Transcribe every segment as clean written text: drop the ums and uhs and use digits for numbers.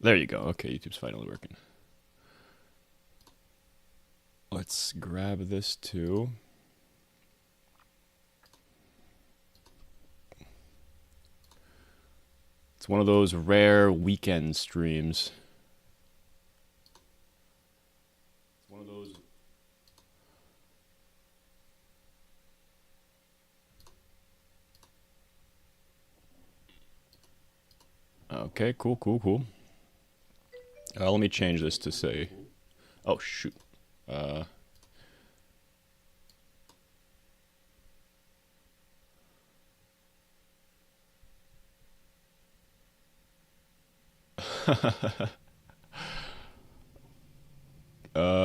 There you go. Okay, YouTube's finally working. Let's grab this too. It's one of those rare weekend streams. It's one of those. Okay, cool. Let me change this to say. Oh shoot.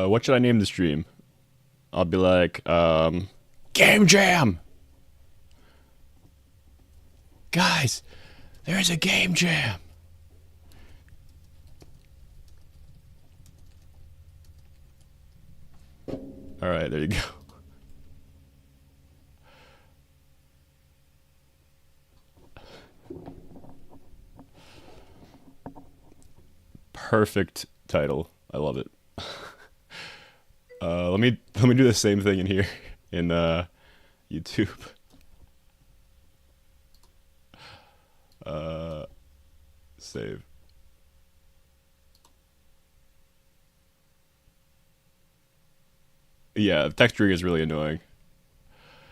What should I name the stream? I'll be like, Game Jam! Guys, there's a game jam! Alright, there you go. Perfect title. I love it. Let me do the same thing in here in YouTube. Save. Yeah, texturing is really annoying.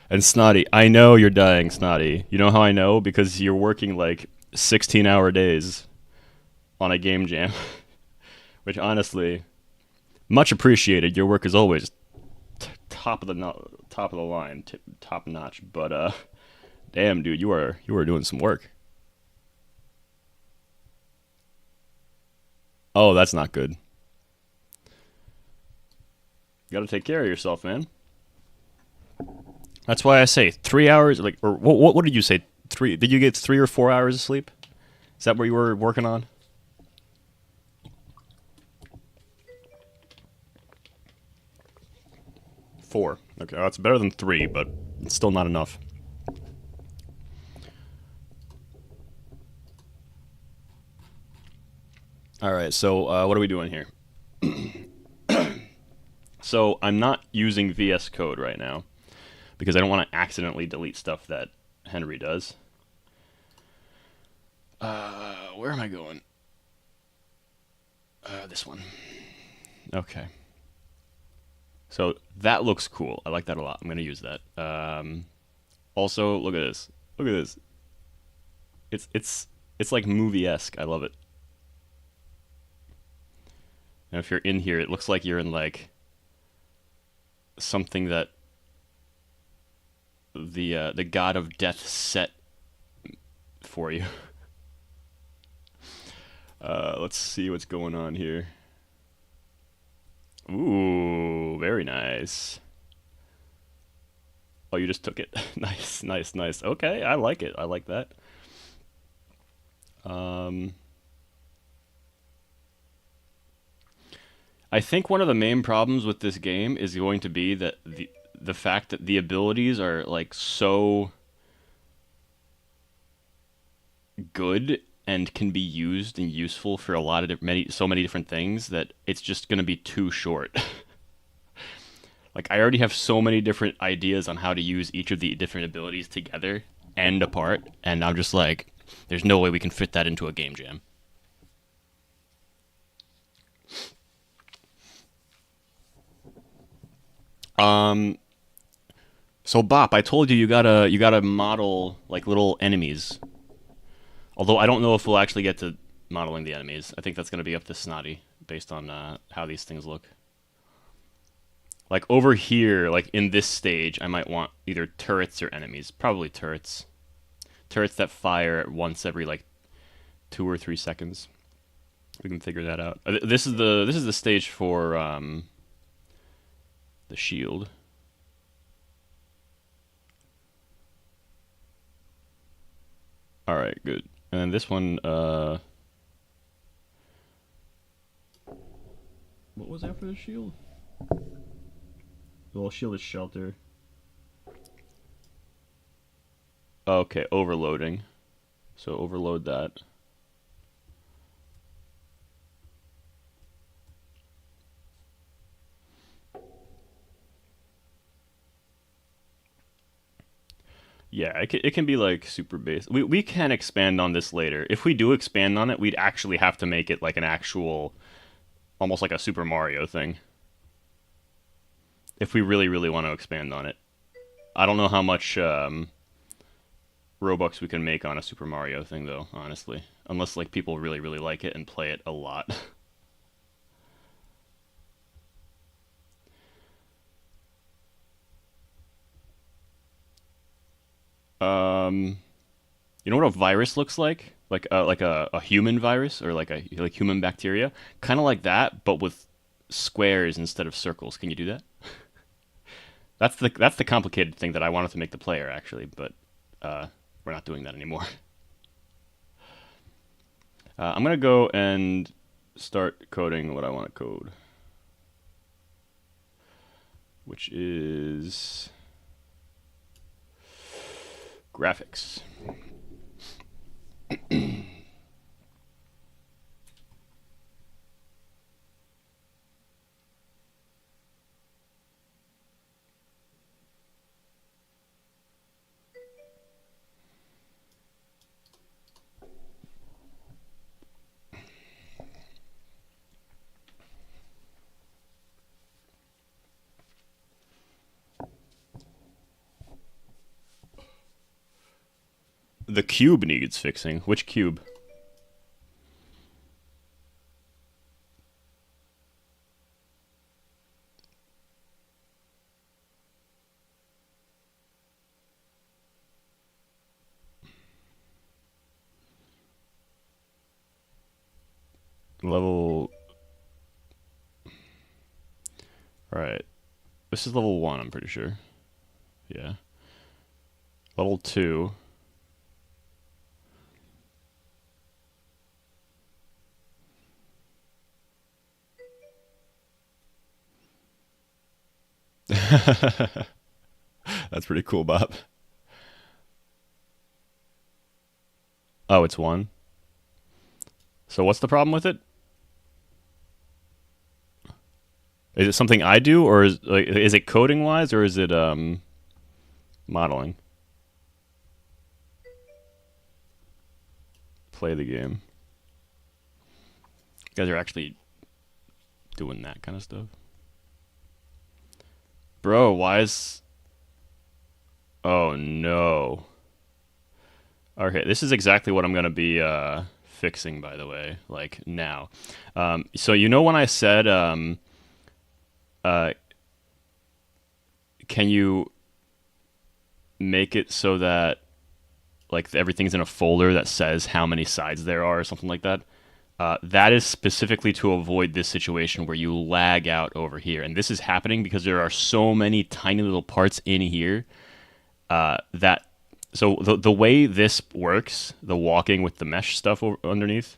And Snotty, I know you're dying, Snotty. You know how I know? Because you're working like 16-hour days on a game jam. Which honestly, much appreciated. Your work is always top of the line, top notch. But damn, dude, you are doing some work. Oh, that's not good. You gotta take care of yourself, man. That's why I say 3 hours. Like, or what did you say? 3? Did you get 3 or 4 hours of sleep? Is that what you were working on? 4. Okay, that's better than 3, but it's still not enough. All right, so what are we doing here? So I'm not using VS Code right now because I don't want to accidentally delete stuff that Henry does. Where am I going? This one. Okay. So that looks cool. I like that a lot. I'm gonna use that. Also, look at this. Look at this. It's like movie-esque. I love it. And if you're in here, it looks like you're in like something that the god of death set for you. Let's see what's going on here. Ooh, very nice. Oh, you just took it. Nice. Okay, I like it. I like that. I think one of the main problems with this game is going to be that the fact that the abilities are like so good and can be used and useful for a lot of so many different things that it's just going to be too short. Like I already have so many different ideas on how to use each of the different abilities together and apart, and I'm just like, there's no way we can fit that into a game jam. So Bop, I told you you gotta model like little enemies. Although I don't know if we'll actually get to modeling the enemies. I think that's gonna be up to Snotty based on how these things look. Like over here, like in this stage, I might want either turrets or enemies. Probably turrets. Turrets that fire once every like 2 or 3 seconds. We can figure that out. This is the stage for the shield. All right, good. And then this one, what was after the shield? Well, shield is shelter. Okay, overloading. So overload that. Yeah, it can be like super basic. We can expand on this later. If we do expand on it, we'd actually have to make it like an actual, almost like a Super Mario thing. If we really, really want to expand on it. I don't know how much Robux we can make on a Super Mario thing, though, honestly. Unless like people really, really like it and play it a lot. um, you know what a virus looks like? Like a human virus or like a like human bacteria, kind of like that, but with squares instead of circles. Can you do that? That's the complicated thing that I wanted to make the player actually, but uh, we're not doing that anymore. I'm gonna go and start coding what I want to code, which is graphics. The cube needs fixing. Which cube? Level. All right. This is level 1, I'm pretty sure. Yeah. Level 2. That's pretty cool, Bob. Oh, it's 1. So what's the problem with it? Is it something I do, or is it coding wise, or is it modeling? Play the game. You guys are actually doing that kind of stuff, bro. Why is? Oh no. Okay, this is exactly what I'm gonna be fixing, by the way. Like now, so you know when I said uh, can you make it so that like everything's in a folder that says how many sides there are or something like that? That is specifically to avoid this situation where you lag out over here, and this is happening because there are so many tiny little parts in here that. So the way this works, the walking with the mesh stuff underneath,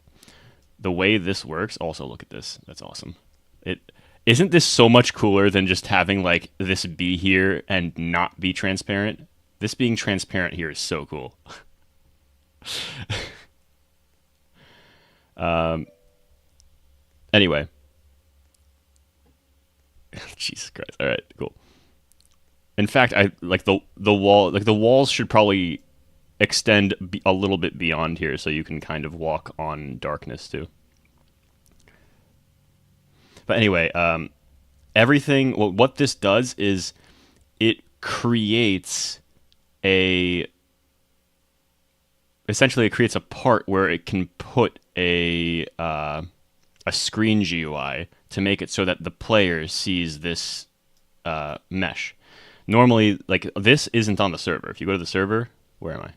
the way this works. Also, look at this. That's awesome. It isn't this so much cooler than just having like this be here and not be transparent. This being transparent here is so cool. Um, anyway, Jesus Christ. All right, cool. In fact, I like the wall. Like the walls should probably extend a little bit beyond here, so you can kind of walk on darkness too. But anyway, everything. Well, what this does is it creates a essentially it creates a part where it can put a screen GUI to make it so that the player sees this mesh. Normally, like this isn't on the server. If you go to the server, where am I?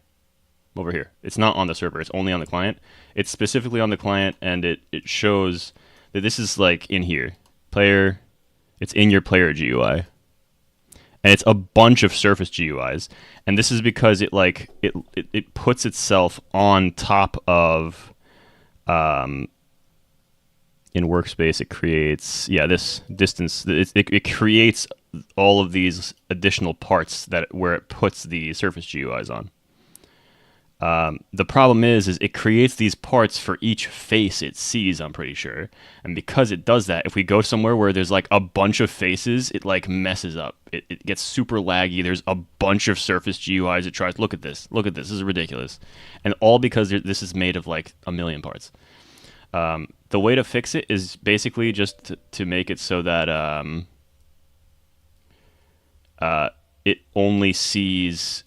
Over here. It's not on the server. It's only on the client. It's specifically on the client, and it shows that this is like in here. Player. It's in your player GUI, and it's a bunch of surface GUIs. And this is because it puts itself on top of in workspace. It creates this distance. It creates all of these additional parts that where it puts the surface GUIs on. The problem is it creates these parts for each face it sees. I'm pretty sure, and because it does that, if we go somewhere where there's like a bunch of faces, it like messes up. It gets super laggy. There's a bunch of surface GUIs. It tries. Look at this. Look at this. This is ridiculous, and all because this is made of like a million parts. The way to fix it is basically just to make it so that it only sees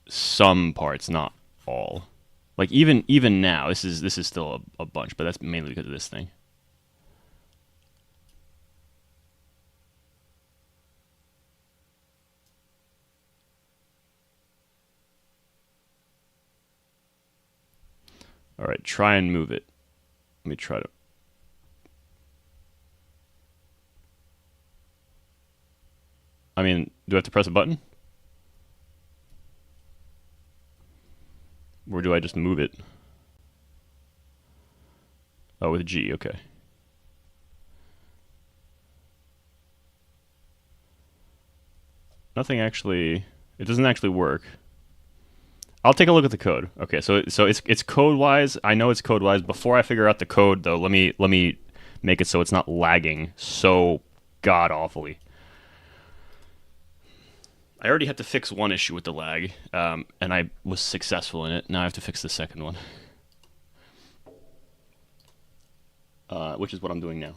some parts, not all. Like even now, this is still a bunch, but that's mainly because of this thing. All right, try and move it. Let me try to. I mean, do I have to press a button, or do I just move it? Oh, with G. Okay. Nothing actually. It doesn't actually work. I'll take a look at the code. Okay, so it's code wise. I know it's code wise. Before I figure out the code, though, let me make it so it's not lagging so god awfully. I already had to fix one issue with the lag, and I was successful in it. Now I have to fix the second one, which is what I'm doing now.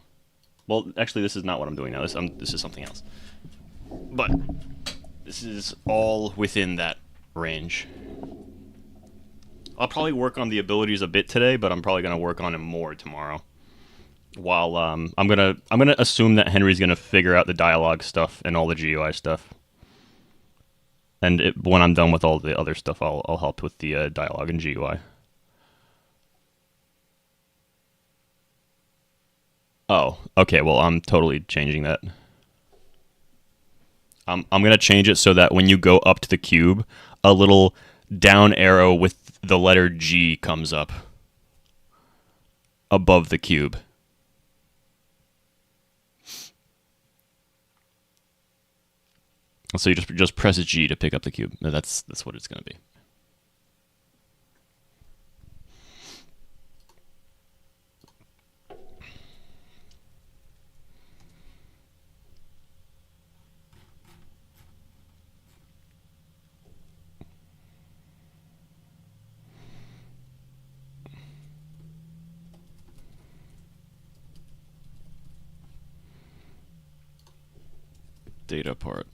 Well, actually, this is not what I'm doing now. This is something else. But this is all within that range. I'll probably work on the abilities a bit today, but I'm probably gonna work on it more tomorrow. While I'm gonna assume that Henry's gonna figure out the dialogue stuff and all the GUI stuff, and when I'm done with all the other stuff, I'll help with the dialogue and GUI. Oh, okay. Well, I'm totally changing that. I'm gonna change it so that when you go up to the cube, a little down arrow with the letter G comes up above the cube. So you just press G to pick up the cube. That's what it's gonna be. Data part.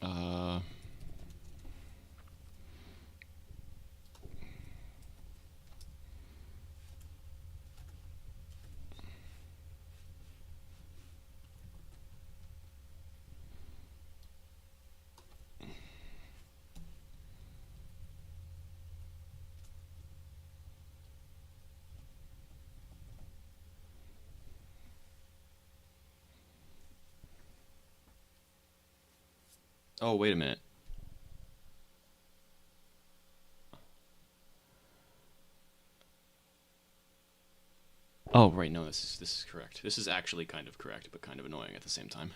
Uh, oh, wait a minute. Oh, right. No, this is correct. This is actually kind of correct, but kind of annoying at the same time.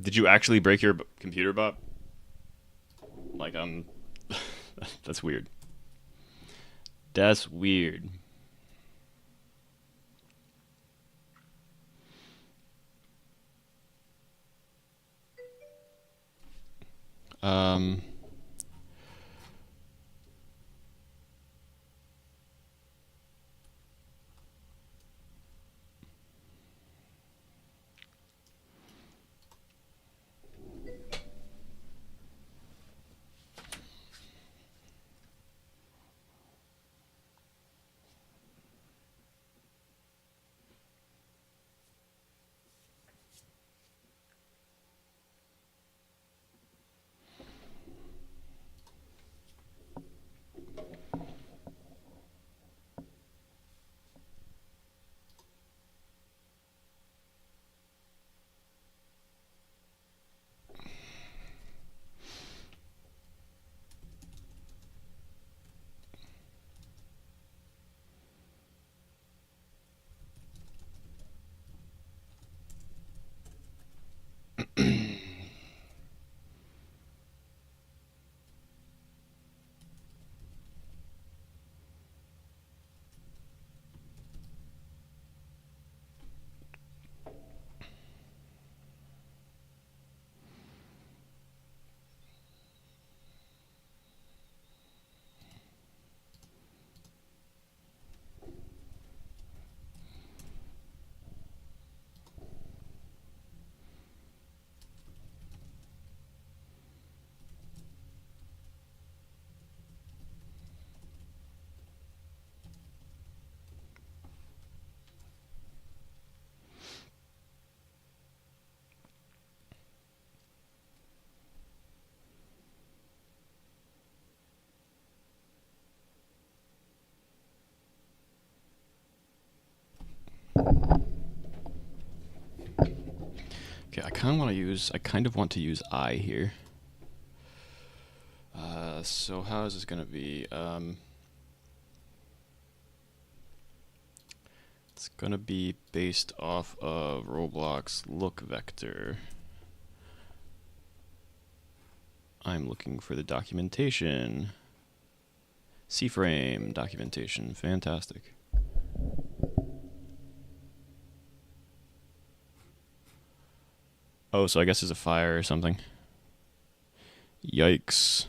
Did you actually break your computer, Bob? Like, that's weird. That's weird. Um. Okay, I kind of want to use I here. So how is this gonna be? It's gonna be based off of Roblox look vector. I'm looking for the documentation. C-frame documentation, fantastic. Oh, so I guess there's a fire or something. Yikes.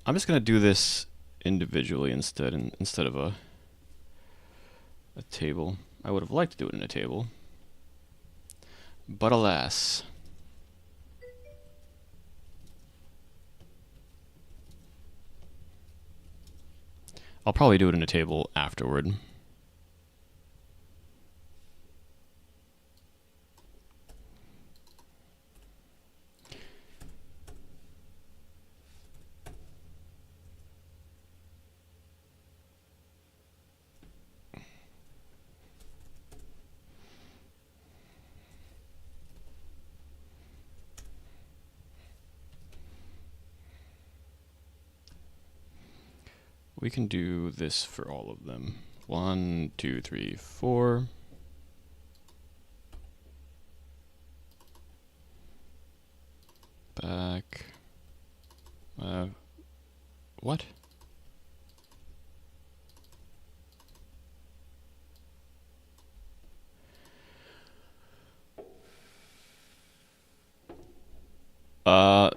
I'm just gonna do this individually instead of a table. I would have liked to do it in a table, but alas. I'll probably do it in a table afterward. We can do this for all of them. 1, 2, 3, 4. Back. What?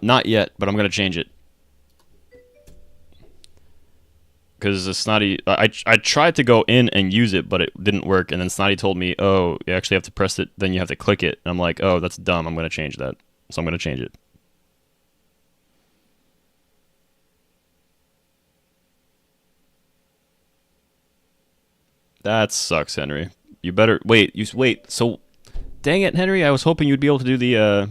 Not yet, but I'm gonna change it. Because the Snotty, I tried to go in and use it, but it didn't work. And then Snotty told me, "Oh, you actually have to press it. Then you have to click it." And I'm like, "Oh, that's dumb. I'm gonna change that." So I'm gonna change it. That sucks, Henry. You better wait. You wait. So, dang it, Henry. I was hoping you'd be able to do the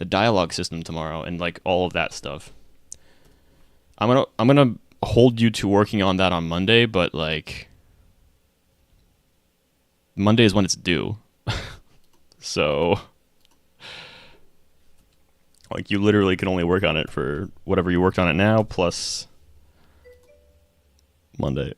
dialogue system tomorrow and like all of that stuff. I'm gonna hold you to working on that on Monday, but like Monday is when it's due. So like you literally can only work on it for whatever you worked on it now plus Monday.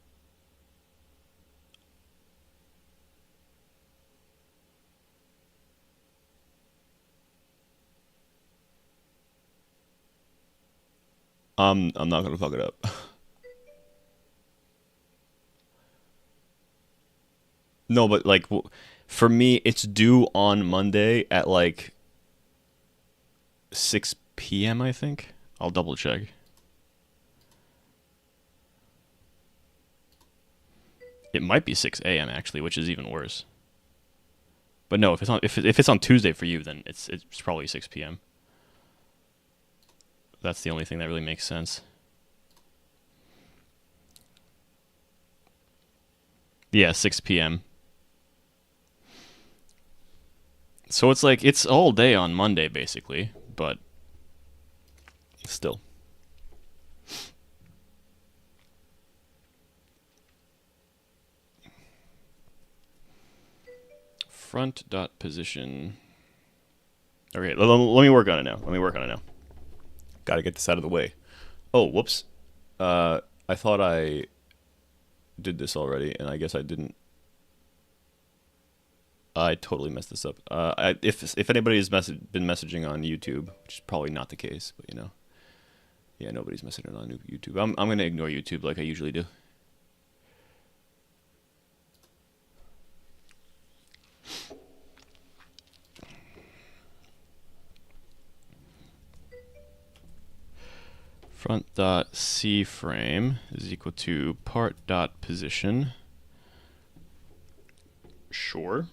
I'm not gonna fuck it up. No, but like for me, it's due on Monday at like 6 p.m. I think. I'll double check. It might be 6 a.m. actually, which is even worse. But no, if it's on Tuesday for you, then it's probably 6 p.m. That's the only thing that really makes sense. Yeah, 6 p.m. So it's like it's all day on Monday basically, but still. Front dot position. Okay, let me work on it now. Got to get this out of the way. Oh, whoops. I thought I did this already, and I guess I didn't. I totally messed this up. If anybody has been messaging on YouTube, which is probably not the case, but you know, yeah, nobody's messaging on YouTube. I'm gonna ignore YouTube like I usually do. Front dot C frame is equal to part dot position. Sure.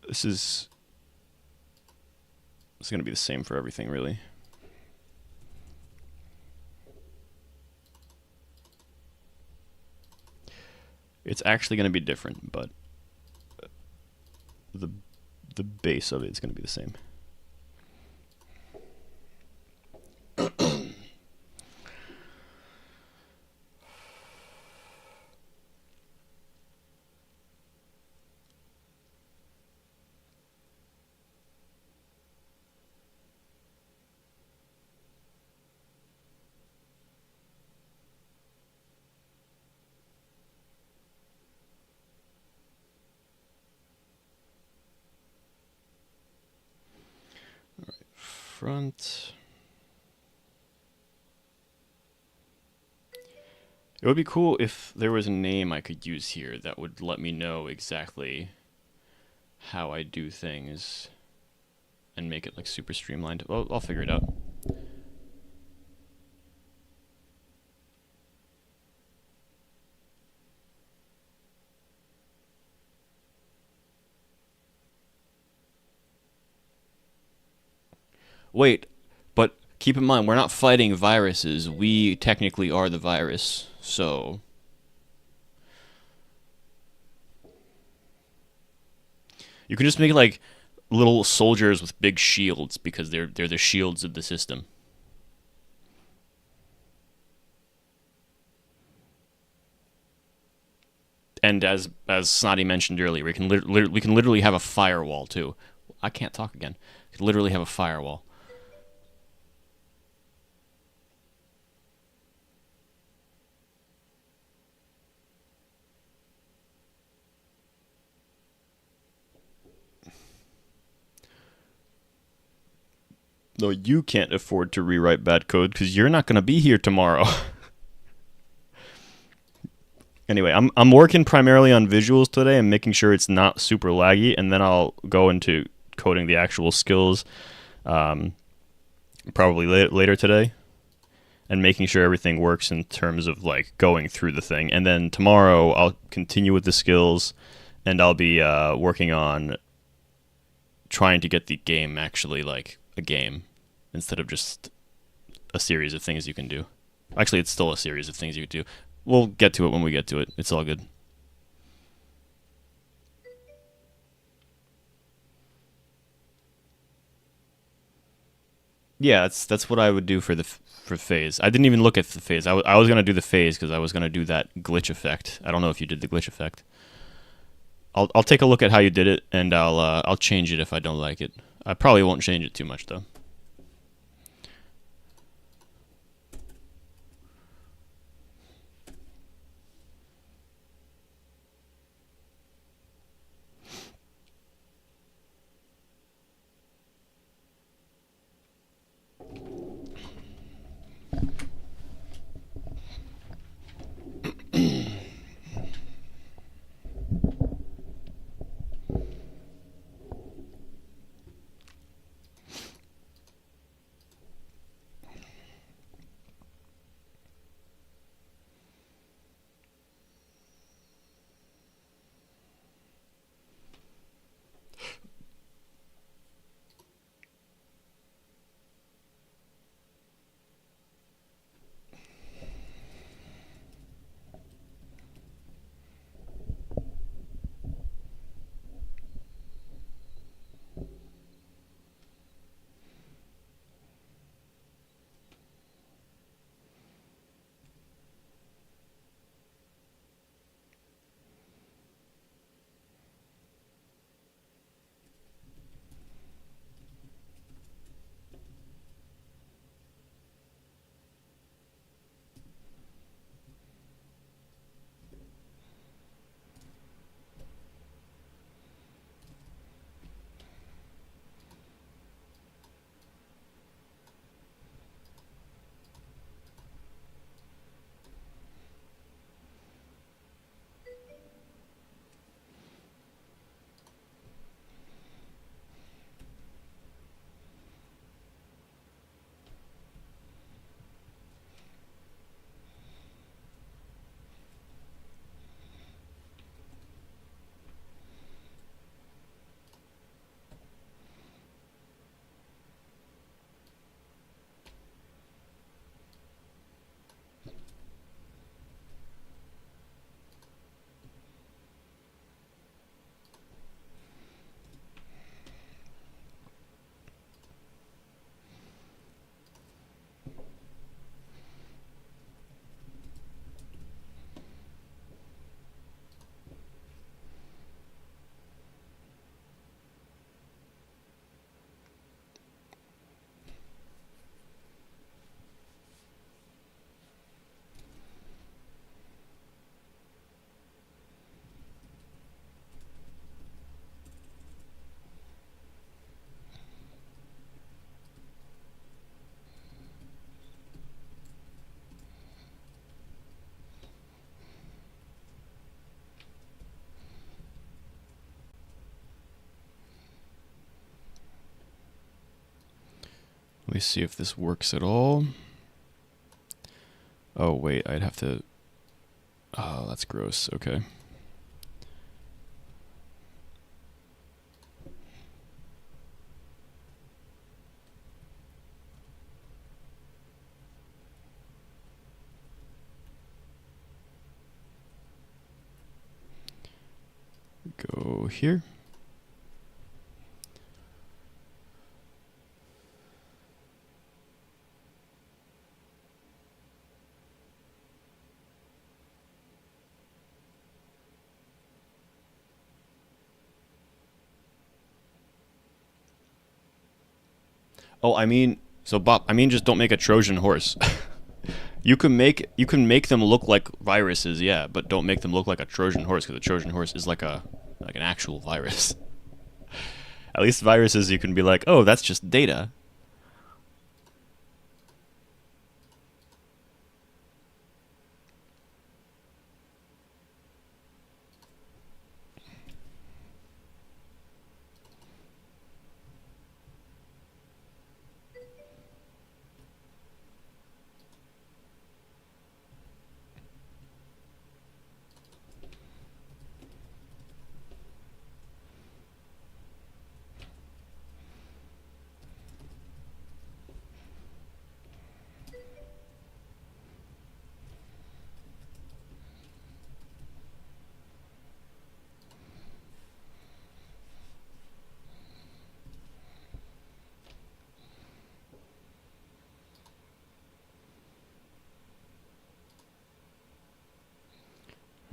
This is going to be the same for everything, really. It's actually going to be different, but the base of it is going to be the same. Front. It would be cool if there was a name I could use here that would let me know exactly how I do things and make it like super streamlined. Well, I'll figure it out. Wait, but keep in mind, we're not fighting viruses. We technically are the virus, so... You can just make like little soldiers with big shields because they're the shields of the system. And as Snotty mentioned earlier, we can literally have a firewall too. I can't talk again. We can literally have a firewall. No, you can't afford to rewrite bad code because you're not going to be here tomorrow. Anyway, I'm working primarily on visuals today and making sure it's not super laggy, and then I'll go into coding the actual skills probably later today, and making sure everything works in terms of like going through the thing. And then tomorrow I'll continue with the skills, and I'll be working on trying to get the game actually like a game instead of just a series of things you can do. Actually, it's still a series of things you can do. We'll get to it when we get to it. It's all good. Yeah, that's what I would do for phase. I didn't even look at the phase. I was gonna do the phase because I was gonna do that glitch effect. I don't know if you did the glitch effect. I'll take a look at how you did it, and I'll change it if I don't like it. I probably won't change it too much though. Let me see if this works at all. Oh, wait, I'd have to... Oh, that's gross. Okay. Go here. Oh, I mean, so Bob, I mean, just don't make a Trojan horse. You can make them look like viruses, yeah, but don't make them look like a Trojan horse because a Trojan horse is like an actual virus. At least viruses you can be like, oh, that's just data.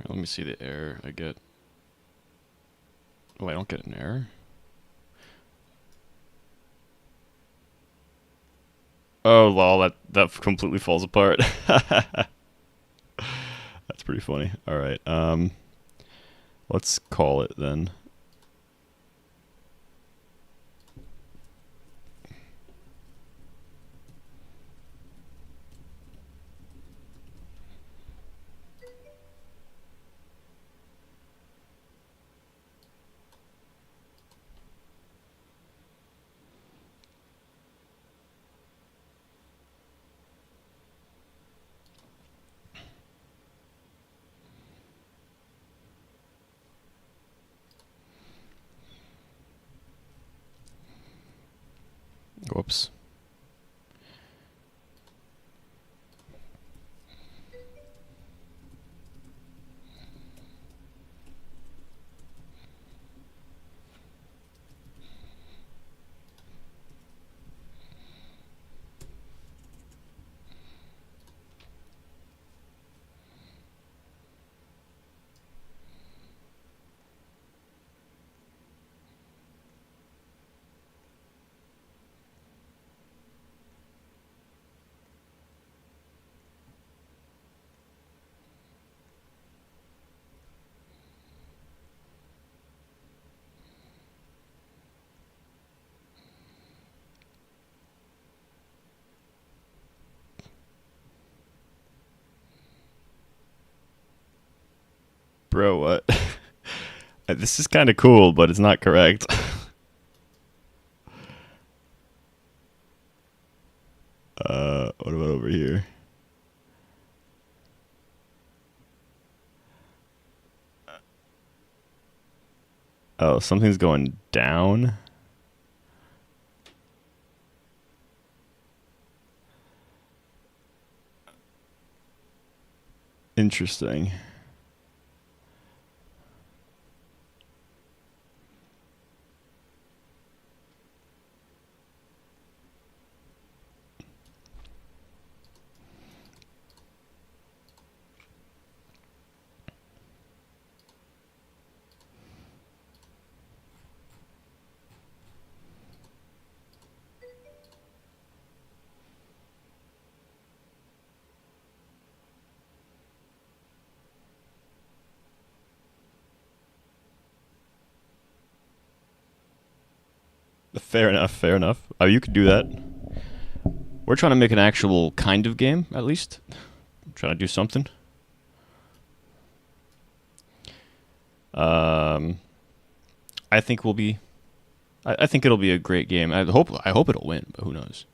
Let me see the error I get. Oh, I don't get an error. Oh, lol, that completely falls apart. That's pretty funny. All right, let's call it then. Whoops. Bro, what? This is kind of cool, but it's not correct. What about over here? Oh, something's going down. Interesting. Fair enough, fair enough. Oh, you could do that. We're trying to make an actual kind of game, at least. I'm trying to do something. Um, I think we'll be. I think it'll be a great game. I hope it'll win, but who knows?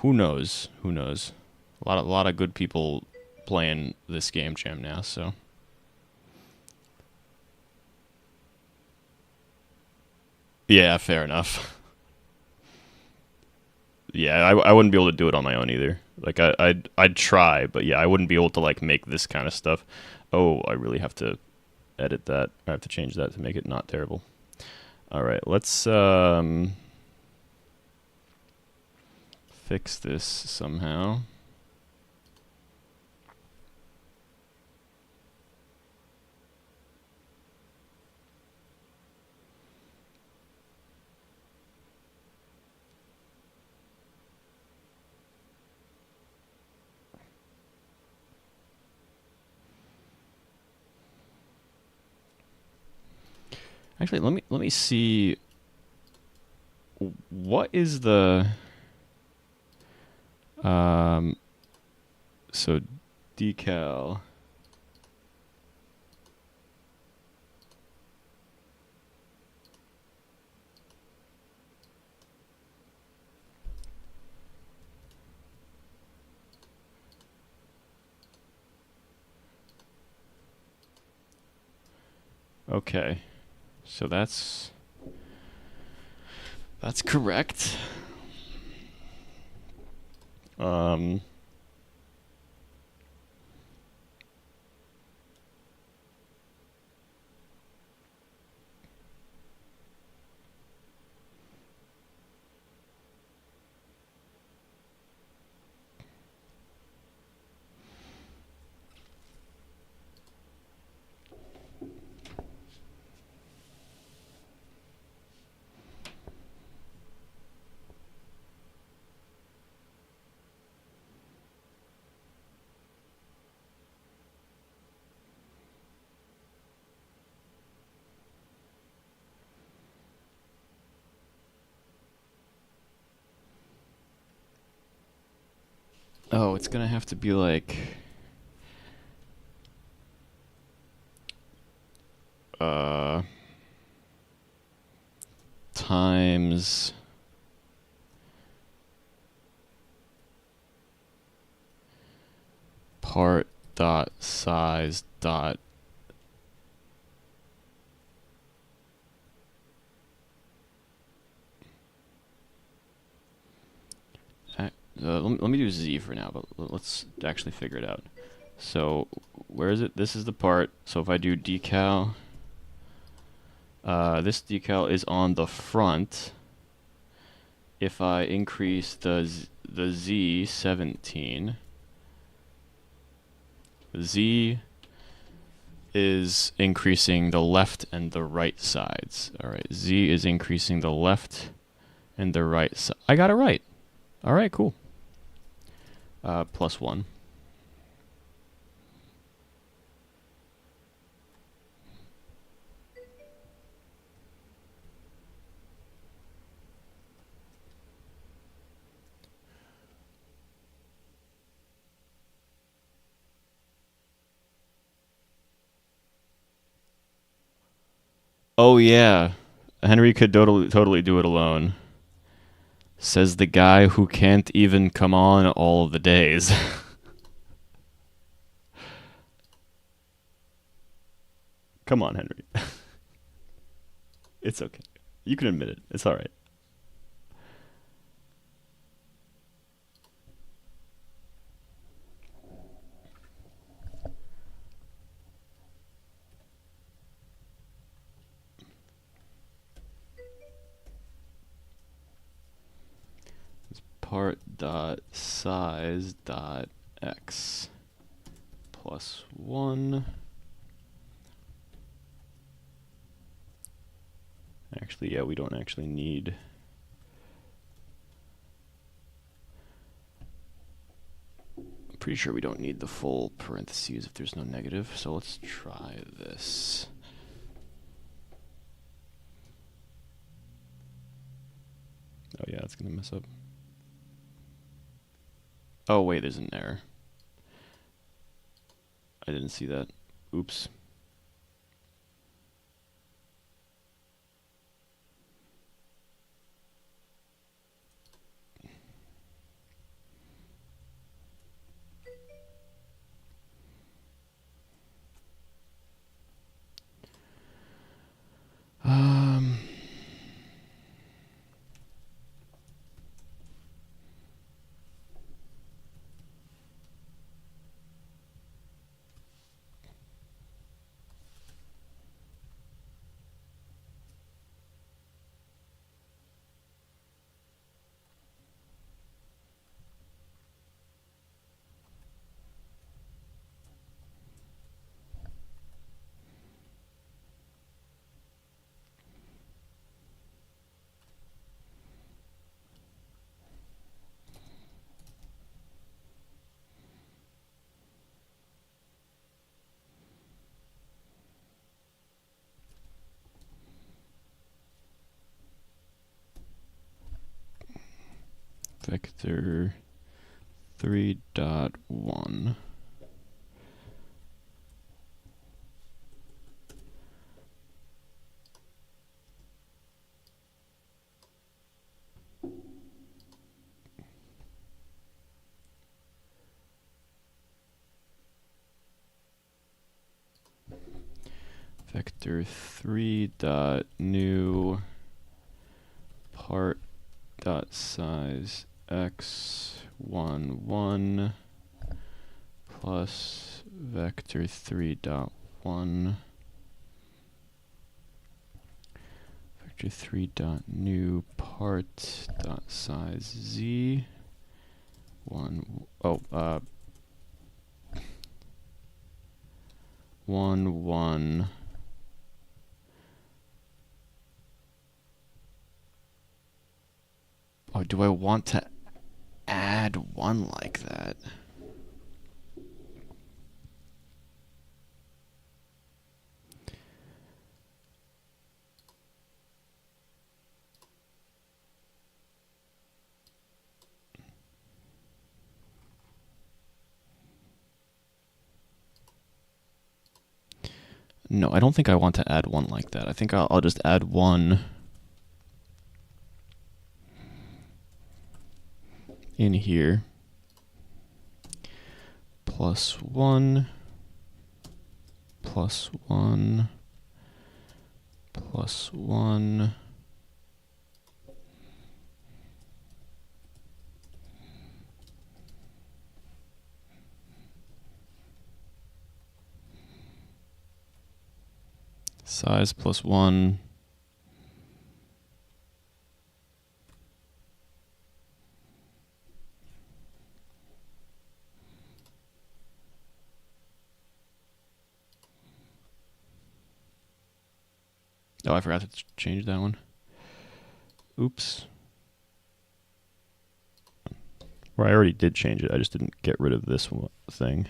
who knows? Who knows? A lot of good people playing this game jam now, so. Yeah, fair enough. Yeah, I wouldn't be able to do it on my own either. Like I'd try, but yeah, I wouldn't be able to like make this kind of stuff. Oh, I really have to edit that. I have to change that to make it not terrible. All right, let's fix this somehow. Actually, let me see. What is the so decal? Okay, so that's correct. Um. Oh, it's gonna have to be like uh times part dot size dot let me do Z for now, but let's actually figure it out. So where is it? This is the part. So if I do decal, this decal is on the front. If I increase the Z 17, Z is increasing the left and the right sides. All right, Z is increasing the left and the right side. I got it right. All right, cool. +1. Oh yeah, Henry could totally do it alone. Says the guy who can't even come on all of the days. Come on, Henry. It's okay. You can admit it. It's all right. Part dot size dot x +1. Actually, yeah, we don't actually need. I'm pretty sure we don't need the full parentheses if there's no negative. So let's try this. Oh yeah, it's gonna mess up. Oh wait, there's an error. I didn't see that. Oops. vector 3 dot 1. Vector 3 dot new part dot size x11 plus vector 3 dot 1 vector 3 dot new part dot size z 1 1 1. Oh, do I want to add one like that? No, I don't think I want to add one like that. I think I'll just add one in here. Plus 1, plus 1, plus 1. Size plus 1. Oh, I forgot to change that one. Oops. Or I already did change it. I just didn't get rid of this thing.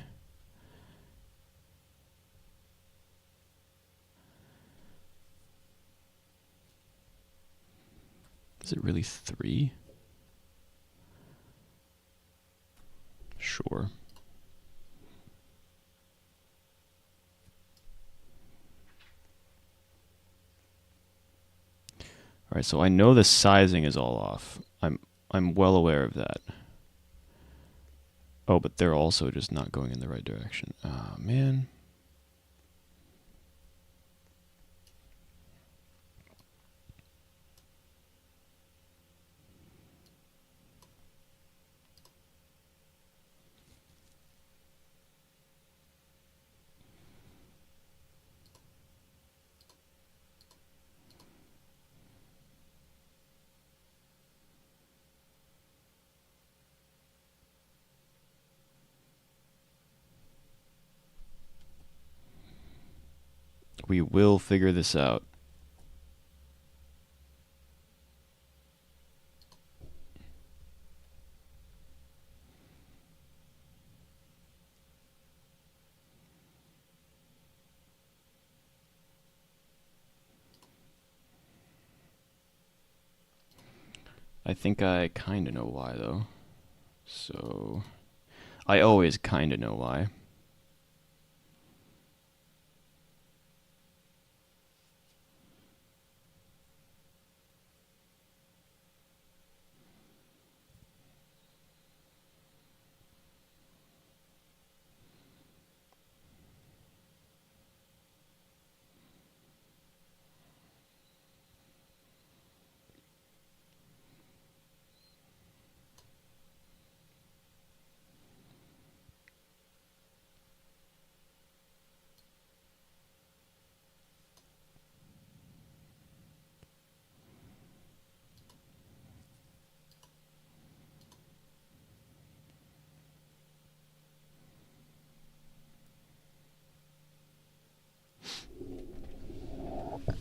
Is it really 3? Sure. All right, so I know the sizing is all off. I'm well aware of that. Oh, but they're also just not going in the right direction. Oh, man. We will figure this out. I think I kind of know why, though. So, I always kind of know why.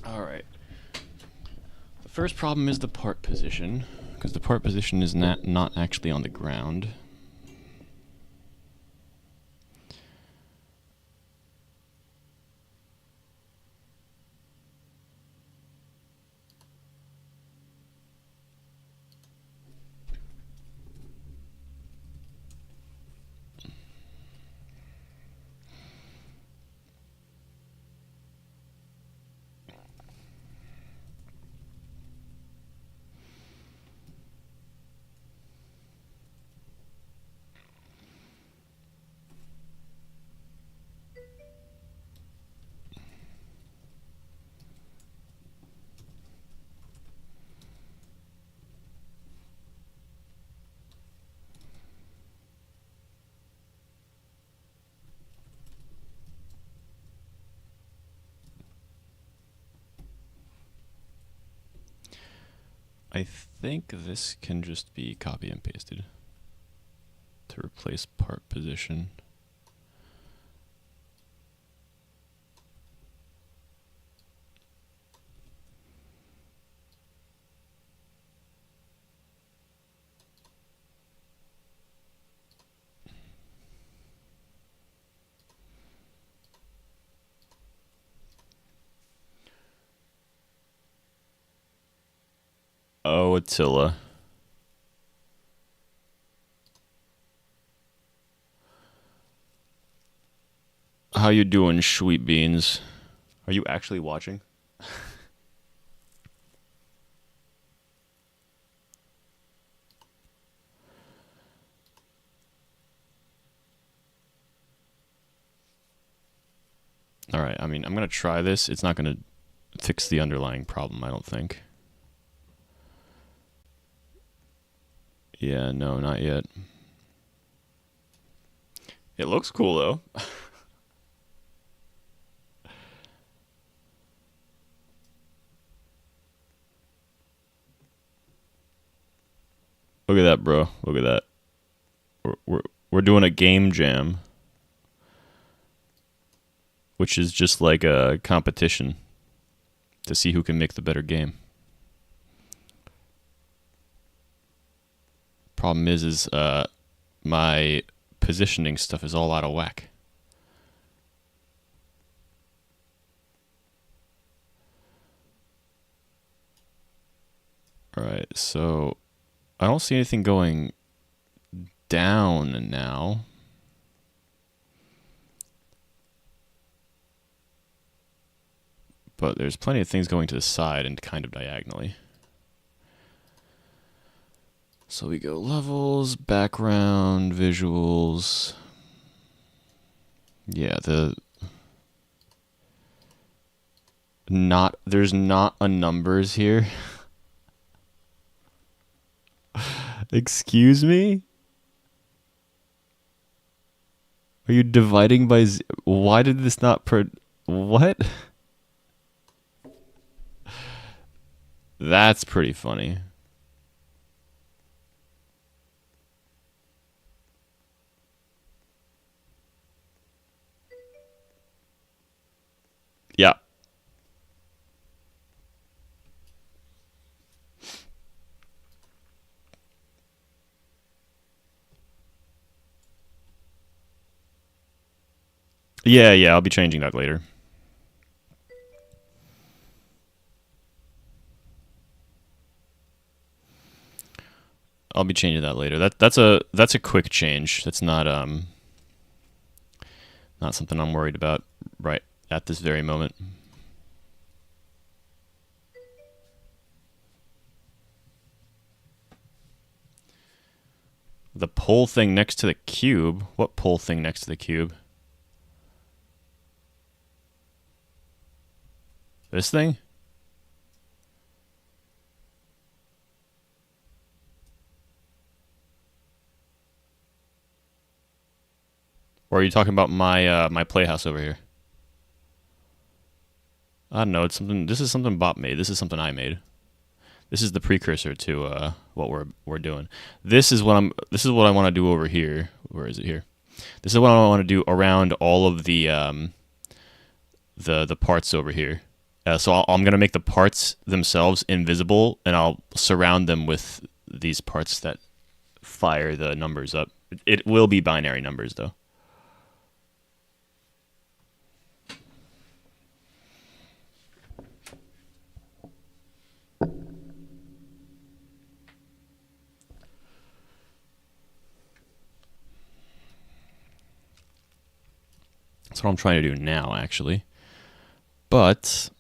Alright. The first problem is the part position, because the part position is not actually on the ground. I think this can just be copy and pasted to replace part position. Oh, Attila. How you doing, sweet beans? Are you actually watching? All right, I mean, I'm going to try this. It's not going to fix the underlying problem, I don't think. Yeah, no, not yet. It looks cool, though. Look at that, bro. Look at that. We're doing a game jam, which is just like a competition to see who can make the better game. Problem is my positioning stuff is all out of whack. All right, so I don't see anything going down now. But there's plenty of things going to the side and kind of diagonally. So we go levels, background, visuals. Yeah, there's not a numbers here. Excuse me? Are you dividing by why did this not what? That's pretty funny. Yeah. Yeah, I'll be changing that later. I'll be changing that later. That's a quick change. That's not something I'm worried about right at this very moment. The pole thing next to the cube? What pole thing next to the cube? This thing? Or are you talking about my my playhouse over here? I don't know. It's something. This is something Bot made. This is something I made. This is the precursor to what we're doing. This is what I want to do over here. Where is it here? This is what I want to do around all of the parts over here. So I'm gonna make the parts themselves invisible, and I'll surround them with these parts that fire the numbers up. It will be binary numbers though. That's what I'm trying to do now, actually. But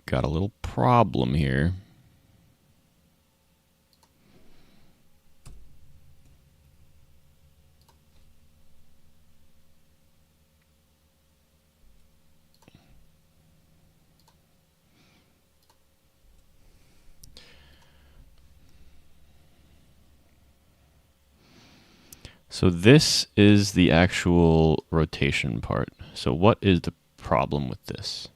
got a little problem here. So this is the actual rotation part. So what is the problem with this?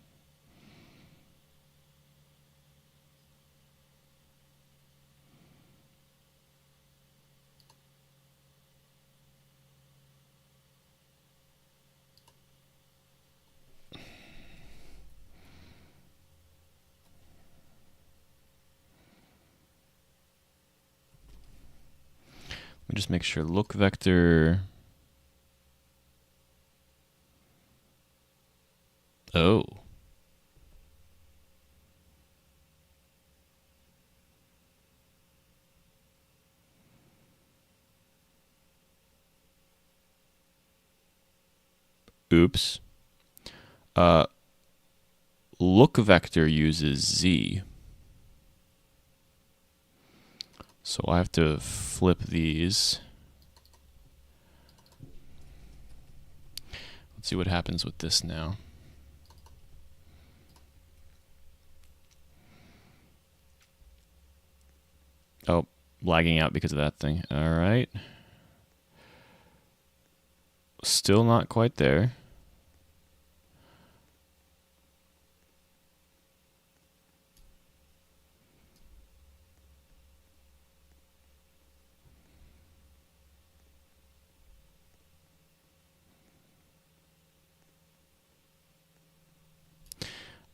Let me just make sure. Look vector. Oh. Oops. Look vector uses Z. So I have to flip these. Let's see what happens with this now. Oh, lagging out because of that thing. All right. Still not quite there.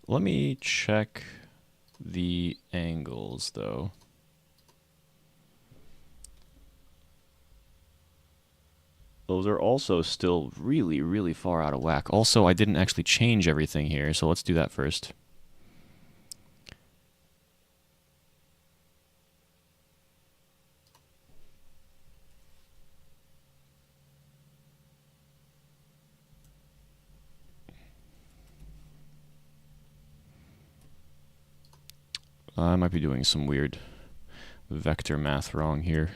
Let me check the angles, though. Those are also still really, really far out of whack. Also, I didn't actually change everything here, so let's do that first. I might be doing some weird vector math wrong here.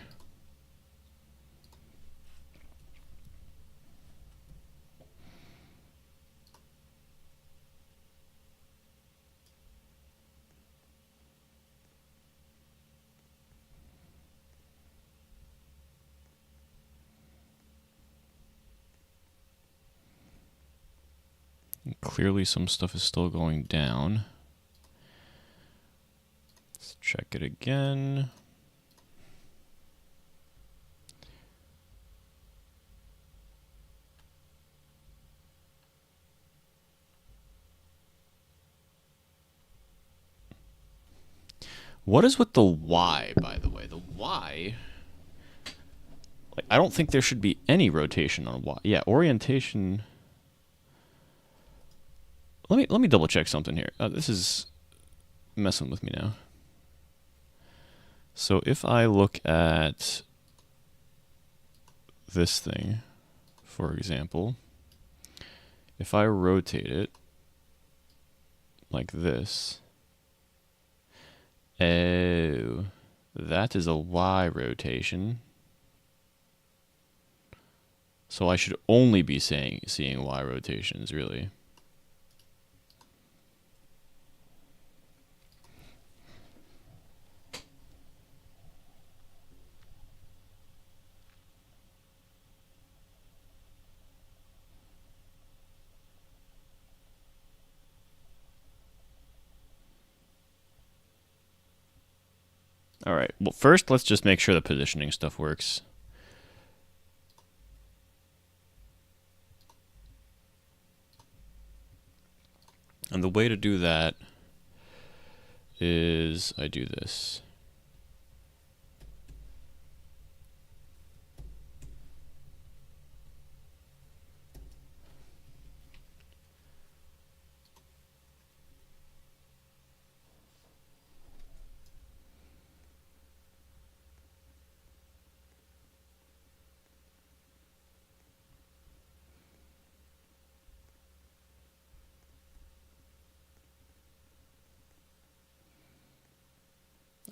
Clearly some stuff is still going down. Let's check it again. What is with the Y, by the way? The Y, like, I don't think there should be any rotation on Y. Yeah, orientation. Let me double check something here. This is messing with me now. So if I look at this thing, for example, if I rotate it like this, oh, that is a Y rotation. So I should only be seeing Y rotations, really. All right, well, first let's just make sure the positioning stuff works. And the way to do that is I do this.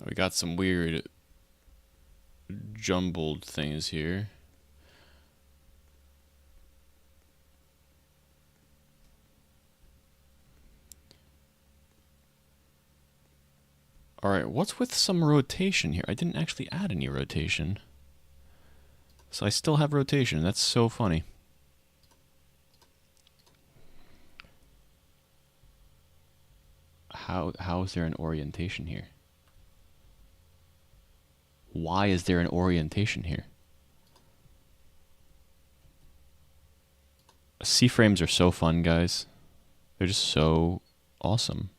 We got some weird jumbled things here. All right, what's with some rotation here? I didn't actually add any rotation. So I still have rotation. That's so funny. How is there an orientation here? Why is there an orientation here? C-frames are so fun, guys. They're just so awesome.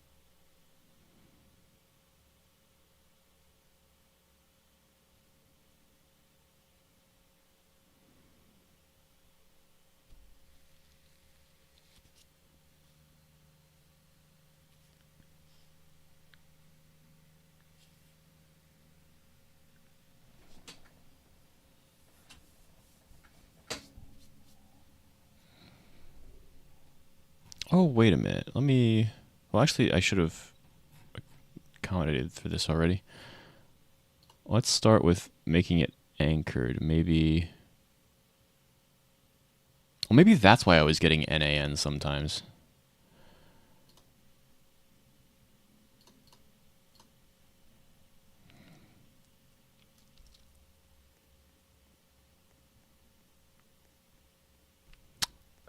Oh, wait a minute. Let me... Well, actually, I should have accommodated for this already. Let's start with making it anchored. Maybe... Well, maybe that's why I was getting NAN sometimes.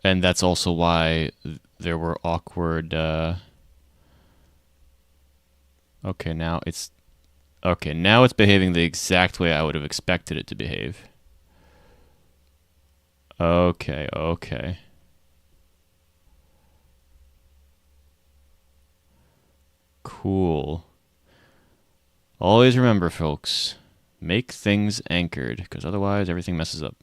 And that's also why there were awkward... Okay, now it's... Okay, now it's behaving the exact way I would have expected it to behave. Okay, okay. Cool. Always remember, folks, make things anchored, because otherwise everything messes up.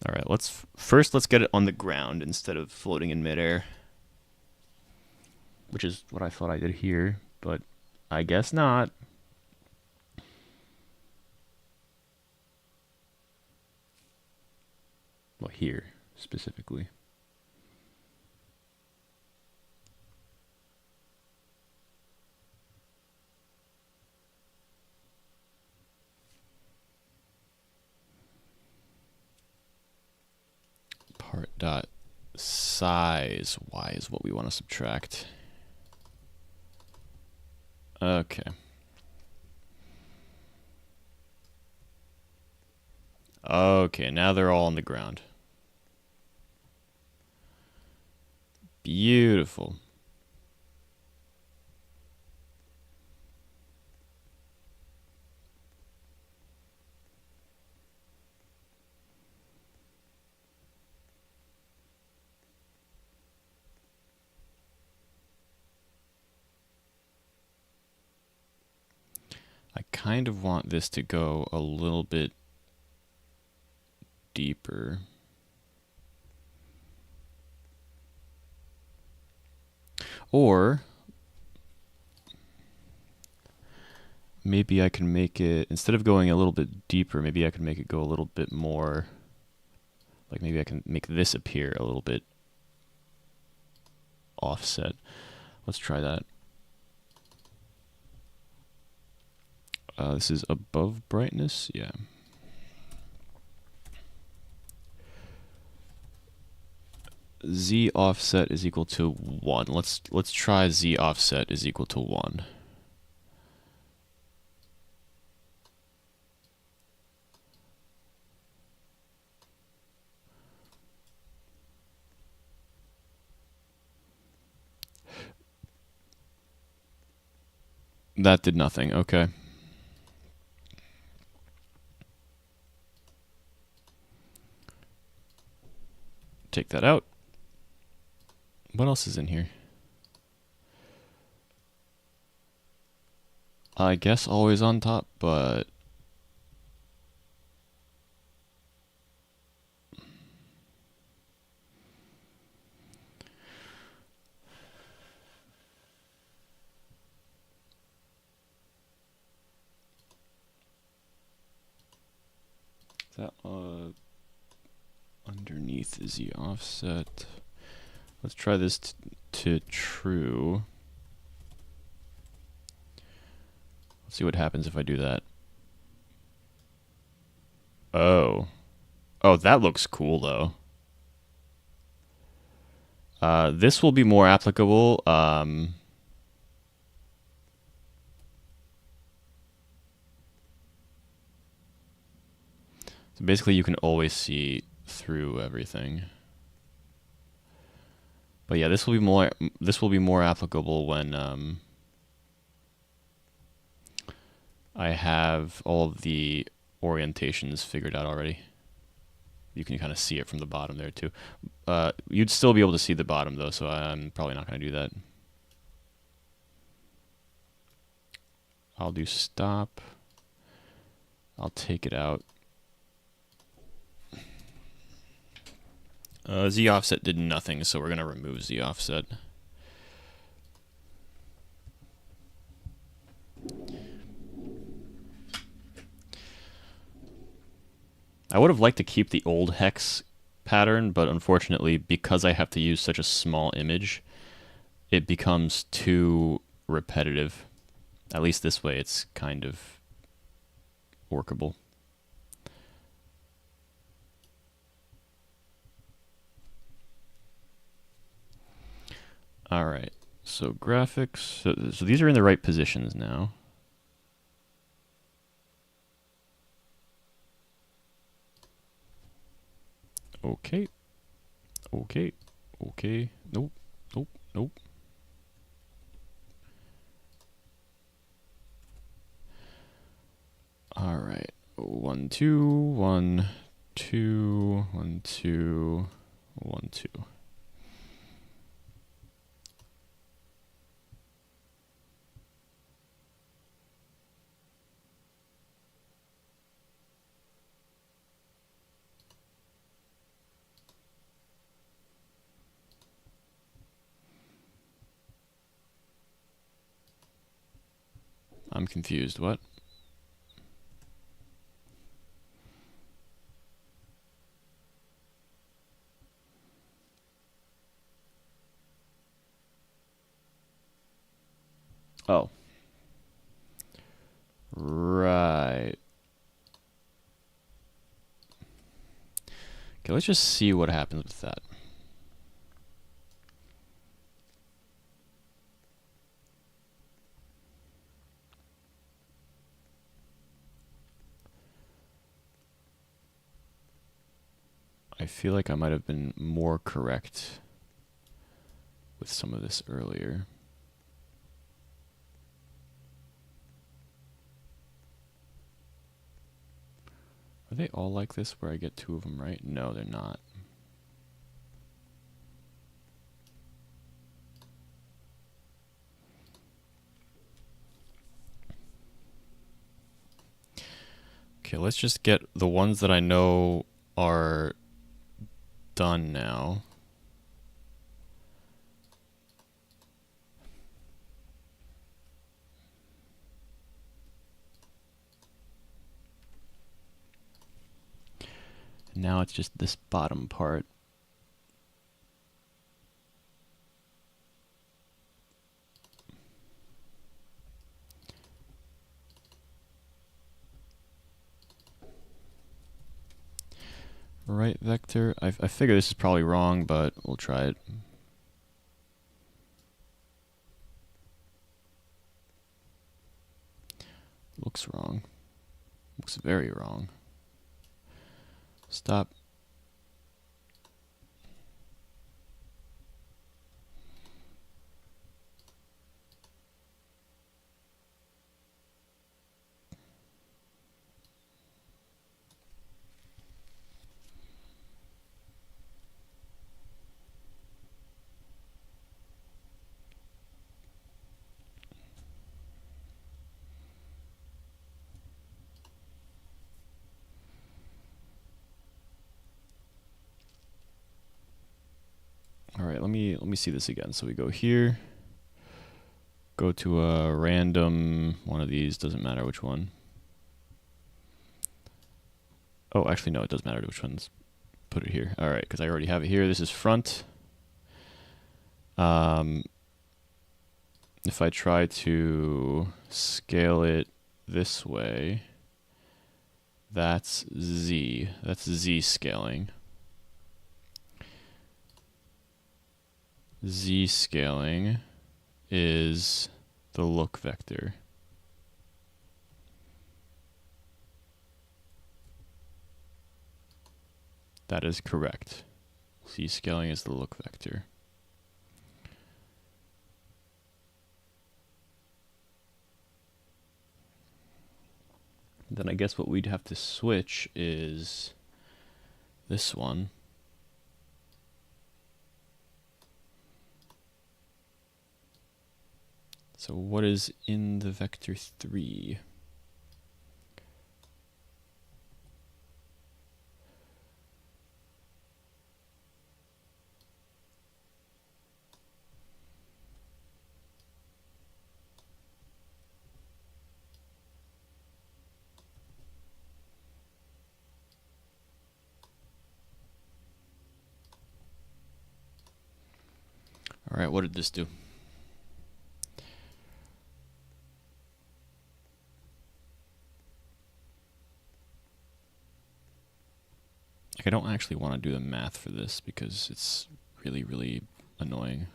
All right, let's get it on the ground instead of floating in midair, which is what I thought I did here, but I guess not. Well, here specifically. Part dot size y is what we want to subtract. Okay. Okay, now they're all on the ground. Beautiful. I kind of want this to go a little bit deeper. Or maybe I can make it, instead of going a little bit deeper, maybe I can make it go a little bit more, like maybe I can make this appear a little bit offset. Let's try that. This is above brightness, yeah. Z offset is equal to 1. Let's try Z offset is equal to 1. That did nothing, okay. Take that out. What else is in here? I guess always on top, but... That, underneath is the offset. Let's try this to true. Let's see what happens if I do that. Oh. Oh, that looks cool, though. This will be more applicable. Basically, you can always see through everything. But yeah, this will be more applicable when I have all of the orientations figured out already. You can kind of see it from the bottom there too. You'd still be able to see the bottom though, so I'm probably not going to do that. I'll do stop. I'll take it out. Z offset did nothing, so we're going to remove Z offset. I would have liked to keep the old hex pattern, but unfortunately, because I have to use such a small image, it becomes too repetitive. At least this way, it's kind of workable. All right, so graphics. So these are in the right positions now. Okay. Okay. Okay. Nope. Nope. Nope. All right. 1, 2, 1, 2, 1, 2, 1, 2. I'm confused. What? Oh. Right. Okay, let's just see what happens with that. I feel like I might have been more correct with some of this earlier. Are they all like this where I get 2 of them right? No, they're not. Okay, let's just get the ones that I know are done now. Now it's just this bottom part. Right vector. I figure this is probably wrong, but we'll try it. Looks wrong. Looks very wrong. Stop. All right, let me see this again. So we go here, go to a random one of these, doesn't matter which one. Oh, actually no, it does matter which ones. Put it here. All right, because I already have it here. This is front. If I try to scale it this way, that's Z. That's Z scaling. Z scaling is the look vector. That is correct. Z scaling is the look vector. Then I guess what we'd have to switch is this one. So what is in the vector 3? All right, what did this do? Like, I don't actually want to do the math for this because it's really, really annoying.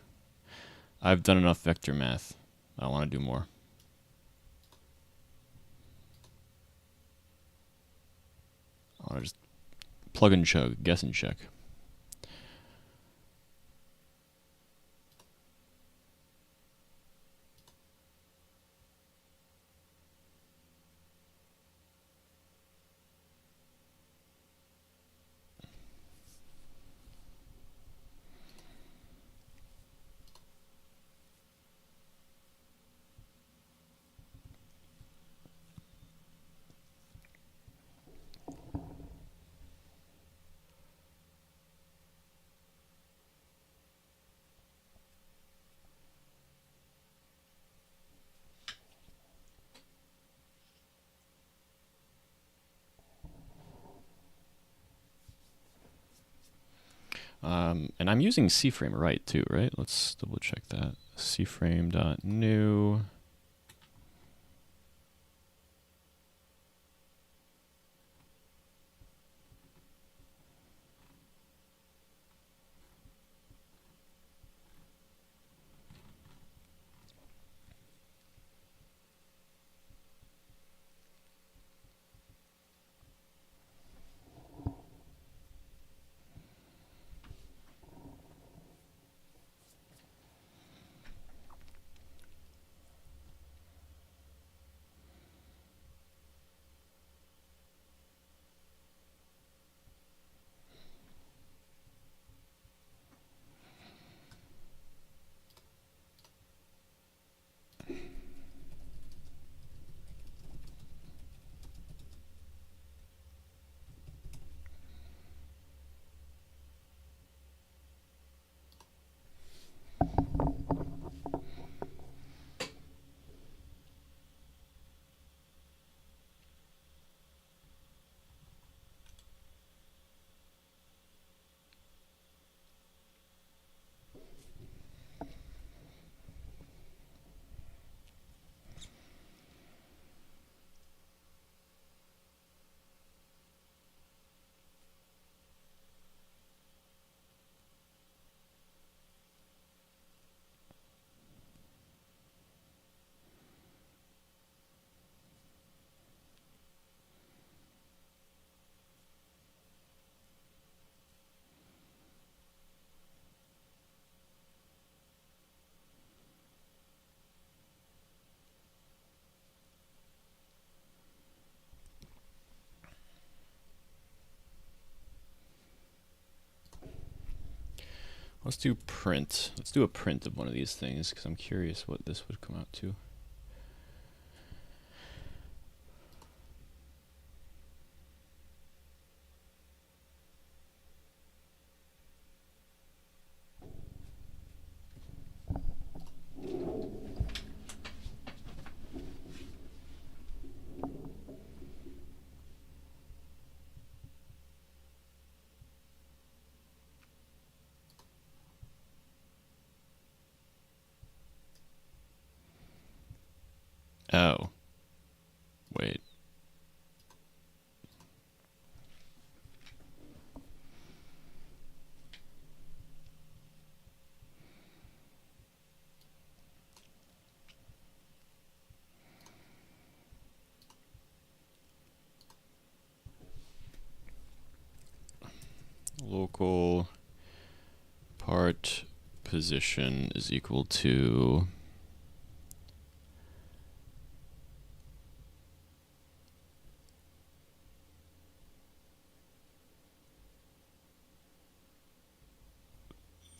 I've done enough vector math. I want to do more. I want to just plug and chug, guess and check. And I'm using C-frame right too, right? Let's double check that. cframe.new. Let's do print. Let's do a print of one of these things because I'm curious what this would come out to. Oh. Wait. circle part position is equal to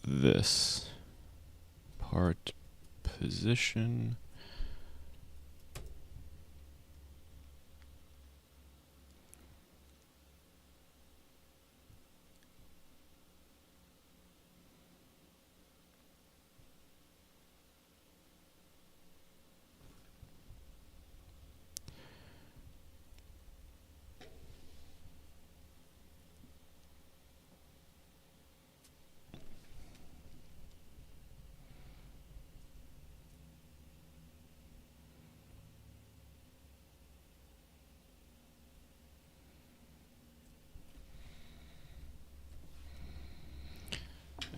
this part position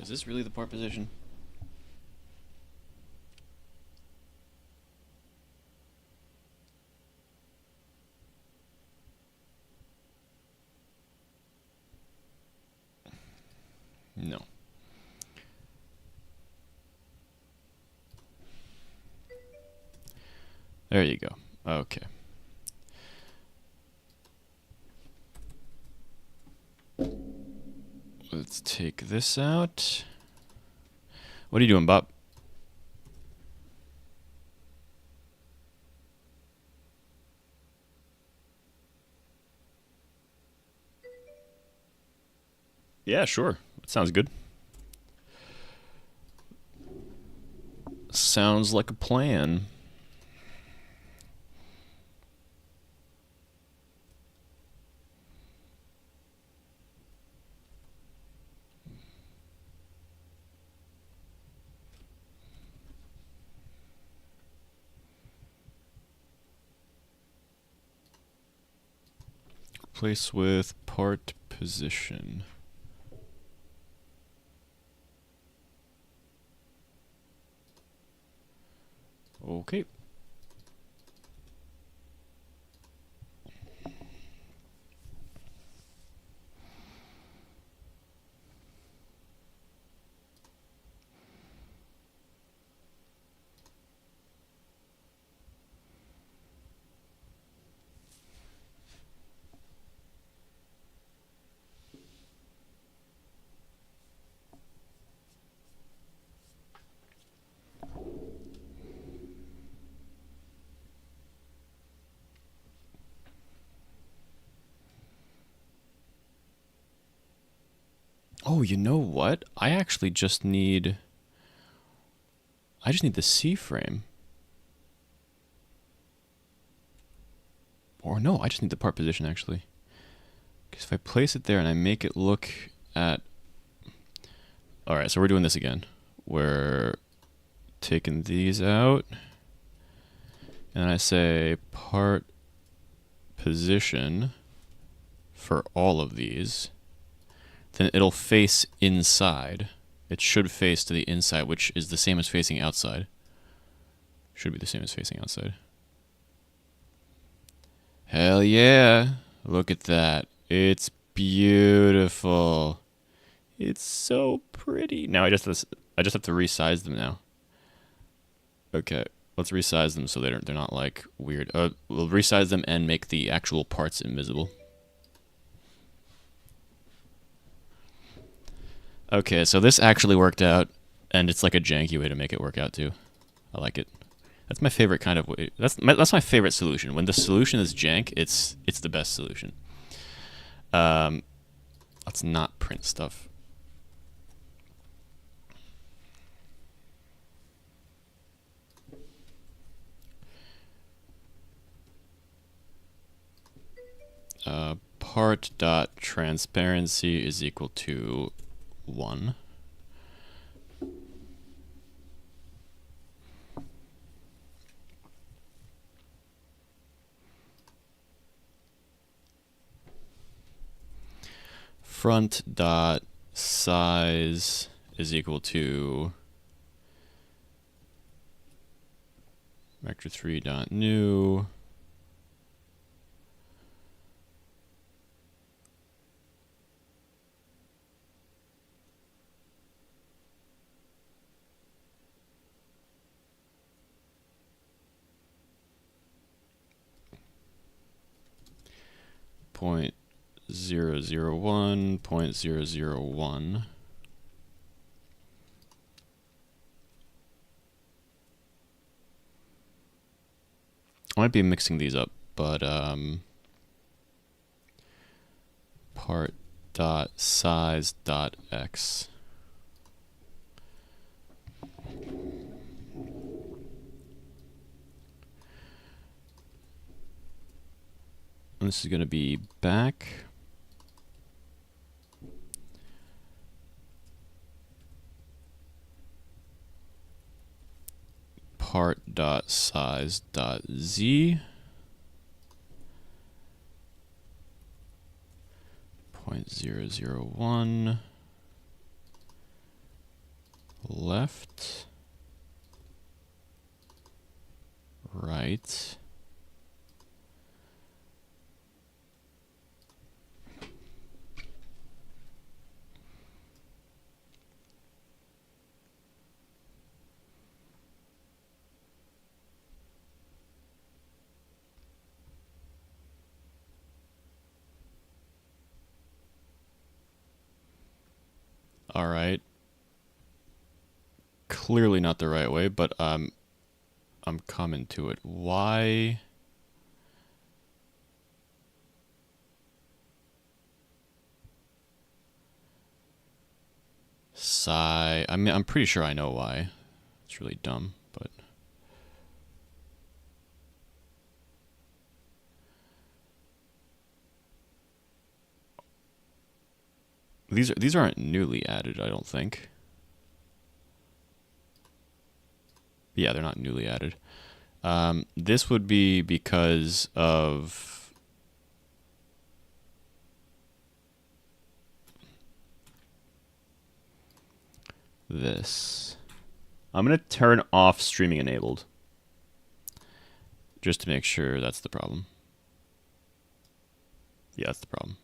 Is this really the part position? No. There you go. Okay. Let's take this out. What are you doing, Bob? Yeah, sure. That sounds good. Sounds like a plan. Replace with part position. Okay. Oh, you know what? I just need the C-frame. Or no, I just need the part position actually. Because if I place it there and I make it look at... Alright, so we're doing this again. We're taking these out. And I say part position for all of these. Then it'll face inside. It should face to the inside, which is the same as facing outside. Should be the same as facing outside. Hell yeah. Look at that. It's beautiful. It's so pretty. Now I just have to resize them now. Okay, let's resize them so they're not like weird. We'll resize them and make the actual parts invisible. Okay, so this actually worked out, and it's like a janky way to make it work out too. I like it. That's my favorite kind of way. That's my favorite solution. When the solution is jank, it's the best solution. Let's not print stuff. Part dot transparency is equal to 1. Front dot size is equal to vector3 dot new 0.001, 0.001. I might be mixing these up, but part dot size dot x. And this is going to be back. Part dot size dot z. 0.001 left, right, all right. Clearly not the right way, but I'm coming to it. Why? I mean, I'm pretty sure I know why. It's really dumb, but these aren't newly added, I don't think. Yeah, they're not newly added. This would be because of this. I'm going to turn off streaming enabled just to make sure that's the problem. Yeah, that's the problem.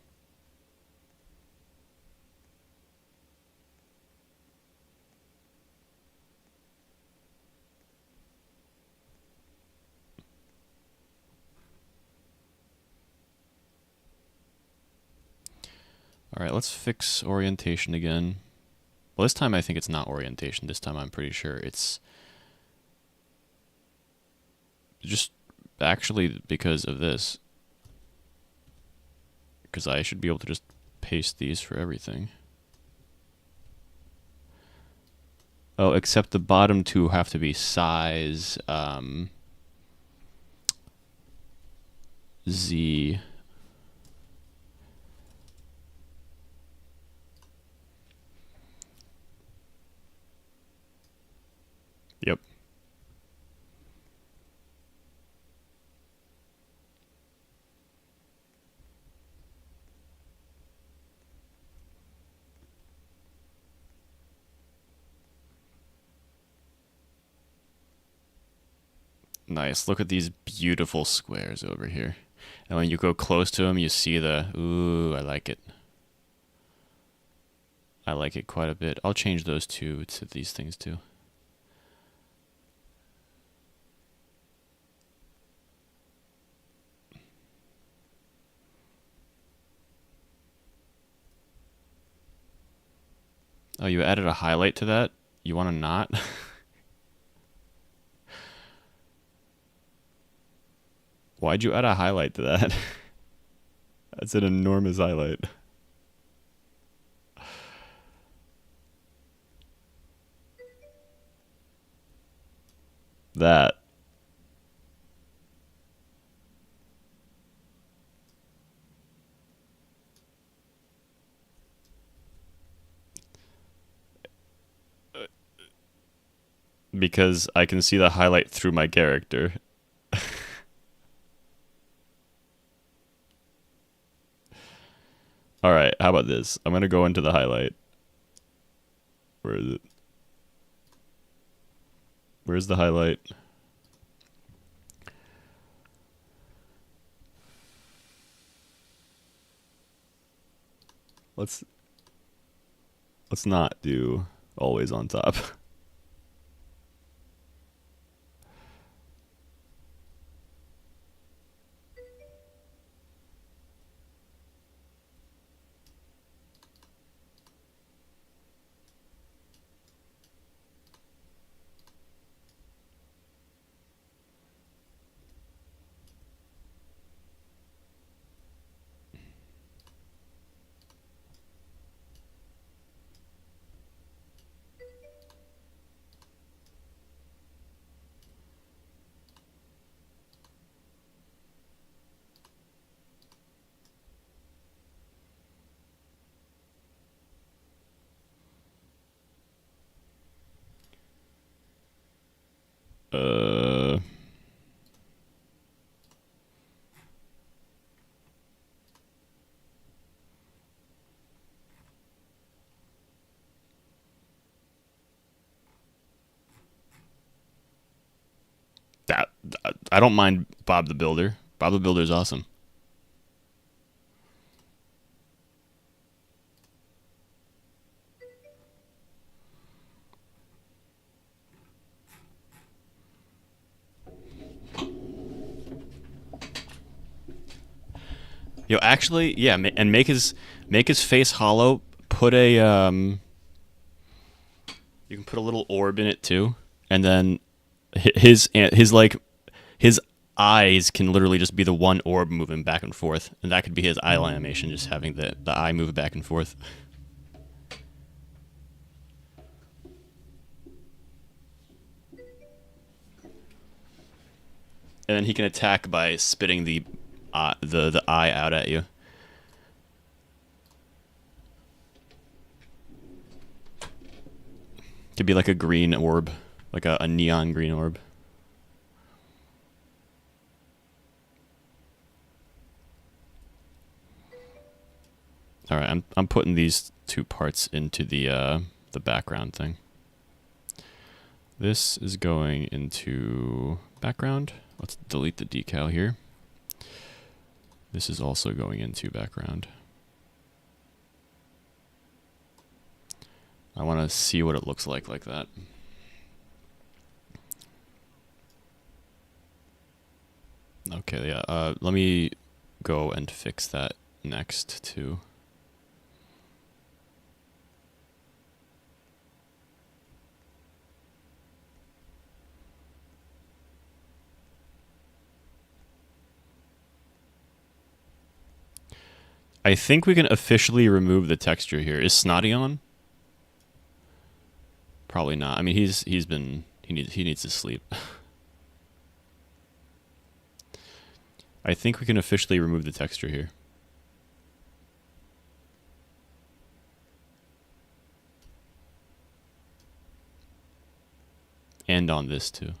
All right, let's fix orientation again. Well, this time I think it's not orientation. This time I'm pretty sure it's just actually because of this. Because I should be able to just paste these for everything. Oh, except the bottom two have to be size Z. Yep. Nice. Look at these beautiful squares over here. And when you go close to them, you see the... Ooh, I like it. I like it quite a bit. I'll change those two to these things too. Oh, you added a highlight to that? You want to not? Why'd you add a highlight to that? That's an enormous highlight. That. Because I can see the highlight through my character. Alright, how about this? I'm gonna go into the highlight. Where is it? Where's the highlight? Let's not do always on top. That I don't mind Bob the Builder. Bob the Builder is awesome. Yo, actually, yeah, and make his face hollow. Put a you can put a little orb in it too, and then his like his eyes can literally just be the one orb moving back and forth, and that could be his eye animation, just having the eye move back and forth. And then he can attack by spitting the eye out at you. Could be like a green orb, like a neon green orb. All right, I'm putting these two parts into the background thing. This is going into background. Let's delete the decal here. This is also going into background. I want to see what it looks like that. Okay, yeah. Let me go and fix that next too. I think we can officially remove the texture here. Is Snotty on? Probably not. I mean, he needs to sleep. I think we can officially remove the texture here. And on this too.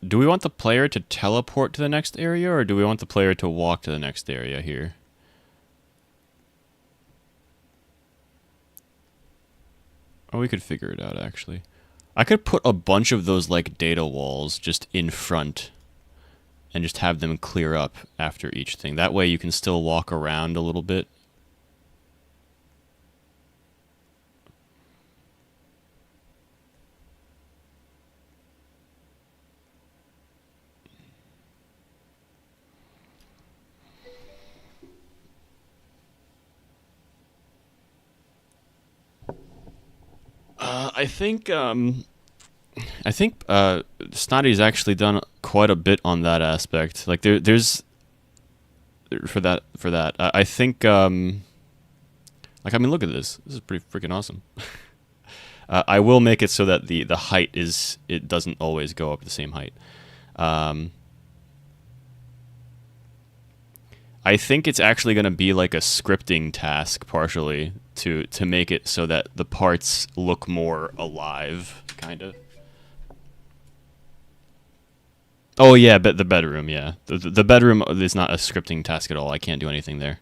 Do we want the player to teleport to the next area, or do we want the player to walk to the next area here? Oh, we could figure it out, actually. I could put a bunch of those, like, data walls just in front and just have them clear up after each thing. That way you can still walk around a little bit. I think Snotty's actually done quite a bit on that aspect. Like there's for that I think like I mean, look at this. This is pretty freaking awesome. I will make it so that the height it doesn't always go up the same height. I think it's actually going to be like a scripting task partially to make it so that the parts look more alive, kind of. Oh yeah, but the bedroom, yeah. The bedroom is not a scripting task at all. I can't do anything there.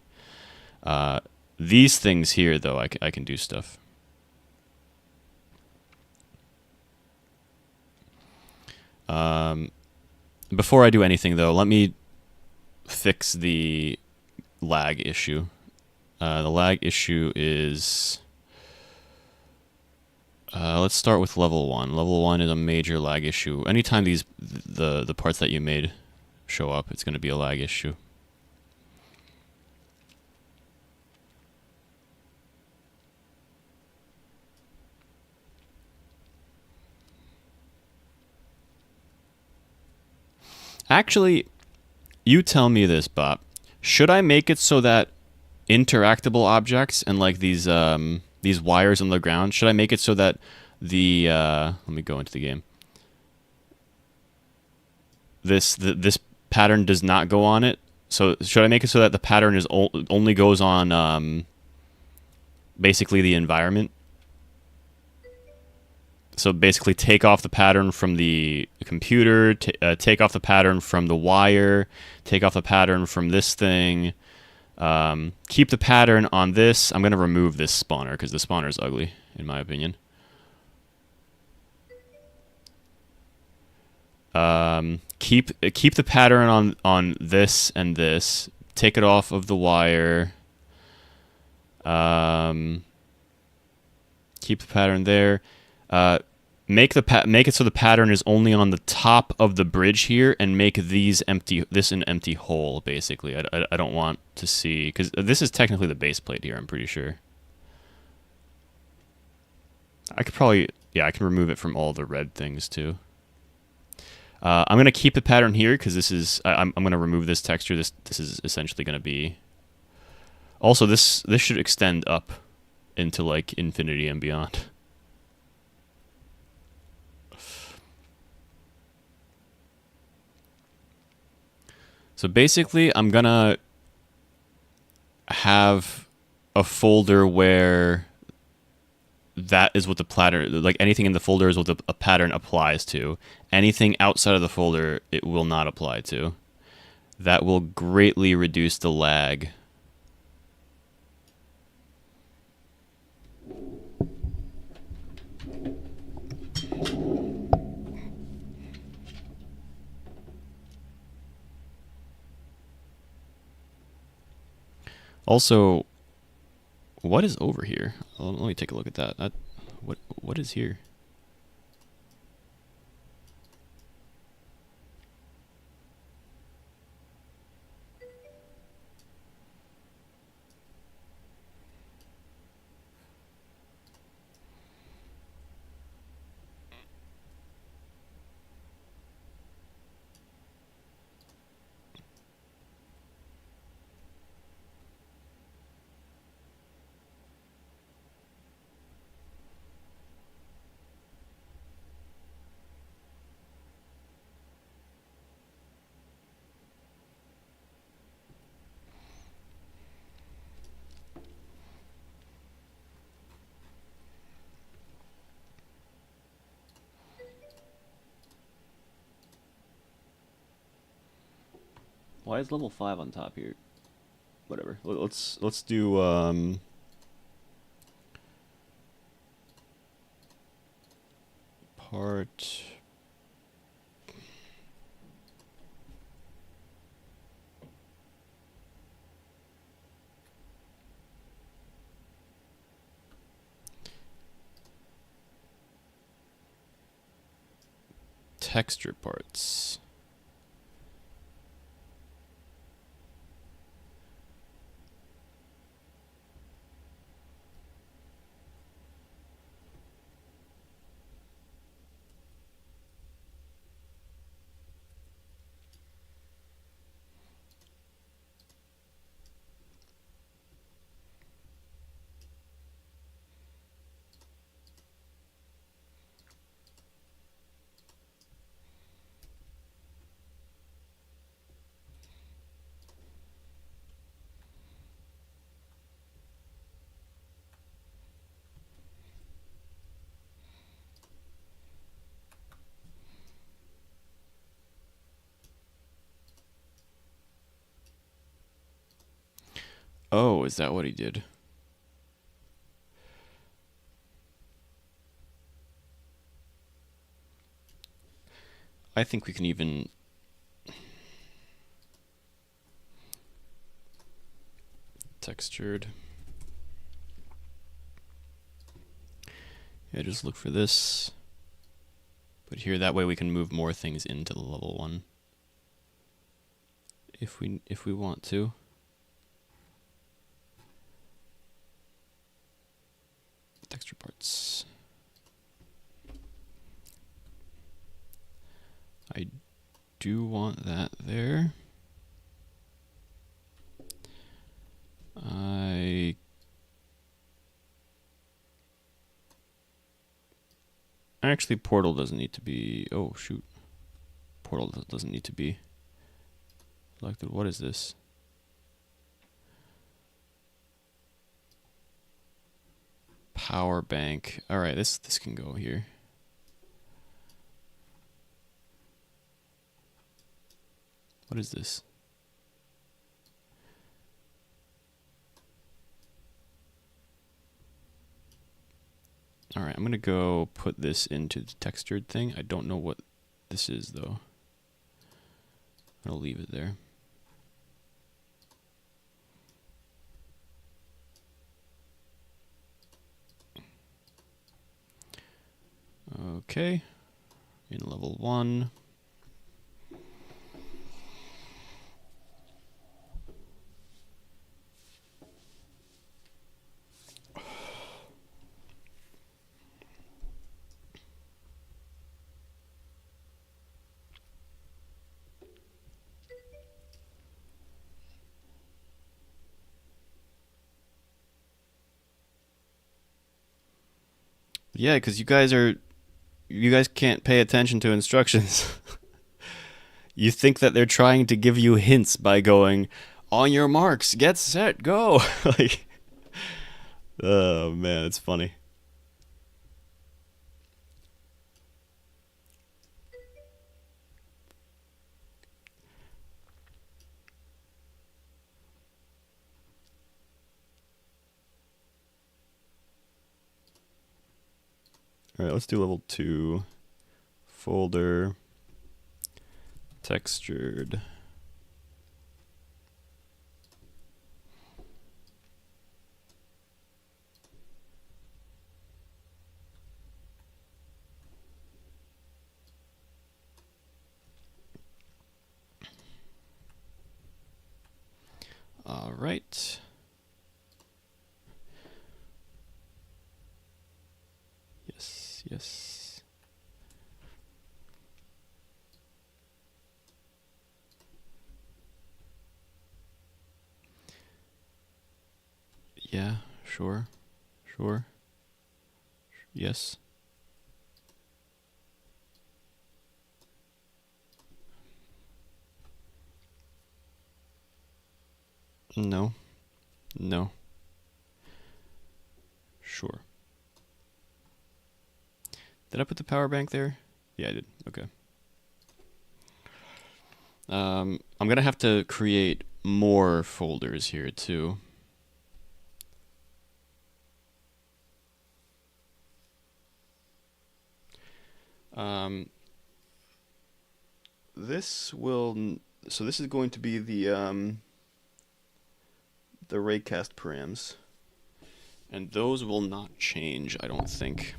These things here, though, I can do stuff. Before I do anything, though, let me fix the lag issue. The lag issue is... let's start with level 1. Level 1 is a major lag issue. Anytime the parts that you made show up, it's going to be a lag issue. Actually, you tell me this, Bob. Should I make it so that interactable objects and like these wires on the ground, should I make it so that let me go into the game. This pattern does not go on it, So should I make it so that the pattern is only goes on basically the environment? So basically take off the pattern from the computer, take off the pattern from the wire, take off the pattern from this thing, keep the pattern on this. I'm going to remove this spawner because the spawner is ugly, in my opinion. Keep the pattern on this and this. Take it off of the wire. Keep the pattern there. Make it so the pattern is only on the top of the bridge here, and make these this an empty hole. Basically, I don't want to see, because this is technically the base plate here. I'm pretty sure. I could probably, yeah, I can remove it from all the red things too. I'm gonna keep the pattern here because this is I'm gonna remove this texture. This is essentially gonna be. Also, this should extend up into like infinity and beyond. So basically, I'm gonna have a folder where that is what the pattern, like anything in the folder is what a pattern applies to. Anything outside of the folder, it will not apply to. That will greatly reduce the lag. Also, what is over here? Let me take a look at that. What is here? Why is level 5 on top here? Whatever. Let's do part texture parts. Oh, is that what he did? I think we can even textured. Yeah, just look for this. But here, that way we can move more things into the level 1. If we want to. Texture parts. I do want that there. Actually, portal doesn't need to be. Oh shoot, portal doesn't need to be Selected. What is this? Power bank. All right, this can go here. What is this? All right, I'm gonna go put this into the textured thing. I don't know what this is though. I'll leave it there. Okay, in level 1. Yeah, because you guys can't pay attention to instructions. You think that they're trying to give you hints by going, on your marks, get set, go. Like, oh man, it's funny. All right, let's do level 2. Folder. Textured. All right. Yes, yes. Yeah, sure. Sure. Yes. No. No. Sure. Did I put the power bank there? Yeah, I did. Okay. I'm gonna have to create more folders here too. This will, so this is going to be the raycast params, and those will not change, I don't think.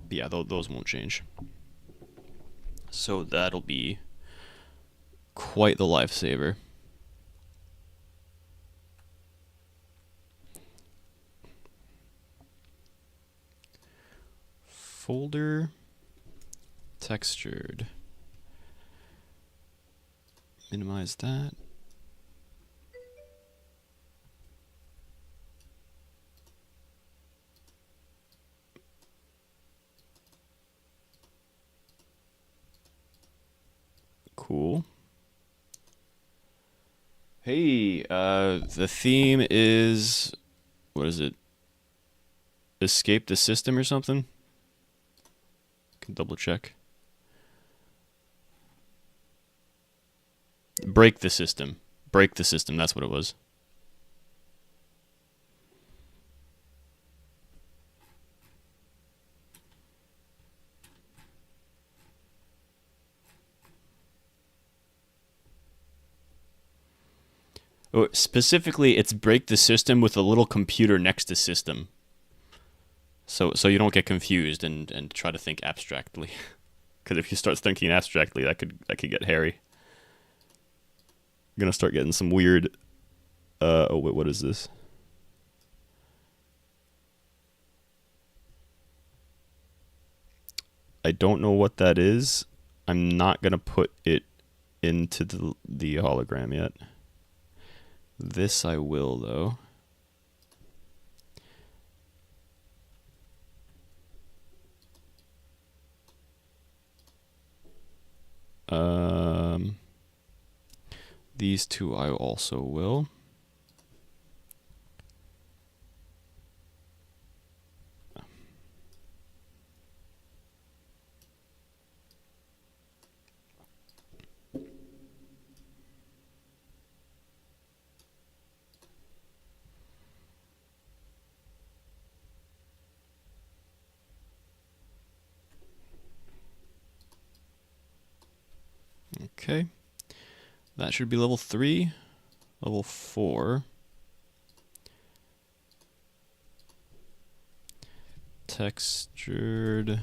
Yeah, those won't change. So that'll be quite the lifesaver. Folder textured. Minimize that. Cool. Hey, the theme is, what is it? Escape the system or something? Can double check. Break the system. Break the system, that's what it was. Oh, specifically, it's break the system with a little computer next to system. So you don't get confused and try to think abstractly. Because if you start thinking abstractly, that could get hairy. You're gonna start getting some weird. Oh wait, what is this? I don't know what that is. I'm not gonna put it into the hologram yet. This I will though. These two I also will. Okay. That should be level 3. Level 4. Textured.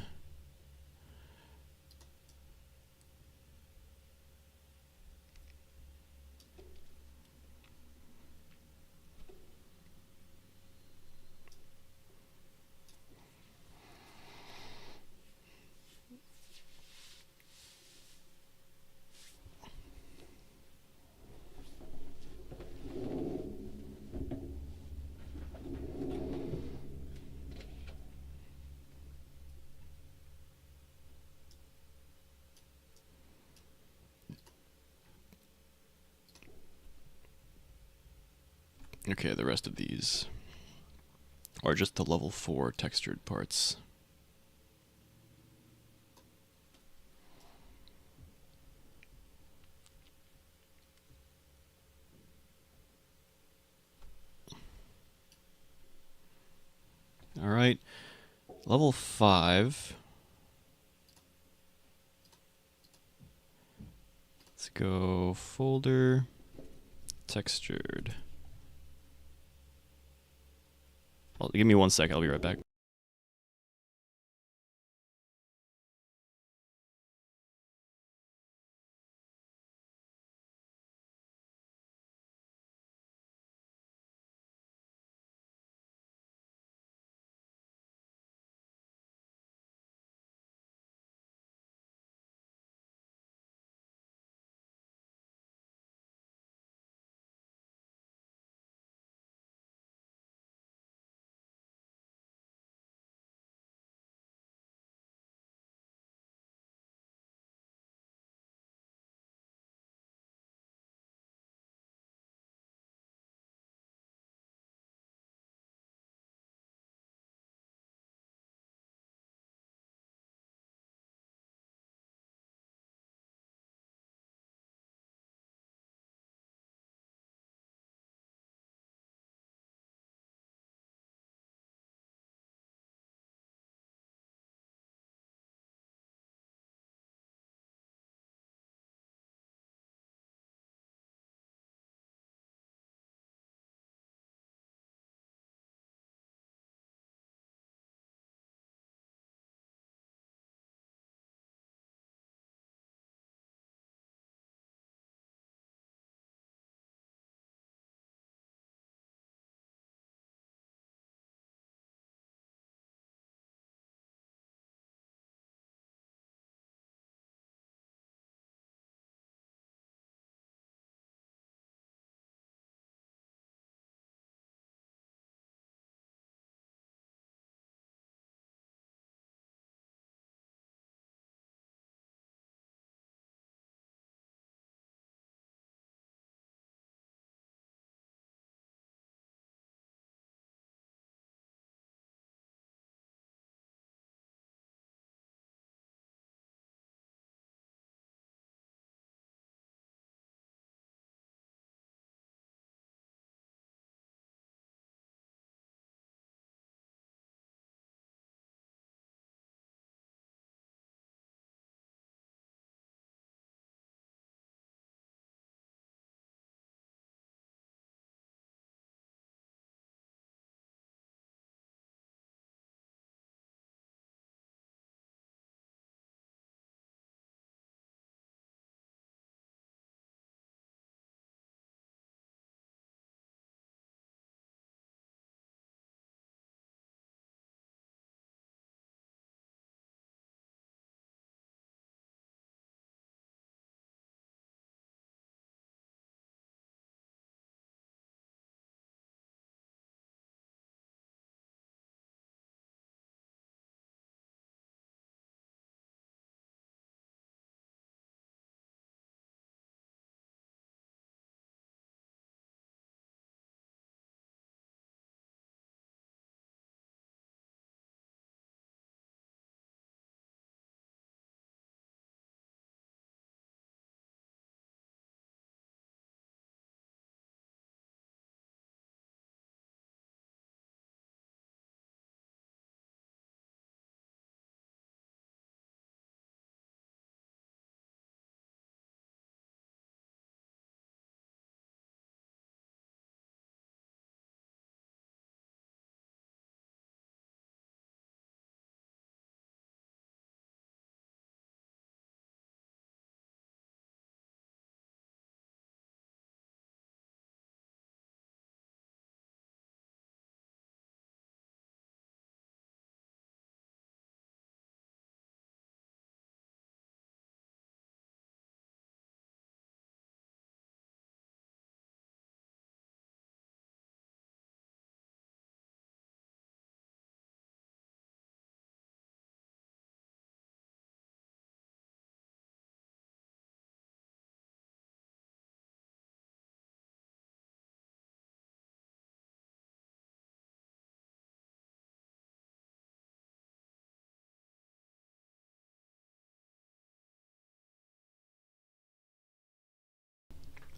Okay, the rest of these are just the level 4 textured parts. All right, level 5. Let's go folder, textured. Give me 1 sec, I'll be right back.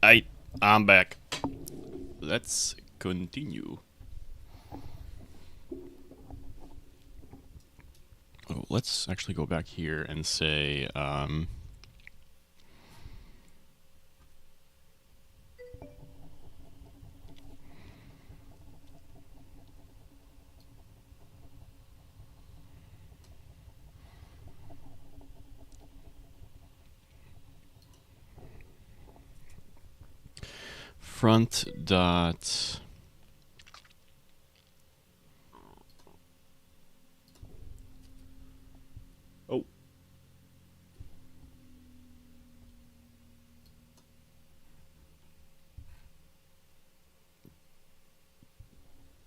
I'm back. Let's continue. Oh, let's actually go back here and say, front dot. Oh.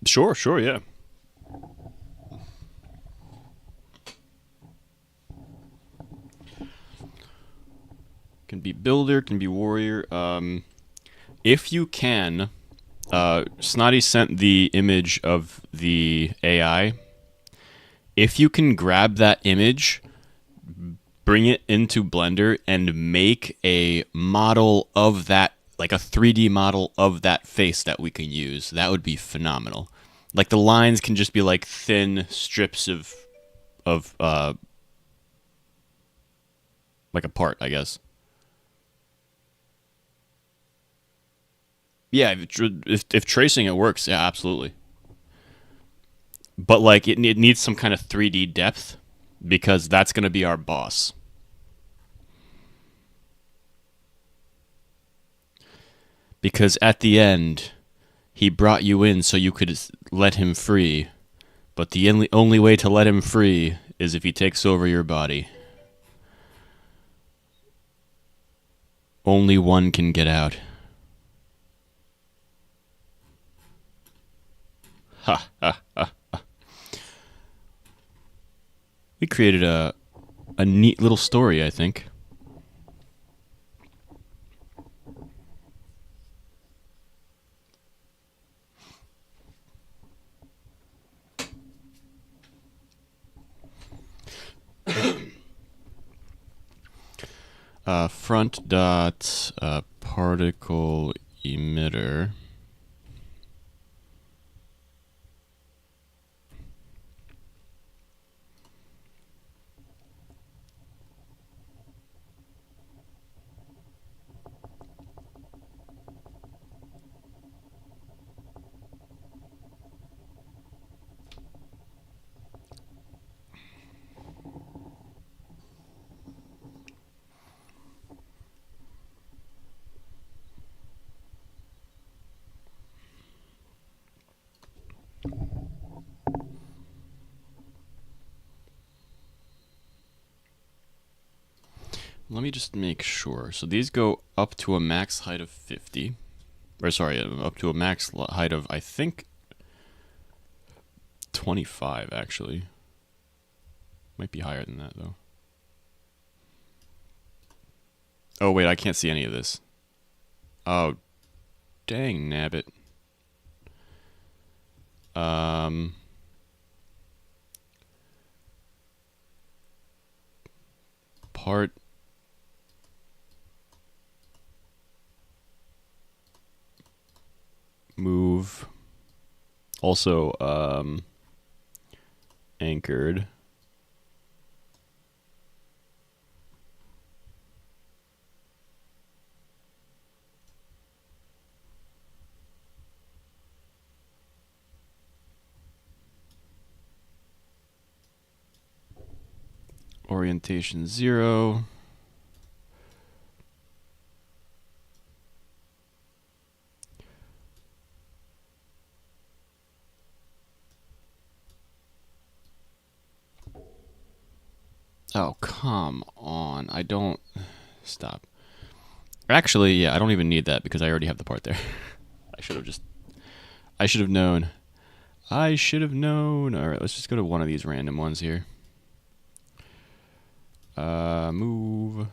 Sure, yeah. Can be builder, can be warrior. If you can, Snotty sent the image of the AI. If you can grab that image, bring it into Blender, and make a model of that, like a 3D model of that face that we can use, that would be phenomenal. Like the lines can just be like thin strips of like a part, I guess. Yeah, if tracing it works, yeah, absolutely. But like it needs some kind of 3D depth because that's going to be our boss. Because at the end, he brought you in so you could let him free. But the only way to let him free is if he takes over your body. Only one can get out. Ha ha ha. We created a neat little story, I think. Front dot particle emitter. Let me just make sure. So these go up to a max height of 50. Or sorry, up to a max height of, I think, 25, actually. Might be higher than that, though. Oh, wait, I can't see any of this. Oh, dang nabbit. Part move. Also, anchored. Orientation 0. Oh, come on. I don't... Stop. Actually, yeah, I don't even need that because I already have the part there. I should have just... I should have known. I should have known. Alright, let's just go to one of these random ones here. Move.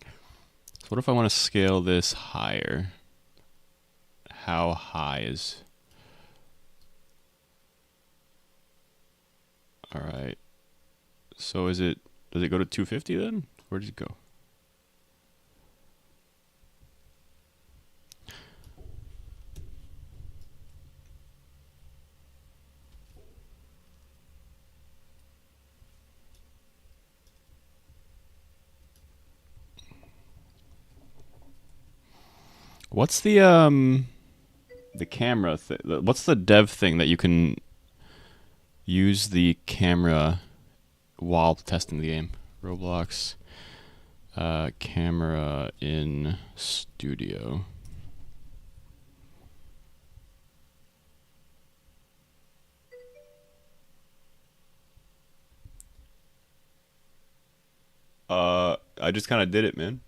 So what if I want to scale this higher? How high is... Alright. So does it go to 250 then? Where does it go? What's the camera thing? What's the dev thing that you can use the camera while testing the game? Roblox camera in studio. I just kind of did it, man.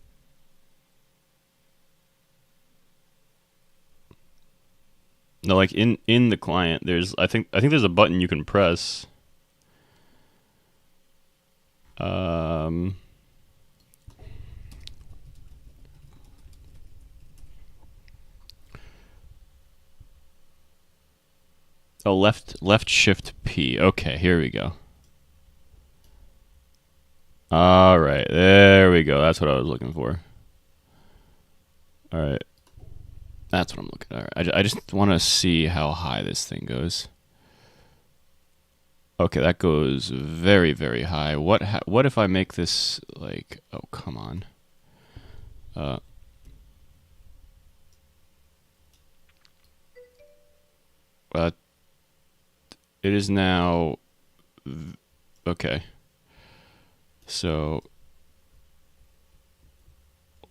No, like in the client, there's I think there's a button you can press. Um, oh, left shift P. Okay, here we go. All right, there we go. That's what I was looking for. All right, that's what I'm looking at. All right, I just want to see how high this thing goes. Okay, that goes very, very high. What if I make this like? Oh, come on. Uh, uh it is now. Okay, so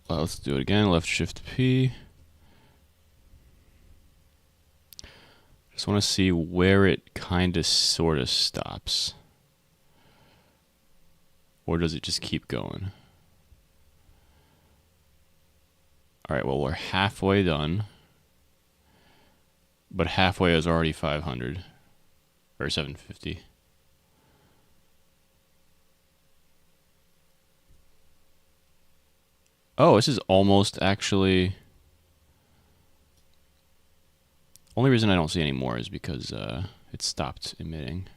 let's do it again. Left shift P. Just want to see where it kind of sort of stops. Or does it just keep going? All right, well, we're halfway done. But halfway is already 500 or 750. Oh, this is almost actually. Only reason I don't see any more is because it stopped emitting.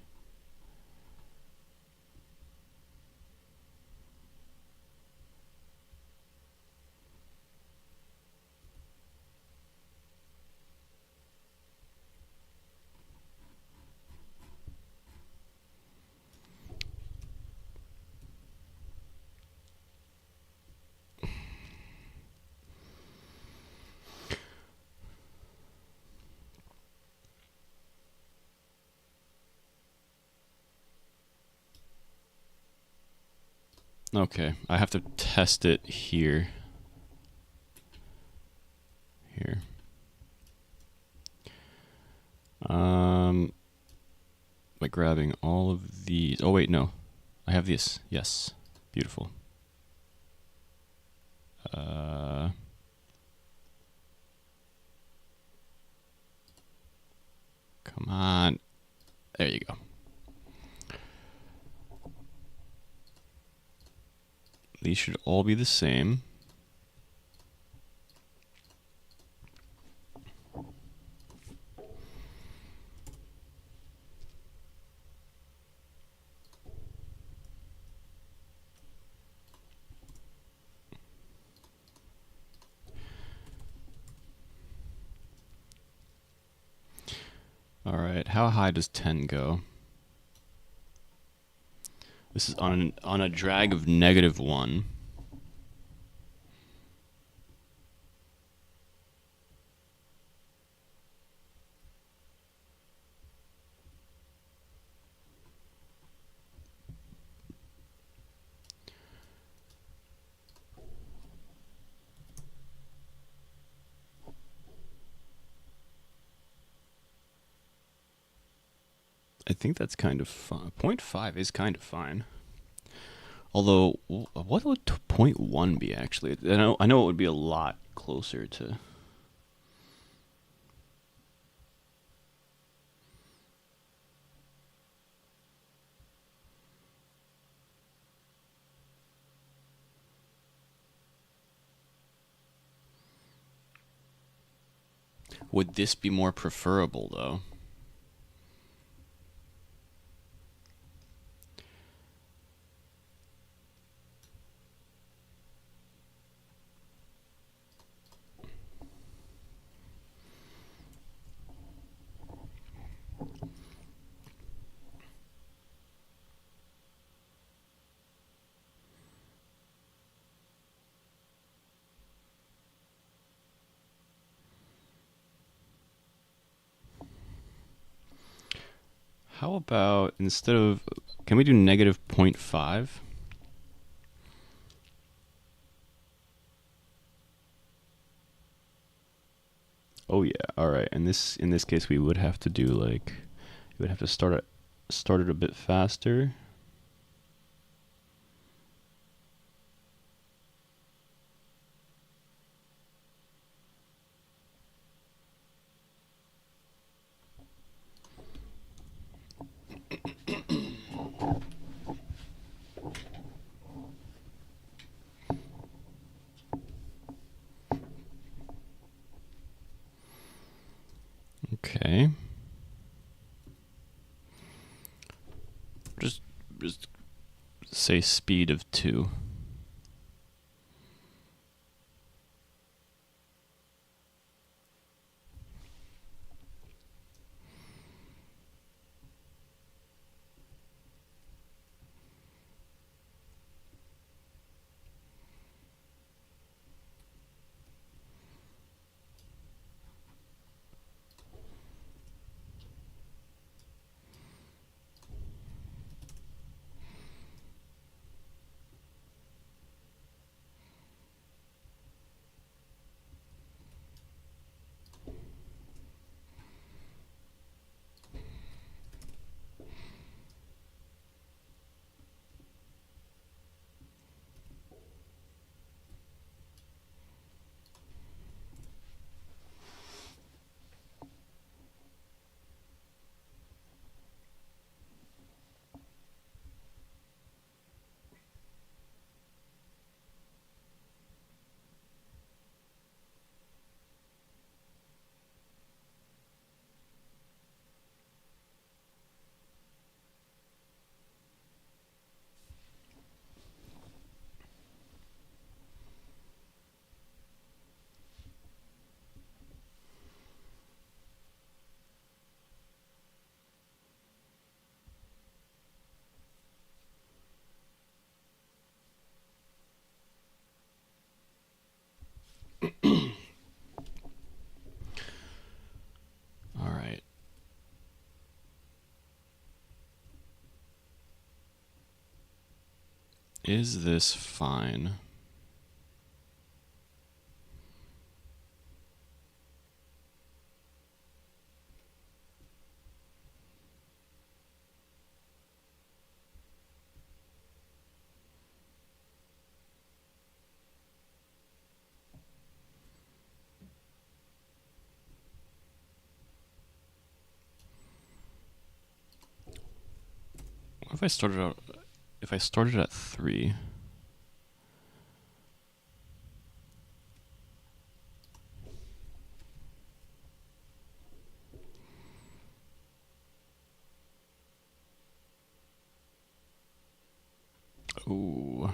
Okay, I have to test it here. Here. By grabbing all of these. Oh wait, no. I have this. Yes. Beautiful. Come on. There you go. These should all be the same. All right, how high does 10 go? This is on a drag of -1. I think that's kind of fine. 0.5 is kind of fine. Although, what would 0.1 be actually? I know it would be a lot closer to. Would this be more preferable though? How about instead of, can we do negative 0.5? Oh yeah, all right. And this in this case we would have to do like we would have to start it a bit faster. Okay. Just say speed of 2. All right. Is this fine? What if I started out if I started at 3? Ooh.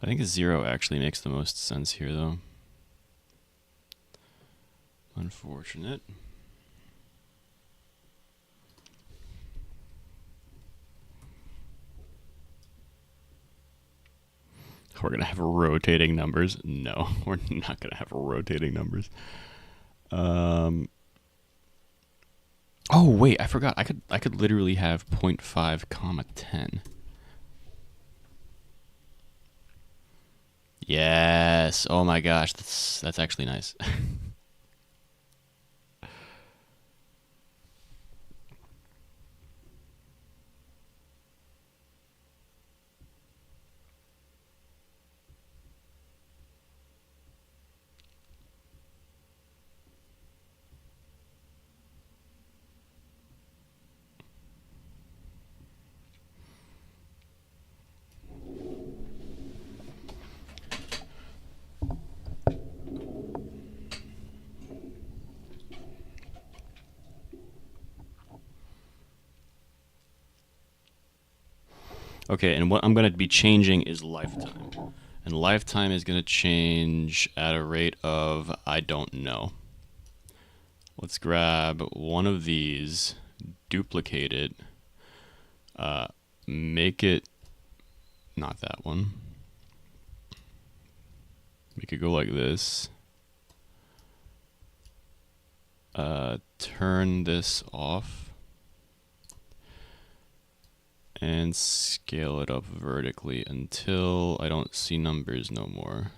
I think 0 actually makes the most sense here, though. Unfortunate. We're going to have rotating numbers. No, we're not going to have rotating numbers. Oh, wait, I forgot. I could literally have 0.5 comma 10. Yes. Oh my gosh, that's actually nice. Okay, and what I'm going to be changing is lifetime. And lifetime is going to change at a rate of, I don't know. Let's grab one of these, duplicate it, make it, not that one. Make it go like this. Turn this off. And scale it up vertically until I don't see numbers no more.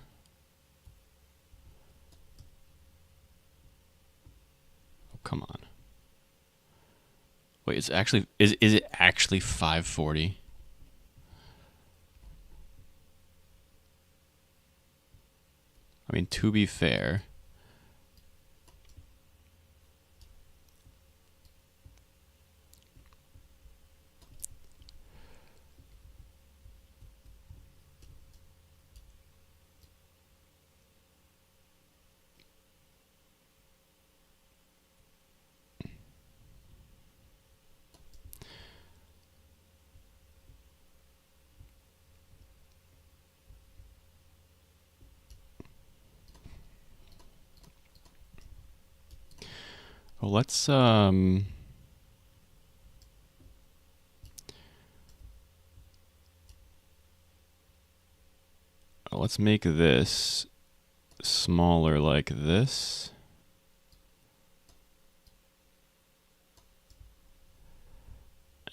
Oh, come on. Wait, it's actually is it actually 540? I mean, to be fair, well, let's make this smaller like this.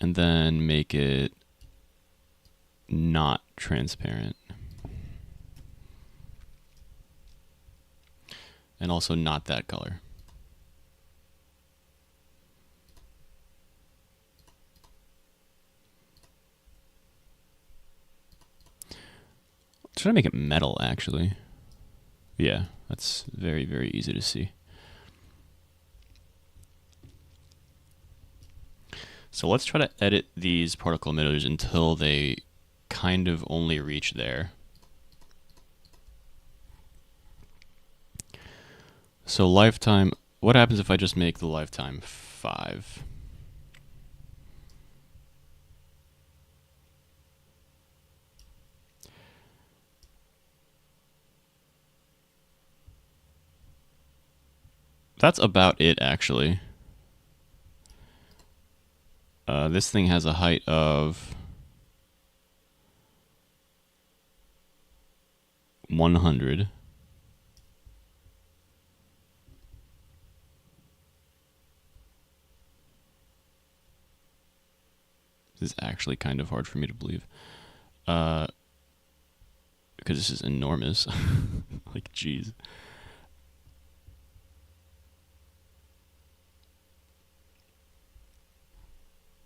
And then make it not transparent. And also not that color. Should I make it metal, actually? Yeah, that's very, very easy to see. So let's try to edit these particle emitters until they kind of only reach there. So lifetime, what happens if I just make the lifetime 5? That's about it, actually. This thing has a height of 100. This is actually kind of hard for me to believe. Because this is enormous. Like, jeez.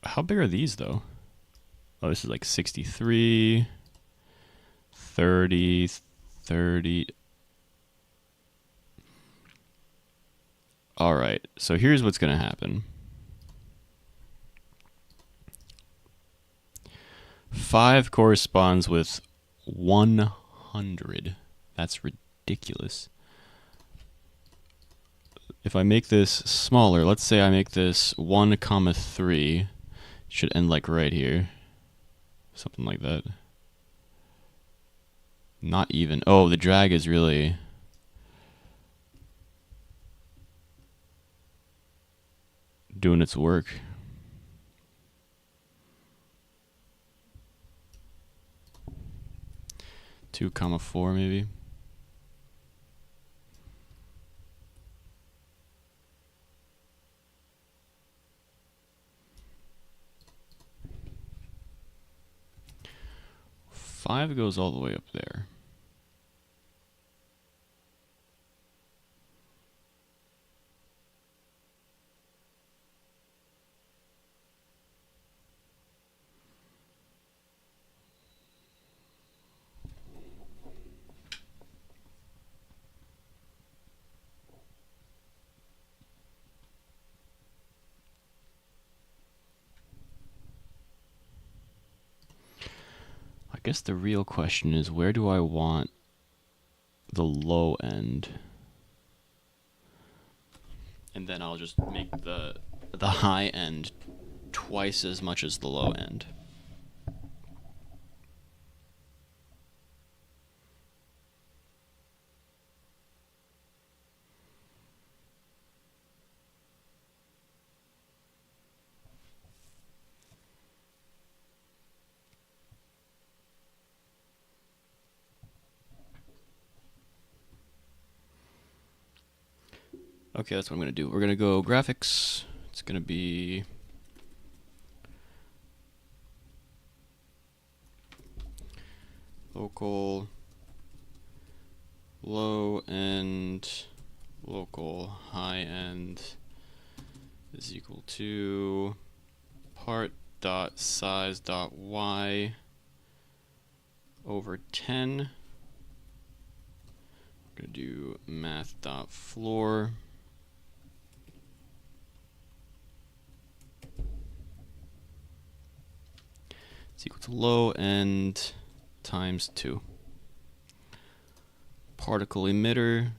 How big are these, though? Oh, this is like 63, 30, 30. All right, so here's what's going to happen. 5 corresponds with 100. That's ridiculous. If I make this smaller, let's say I make this 1, 3, should end like right here. Something like that. Not even. Oh, the drag is really... doing its work. Two comma 4 maybe. Five goes all the way up there. I guess the real question is, where do I want the low end? And then I'll just make the high end twice as much as the low end. Okay, that's what I'm going to do. We're going to go graphics. It's going to be local, low end, local, high end is equal to part dot size dot y over 10. I'm going to do math dot floor. It's equal to low end times 2. Particle emitter.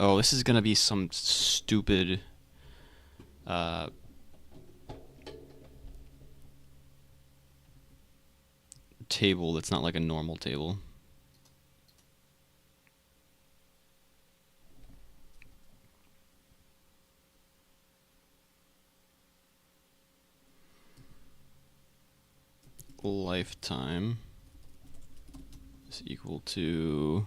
Oh, this is going to be some stupid table that's not like a normal table. Lifetime is equal to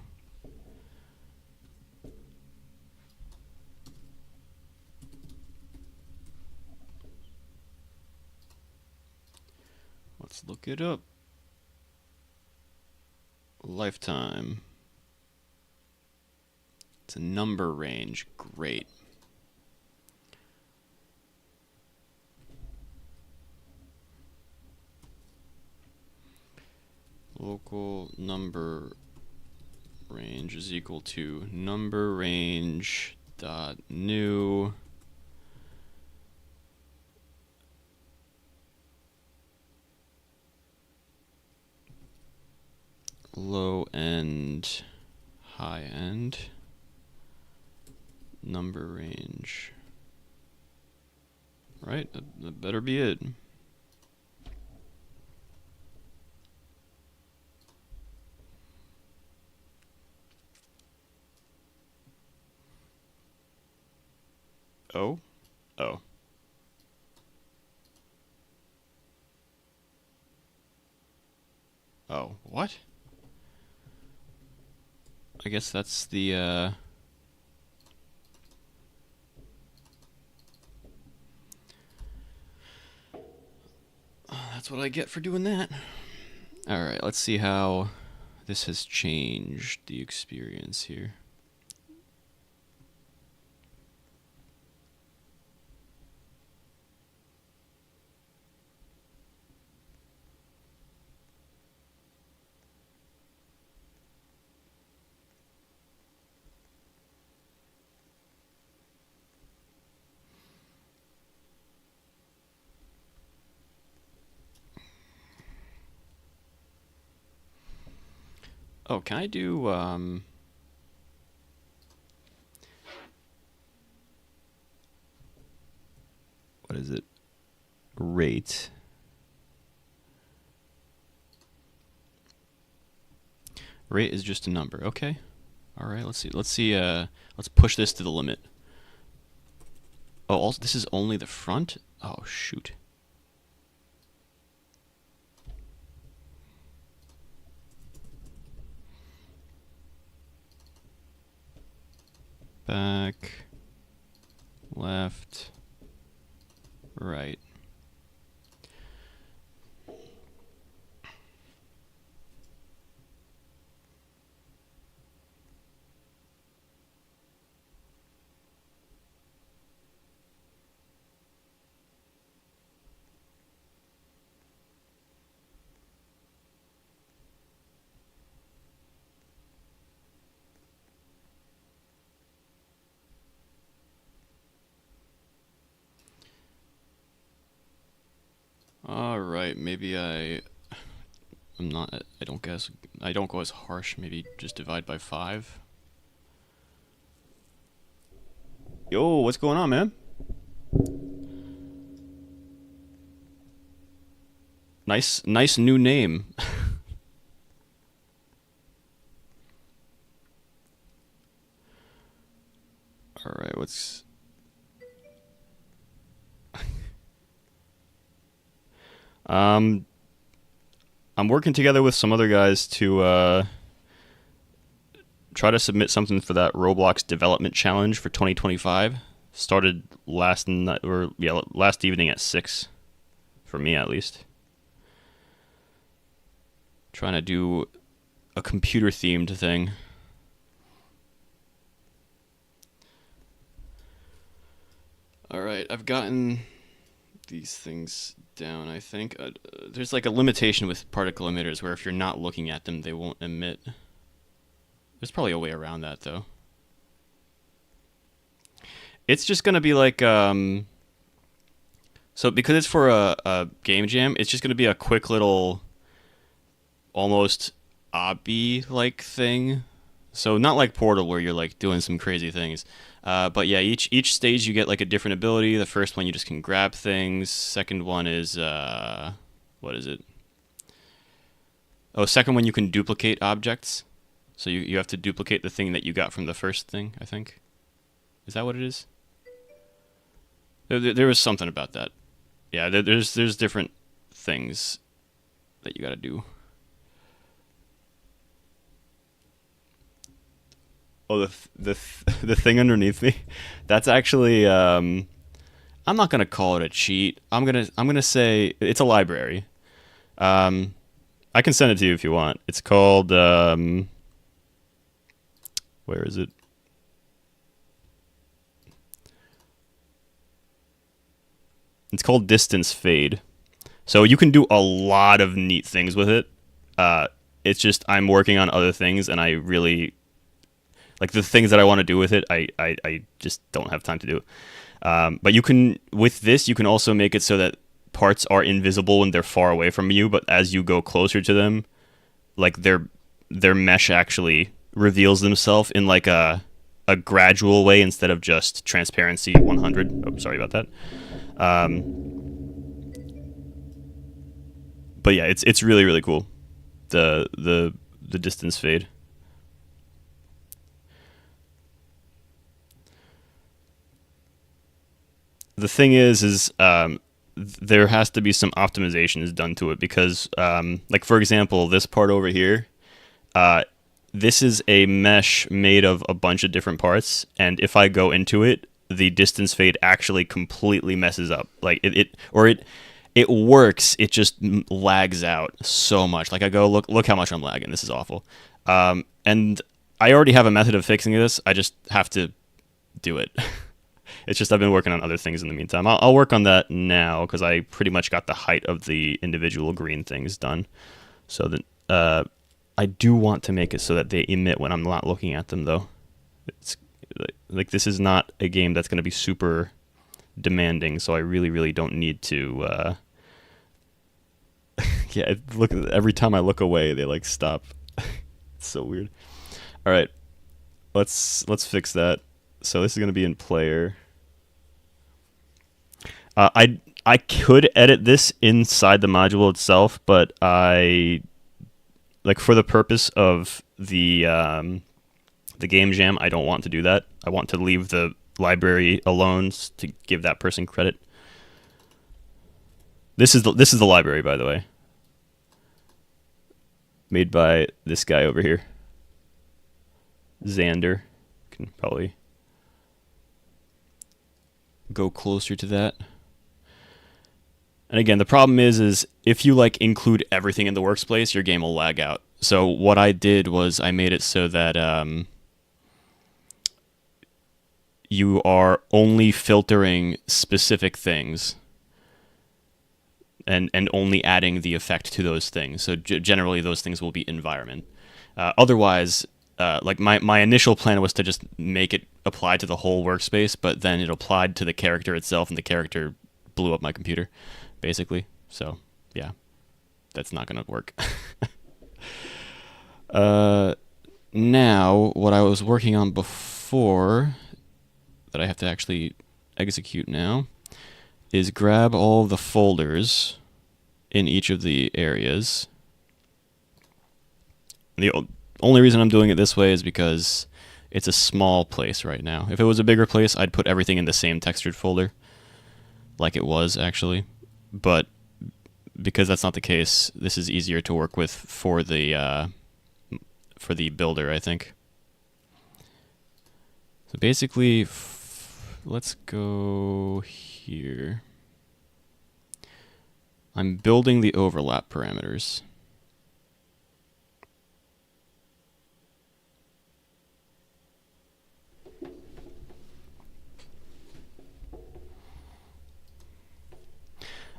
let's look it up. Lifetime. It's a number range. Great. Local number range is equal to number range dot new low end, high end, number range. Right? That better be it. Oh? Oh. Oh, what? I guess that's the, that's what I get for doing that. Alright, let's see how this has changed the experience here. Oh, can I do, what is it? Rate. Rate is just a number. Okay. All right, let's see. Let's push this to the limit. Oh, also, this is only the front? Oh, shoot. Back, left, right. Alright, maybe I don't go as harsh, maybe just divide by 5. Yo, what's going on, man? Nice new name. Alright, what's... I'm working together with some other guys to try to submit something for that Roblox development challenge for 2025. Started last night, or yeah, last evening at 6, for me at least. Trying to do a computer themed thing. All right, I've gotten these things down, I think. There's like a limitation with particle emitters where if you're not looking at them, they won't emit. There's probably a way around that, though. It's just going to be like, so because it's for a game jam, it's just going to be a quick little, almost obby-like thing. So not like Portal where you're like doing some crazy things. But yeah, each stage you get like a different ability. The first one you just can grab things. Second one is, what is it? Oh, second one you can duplicate objects. So you have to duplicate the thing that you got from the first thing, I think. Is that what it is? There was something about that. Yeah, there's different things that you gotta do. Oh, the thing underneath me, that's actually I'm not gonna call it a cheat. I'm gonna say it's a library. I can send it to you if you want. It's called where is it? It's called Distance Fade. So you can do a lot of neat things with it. It's just I'm working on other things, and I really like the things that I want to do with it. I just don't have time to do it. But you can, with this, you can also make it so that parts are invisible when they're far away from you, but as you go closer to them, like their mesh actually reveals themselves in like a gradual way instead of just transparency 100. Oh, sorry about that. But yeah, it's really really cool. The distance fade. The thing is there has to be some optimizations done to it because, like for example, this part over here, this is a mesh made of a bunch of different parts, and if I go into it, the distance fade actually completely messes up. Like it works, it just lags out so much. Like I go, look how much I'm lagging. This is awful. And I already have a method of fixing this. I just have to do it. It's just I've been working on other things in the meantime. I'll work on that now because I pretty much got the height of the individual green things done. So that I do want to make it so that they emit when I'm not looking at them, though. It's like this is not a game that's going to be super demanding, so I really, really don't need to. Yeah, look. Every time I look away, they like stop. It's so weird. All right, let's fix that. So this is going to be in player. I could edit this inside the module itself, but I like for the purpose of the game jam, I don't want to do that. I want to leave the library alone to give that person credit. This is the library, by the way, made by this guy over here, Xander. Can probably go closer to that. And again, the problem is if you like include everything in the workspace, your game will lag out. So what I did was I made it so that you are only filtering specific things and only adding the effect to those things. So generally those things will be environment. Otherwise, like my initial plan was to just make it apply to the whole workspace, but then it applied to the character itself, and the character blew up my computer, basically. So yeah, that's not gonna work. Now, what I was working on before that I have to actually execute now is grab all the folders in each of the areas. The only reason I'm doing it this way is because it's a small place right now. If it was a bigger place, I'd put everything in the same textured folder, like it was actually. But because that's not the case, this is easier to work with for the builder, I think. So basically, let's go here. I'm building the overlap parameters.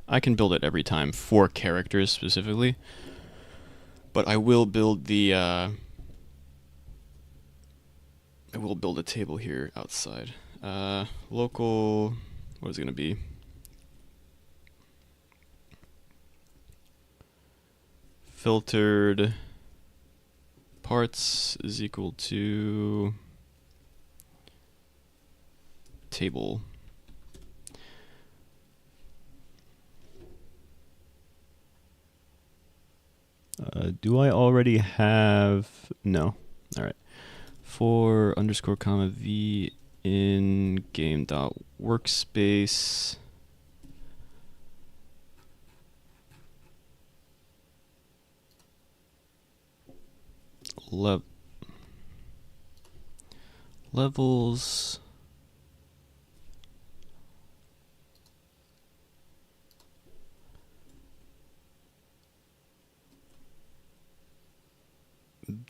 I can build it every time for characters specifically, but I will build the I will build a table here outside. Local, what is it going to be? Filtered parts is equal to table. Do I already have? No. All right. For underscore comma v in game dot workspace. Levels.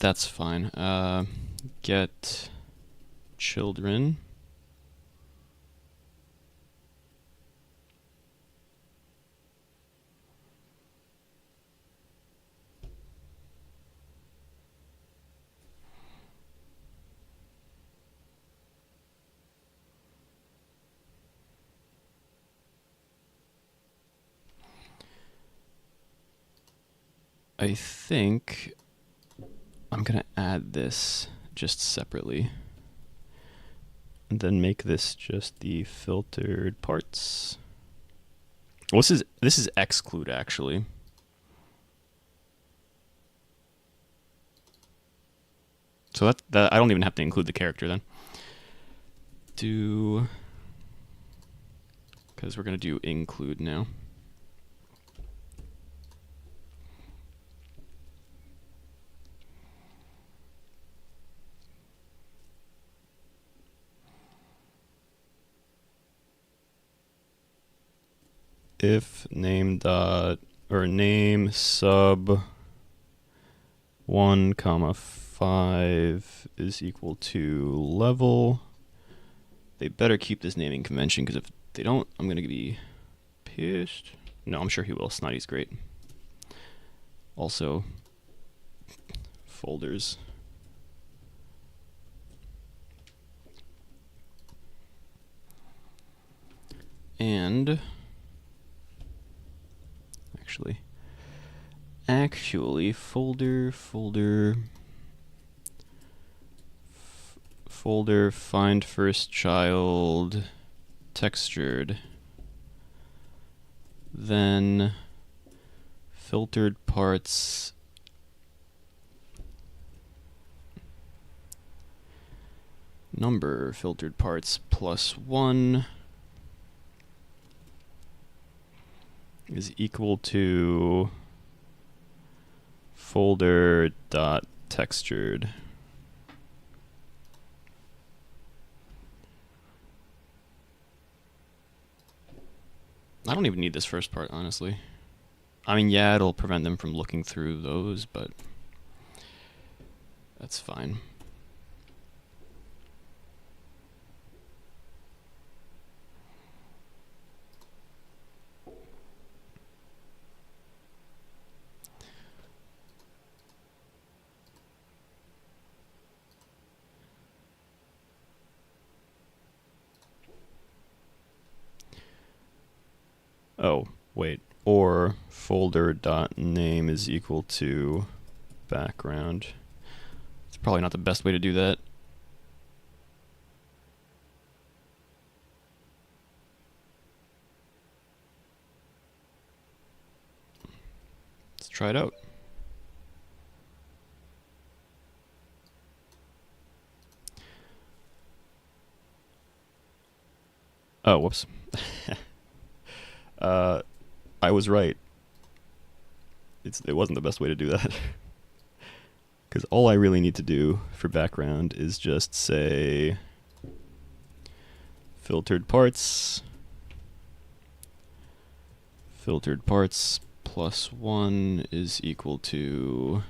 That's fine. Get children. I think I'm gonna add this just separately and then make this just the filtered parts. Well, this is exclude actually. So that I don't even have to include the character then. Because we're gonna do include now. If name dot or name sub 1 comma 5 is equal to level. They better keep this naming convention, because if they don't, I'm gonna be pissed. No, I'm sure he will. Snotty's great. Also, folders. And actually folder find first child textured, then filtered parts number filtered parts +1 is equal to folder dot textured. I don't even need this first part, honestly. I mean, yeah, it'll prevent them from looking through those, but that's fine. Oh, wait. Or folder dot name is equal to background. It's probably not the best way to do that. Let's try it out. Oh, whoops. I was right. It wasn't the best way to do that. Because all I really need to do for background is just say Filtered parts. Filtered parts plus 1 is equal to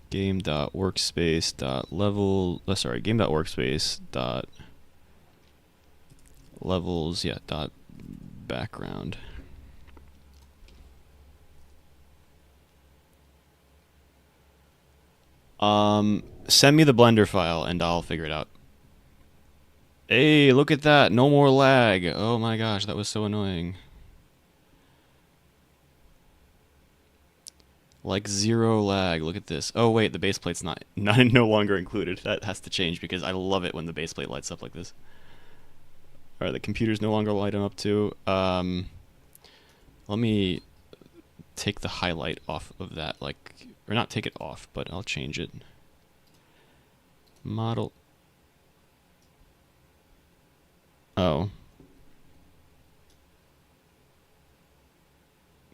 game.workspace.levels, yeah, dot background. Send me the Blender file and I'll figure it out. Hey, look at that. No more lag. Oh my gosh, that was so annoying. Like 0 lag. Look at this. Oh wait, the base plate's no longer included. That has to change because I love it when the base plate lights up like this. Alright, the computer's no longer lighting up too. Let me take the highlight off of that, like, or not take it off, but I'll change it. Model. Oh.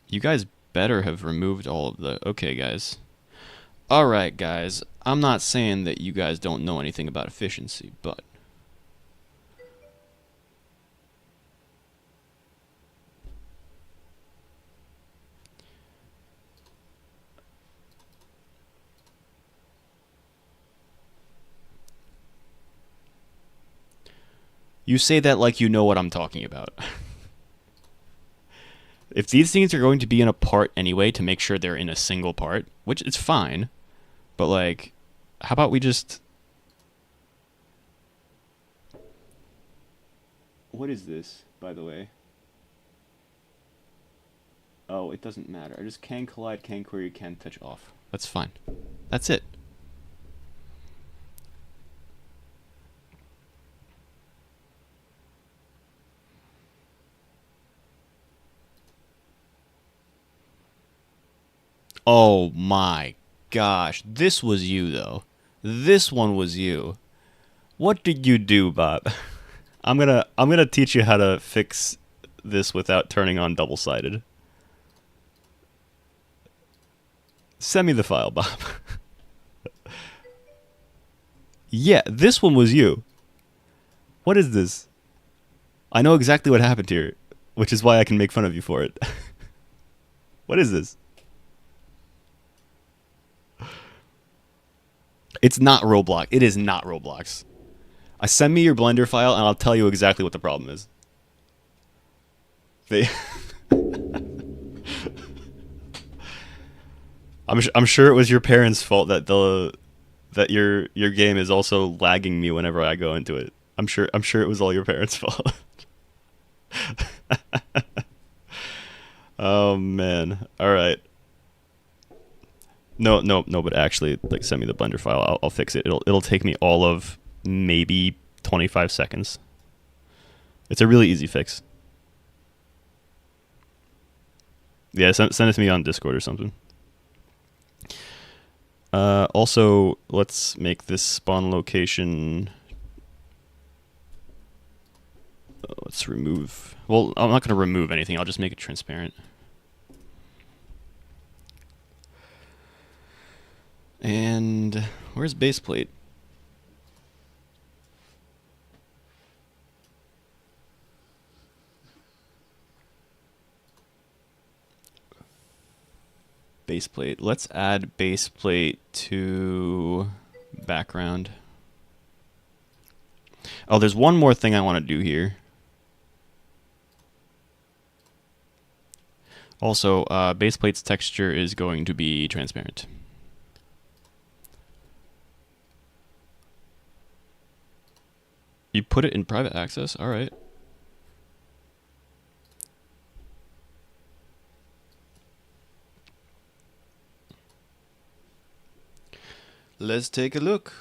You guys better have removed all of the... Okay, guys. Alright, guys. I'm not saying that you guys don't know anything about efficiency, but... You say that like you know what I'm talking about. If these things are going to be in a part anyway to make sure they're in a single part, which is fine, but like, how about we just... What is this, by the way? Oh, it doesn't matter. I just can collide, can query, can touch off. That's fine. That's it. Oh my gosh. This was you, though. This one was you. What did you do, Bob? I'm gonna teach you how to fix this without turning on double-sided. Send me the file, Bob. Yeah, this one was you. What is this? I know exactly what happened here, which is why I can make fun of you for it. What is this? It's not Roblox. It is not Roblox. Send me your Blender file and I'll tell you exactly what the problem is. I'm sure it was your parents' fault that your game is also lagging me whenever I go into it. I'm sure it was all your parents' fault. Oh man. All right. No, but actually, like, send me the Blender file. I'll fix it. It'll take me all of maybe 25 seconds. It's a really easy fix. Yeah, send it to me on Discord or something. Also, let's make this spawn location... let's remove... Well, I'm not going to remove anything. I'll just make it transparent. And where's base plate? Base plate. Let's add base plate to background. Oh, there's one more thing I want to do here. Also, base plate's texture is going to be transparent. You put it in private access? All right. Let's take a look.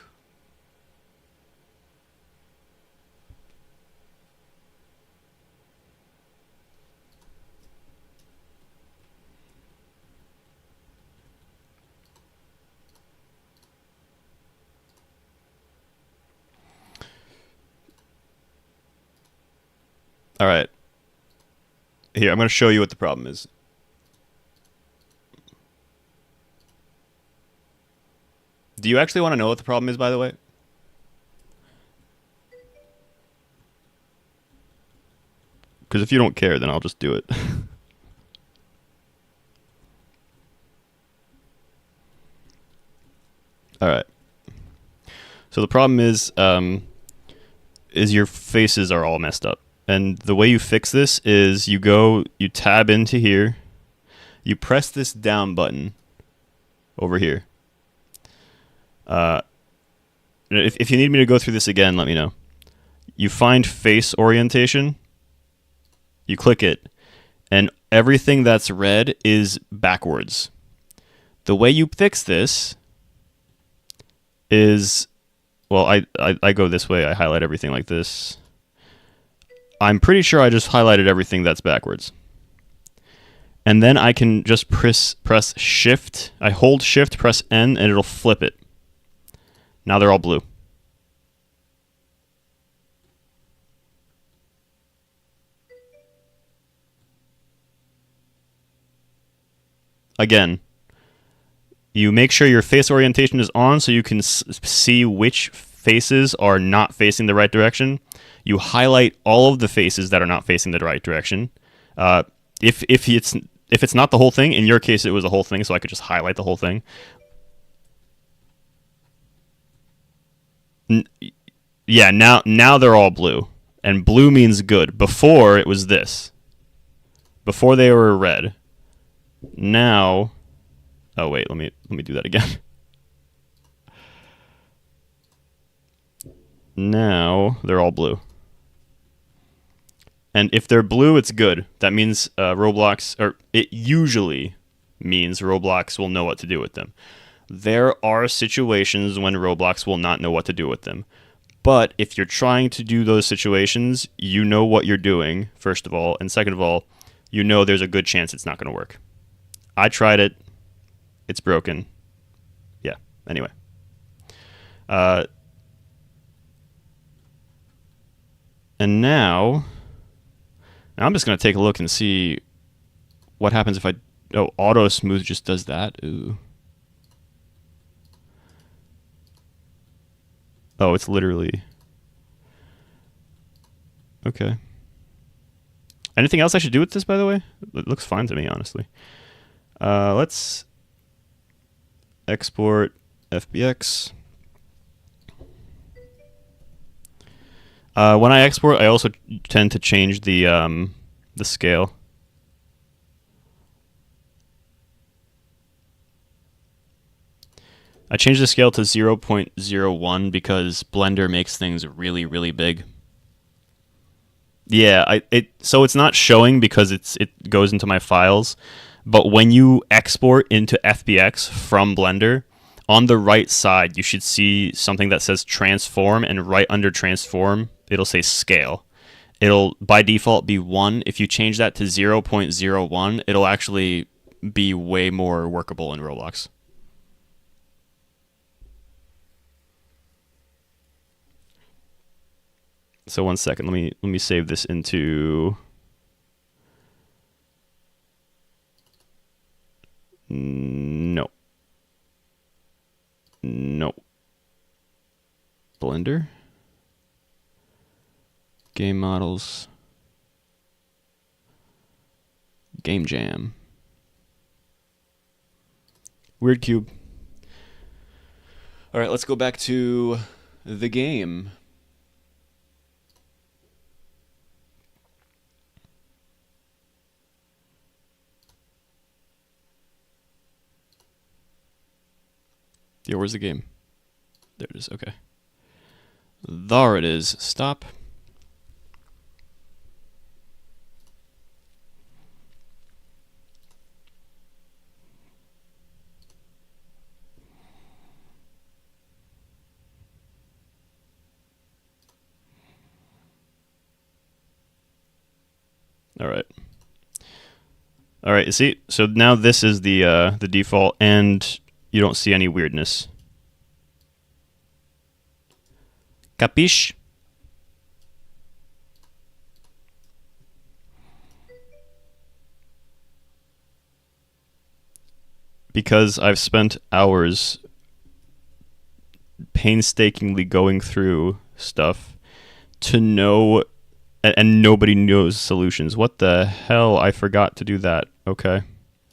All right. Here, I'm going to show you what the problem is. Do you actually want to know what the problem is, by the way? Because if you don't care, then I'll just do it. All right. So the problem is your faces are all messed up, and the way you fix this is you tab into here, you press this down button over here. If you need me to go through this again, let me know. You find face orientation, you click it, and everything that's red is backwards. The way you fix this is, well, I go this way. I highlight everything like this. I'm pretty sure I just highlighted everything that's backwards. And then I can just press Shift. I hold Shift, press N, and it'll flip it. Now they're all blue. Again, you make sure your face orientation is on so you can see which faces are not facing the right direction. You highlight all of the faces that are not facing the right direction. If it's not the whole thing, in your case it was the whole thing, so I could just highlight the whole thing. Yeah, now they're all blue, and blue means good. Before it was this. Before they were red. Now, oh wait, let me do that again. Now they're all blue. And if they're blue, it's good. That means Roblox, or it usually means Roblox will know what to do with them. There are situations when Roblox will not know what to do with them. But if you're trying to do those situations, you know what you're doing, first of all. And second of all, you know there's a good chance it's not going to work. I tried it. It's broken. Yeah, anyway. And now I'm just going to take a look and see what happens if I... Oh, auto smooth just does that. Ooh. Oh, it's literally... Okay. Anything else I should do with this, by the way? It looks fine to me, honestly. Let's export FBX. When I export, I also tend to change the scale. I changed the scale to 0.01 because Blender makes things really, really big. Yeah, so it's not showing because it goes into my files. But when you export into FBX from Blender, on the right side, you should see something that says transform, and right under transform, it'll say scale. It'll, by default, be 1. If you change that to 0.01, it'll actually be way more workable in Roblox. So 1 second, let me save this into... No. Blender. Game models. Game Jam. Weird cube. All right, let's go back to the game. Yeah, where's the game? There it is, okay. There it is. Stop. All right. All right, you see? So now this is the default, and you don't see any weirdness. Capiche? Because I've spent hours painstakingly going through stuff to know, and nobody knows solutions. What the hell? I forgot to do that. Okay,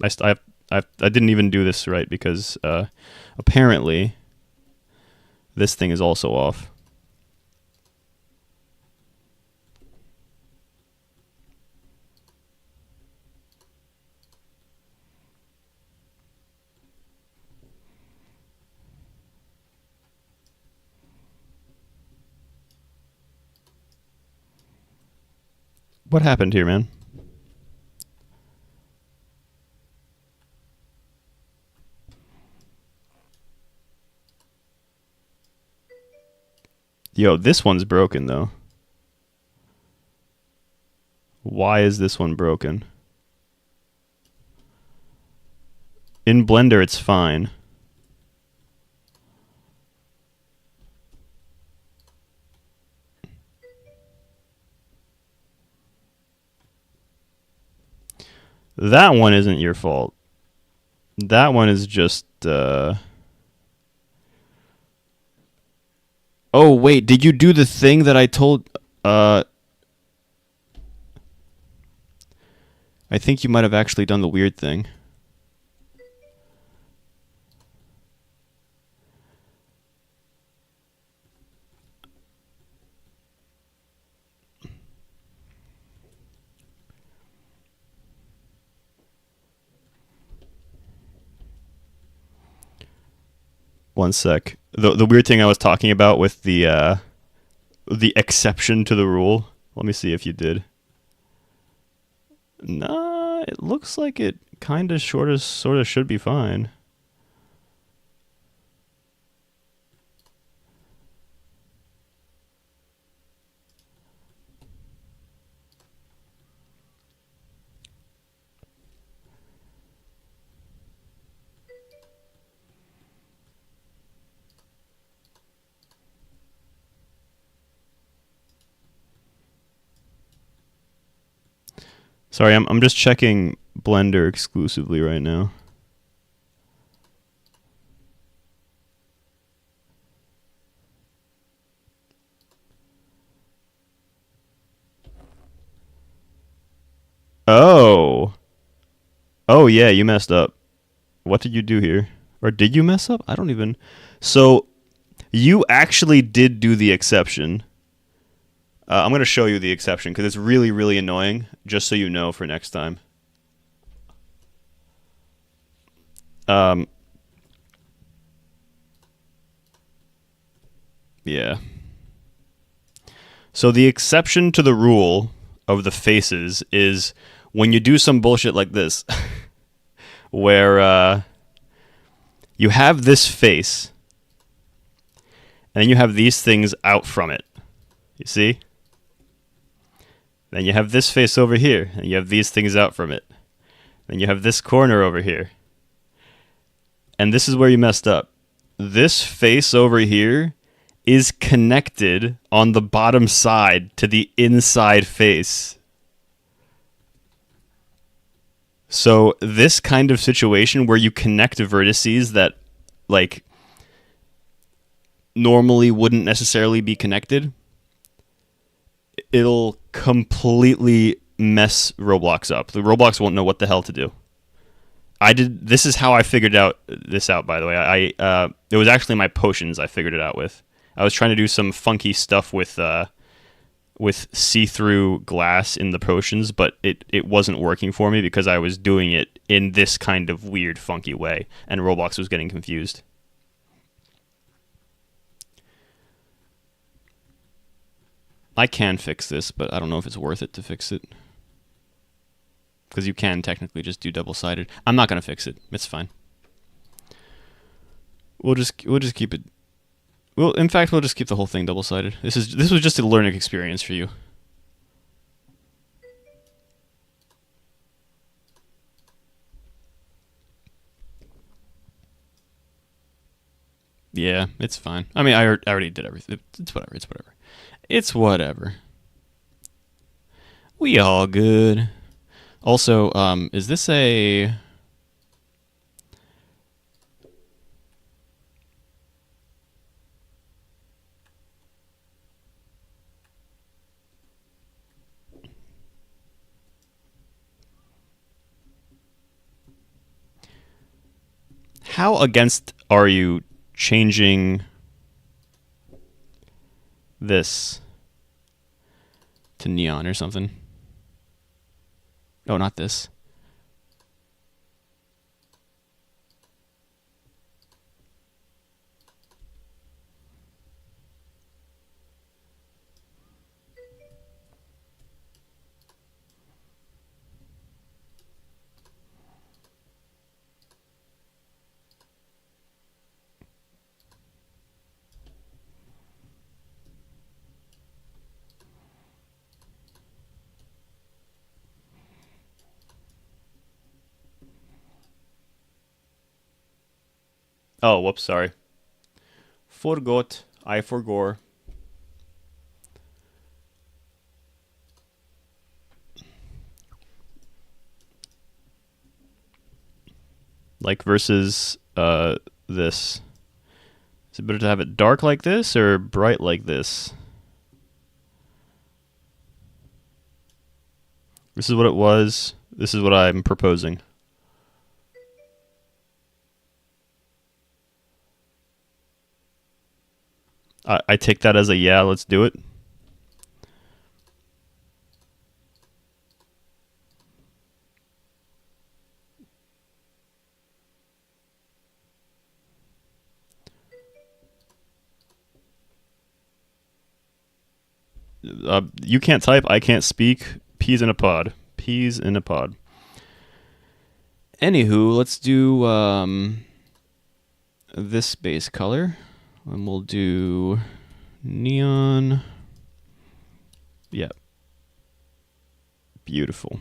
I didn't even do this right because apparently this thing is also off. What happened here, man? Yo, this one's broken, though. Why is this one broken? In Blender, it's fine. That one isn't your fault. That one is just, Oh, wait, did you do the thing that I told... I think you might have actually done the weird thing. One sec. The weird thing I was talking about with the exception to the rule. Let me see if you did. Nah, it looks like it kind of sort of should be fine. Sorry, I'm just checking Blender exclusively right now. Oh. Oh yeah, you messed up. What did you do here? Or did you mess up? I don't even... So, you actually did do the exception. I'm going to show you the exception because it's really, really annoying, just so you know for next time. Yeah. So the exception to the rule of the faces is when you do some bullshit like this, where you have this face, and then you have these things out from it. You see? Then you have this face over here, and you have these things out from it. Then you have this corner over here. And this is where you messed up. This face over here is connected on the bottom side to the inside face. So this kind of situation where you connect vertices that, like, normally wouldn't necessarily be connected, it'll completely mess Roblox up. The Roblox won't know what the hell to do. This is how I figured this out, by the way. It was actually my potions I figured it out with. I was trying to do some funky stuff with see-through glass in the potions, but it wasn't working for me because I was doing it in this kind of weird, funky way, and Roblox was getting confused. I can fix this, but I don't know if it's worth it to fix it. Because you can technically just do double-sided. I'm not going to fix it. It's fine. We'll just keep it... Well, in fact, we'll just keep the whole thing double-sided. This was just a learning experience for you. Yeah, it's fine. I mean, I already did everything. It's whatever. It's whatever. It's whatever. We all good. Also, is this a... How against are you changing this to neon or something? Oh, not this. Oh, whoops, sorry. Forgot. I forgore. Like versus this. Is it better to have it dark like this or bright like this? This is what it was. This is what I'm proposing. I take that as a yeah, let's do it. You can't type, I can't speak. Peas in a pod. Peas in a pod. Anywho, let's do this base color. And we'll do neon. Yep. Beautiful.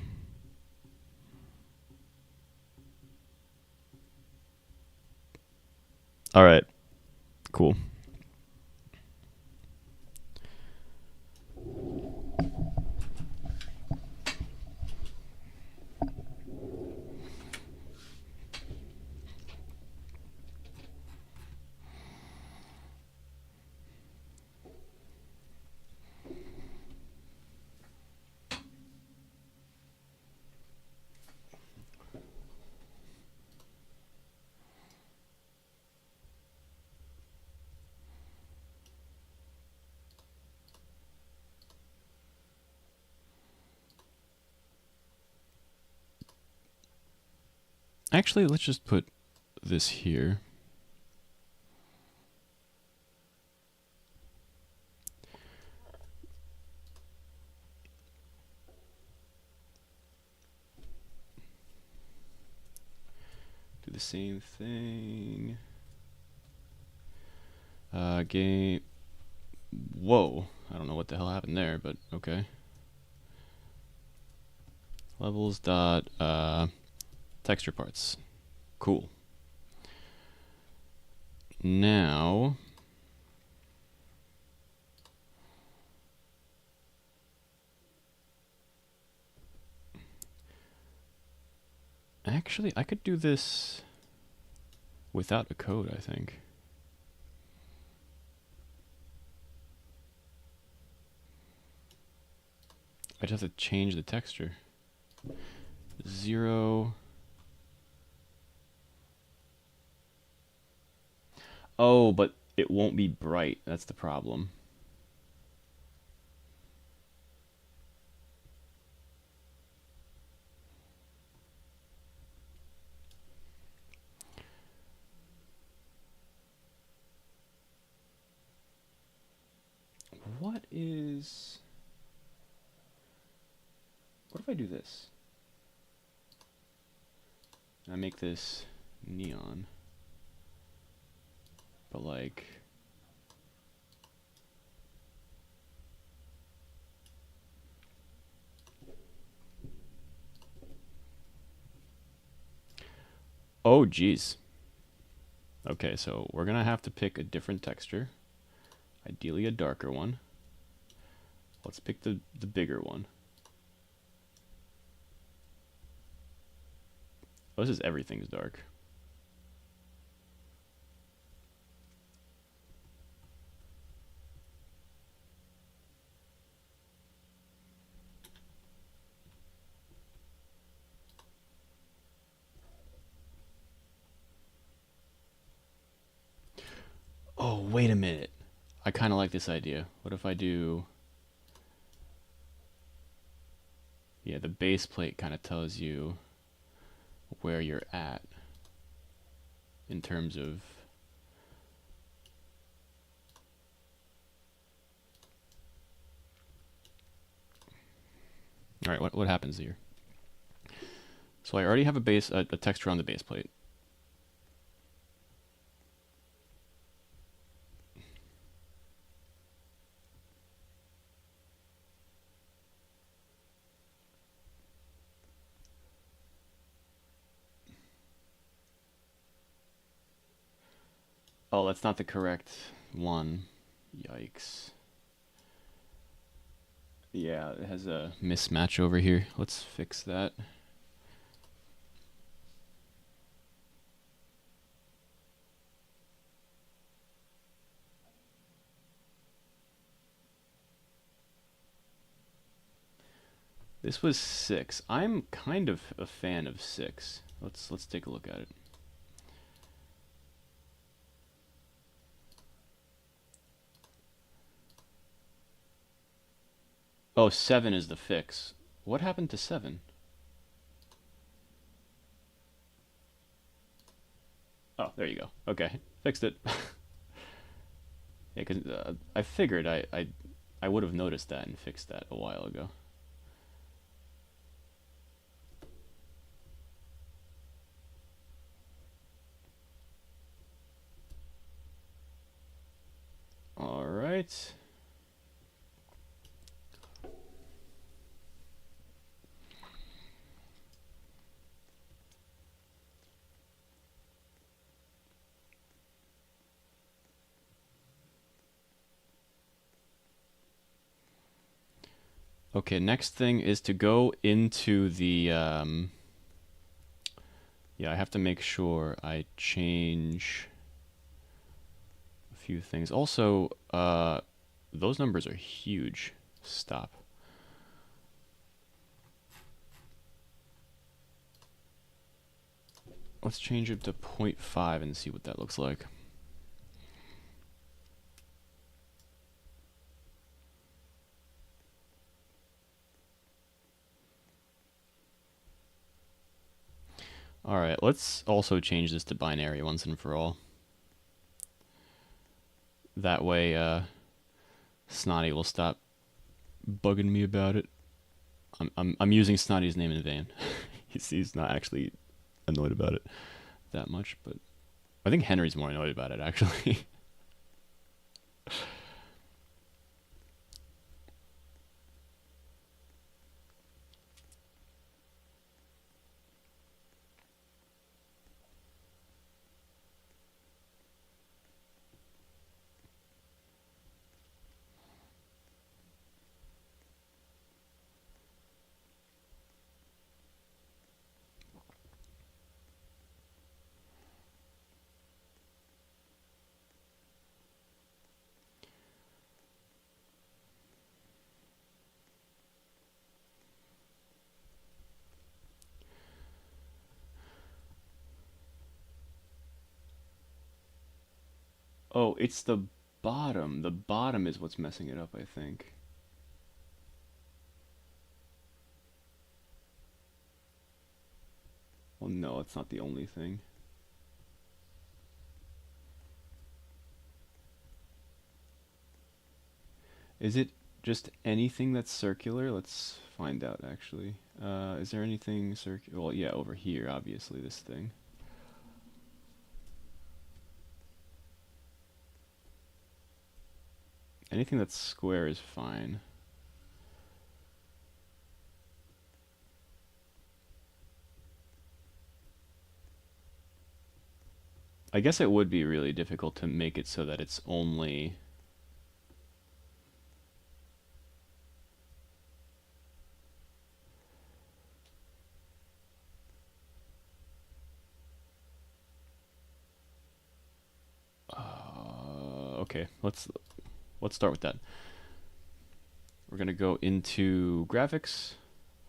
All right. Cool. Actually, let's just put this here. Do the same thing. Game. Whoa. I don't know what the hell happened there, but okay. Levels dot texture parts. Cool. Now actually I could do this without a code, I think. I'd have to change the texture. 0. Oh, but it won't be bright. That's the problem. What if I do this? I make this neon. But like oh geez. Okay, so we're gonna have to pick a different texture. Ideally a darker one. Let's pick the bigger one. Oh, this is everything's dark. wait a minute. I kind of like this idea. What if I do... Yeah, the base plate kind of tells you where you're at in terms of... Alright, what happens here? So I already have a texture on the base plate. Oh, that's not the correct one. Yikes. Yeah, it has a mismatch over here. Let's fix that. This was 6. I'm kind of a fan of 6. Let's take a look at it. Oh, 7 is the fix. What happened to 7? Oh, there you go. Okay, fixed it. Yeah, because I figured I would have noticed that and fixed that a while ago. All right. Okay, next thing is to go into the, yeah, I have to make sure I change a few things. Also, those numbers are huge. Stop. Let's change it to 0.5 and see what that looks like. Alright, let's also change this to binary once and for all. That way, Snotty will stop bugging me about it. I'm using Snotty's name in vain. He's not actually annoyed about it that much, but I think Henry's more annoyed about it, actually. Oh, it's the bottom. The bottom is what's messing it up, I think. Well, no, it's not the only thing. Is it just anything that's circular? Let's find out, actually. Is there anything circular? Well, yeah, over here, obviously, this thing. Anything that's square is fine. I guess it would be really difficult to make it so that it's only... Okay, let's start with that. We're gonna go into graphics,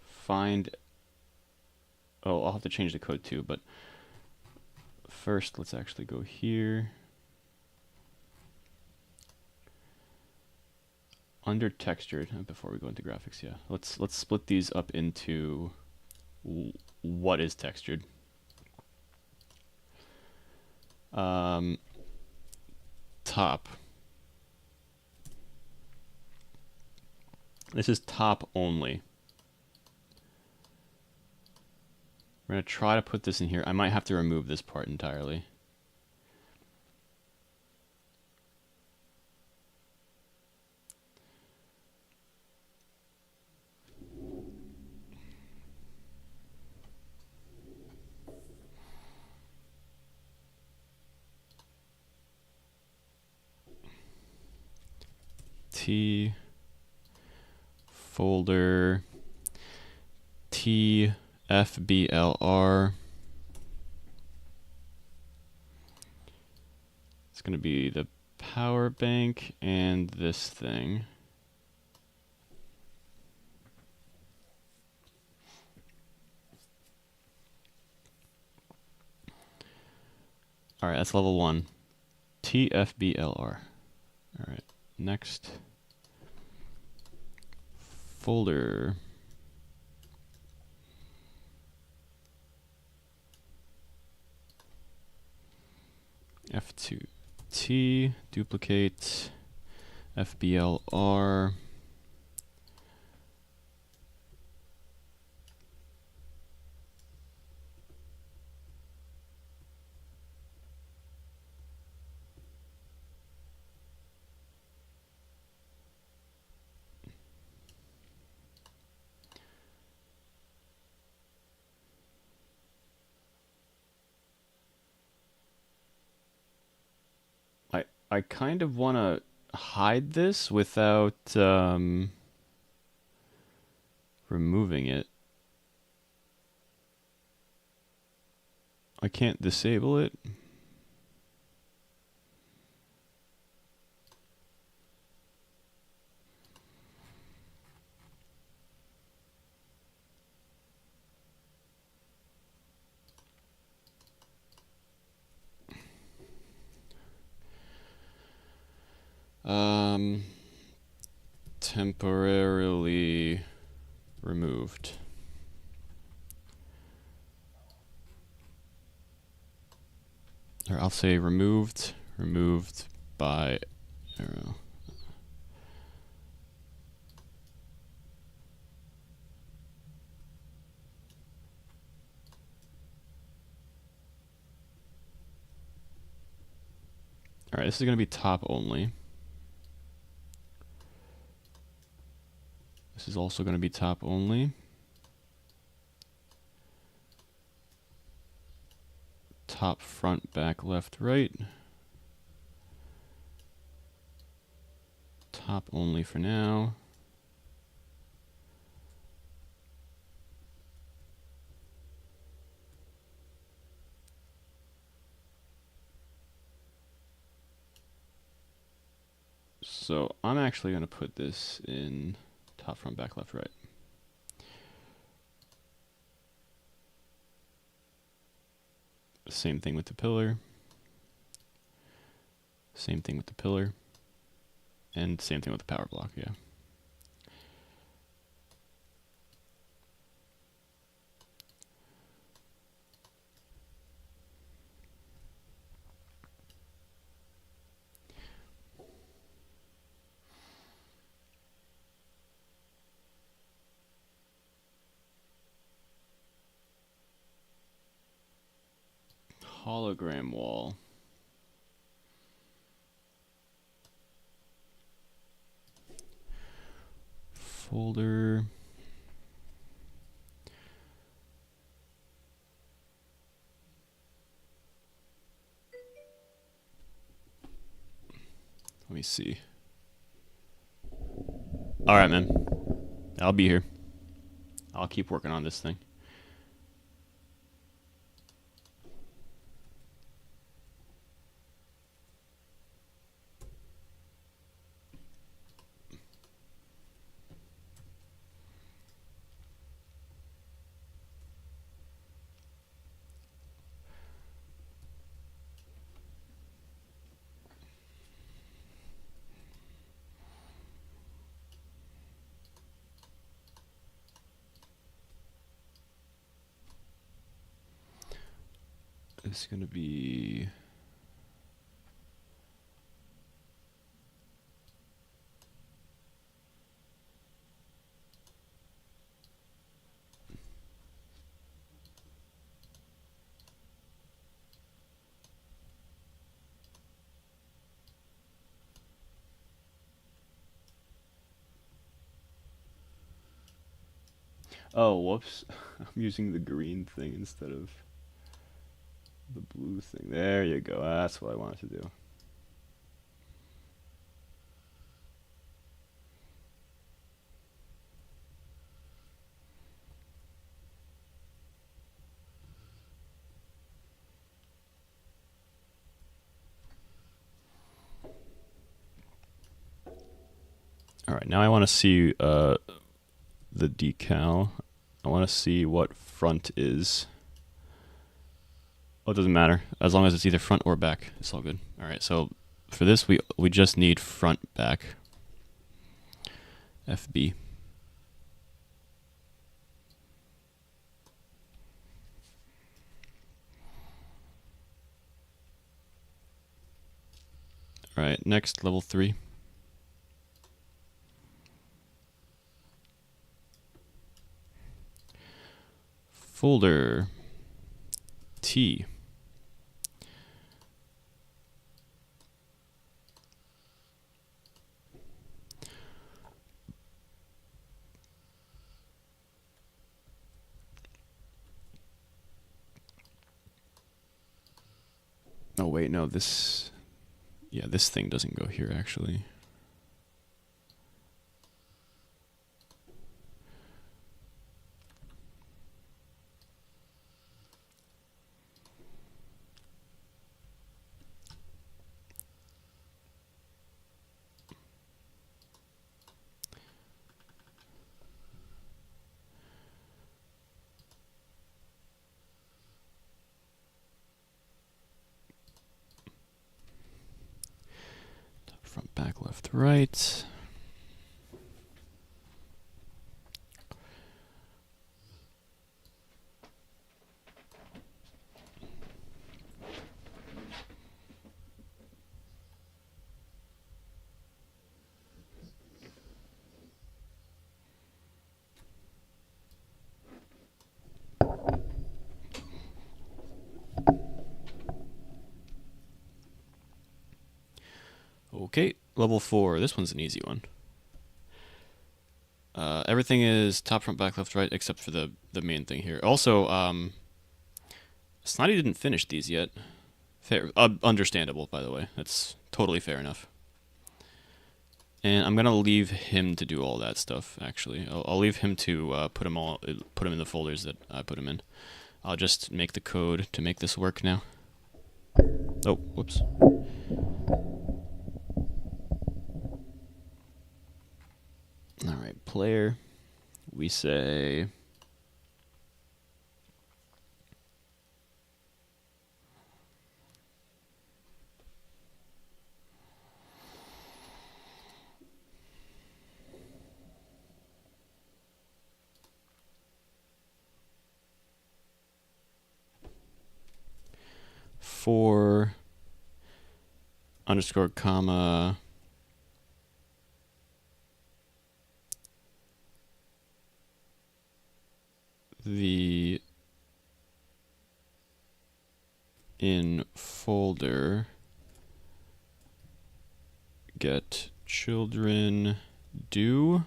find... Oh, I'll have to change the code too, but first let's actually go here. under textured before we go into graphics. Yeah, let's split these up into what is textured. Top. This is top only. We're going to try to put this in here. I might have to remove this part entirely. T folder TFBLR. It's going to be the power bank and this thing. All right, that's level 1. TFBLR. All right, next folder. F2 T, duplicate FBLR. I kind of want to hide this without removing it. I can't disable it. Temporarily removed. Or I'll say removed by arrow. All right, this is going to be top only. This is also going to be top only. Top, front, back, left, right. Top only for now. So I'm actually going to put this in top, front, back, left, right. Same thing with the pillar. Same thing with the pillar. And same thing with the power block, yeah. Hologram wall. Folder. Let me see. All right, man. I'll be here. I'll keep working on this thing. is going to be... Oh, whoops. I'm using the green thing instead of the blue thing. There you go. That's what I wanted to do. All right, now I want to see the decal. I want to see what front is. Oh, it doesn't matter. As long as it's either front or back, it's all good. All right, so for this, we just need front back. FB. All right, next, level 3. Folder T. Oh wait, no, this... Yeah, this thing doesn't go here, actually. Front, back, left, right. Okay, level 4. This one's an easy one. Everything is top, front, back, left, right, except for the main thing here. Also, Snotty didn't finish these yet. Fair, understandable, by the way. That's totally fair enough. And I'm gonna leave him to do all that stuff. Actually, I'll leave him to put them in the folders that I put them in. I'll just make the code to make this work now. Oh, whoops. All right, player. We say for underscore comma the in folder get children do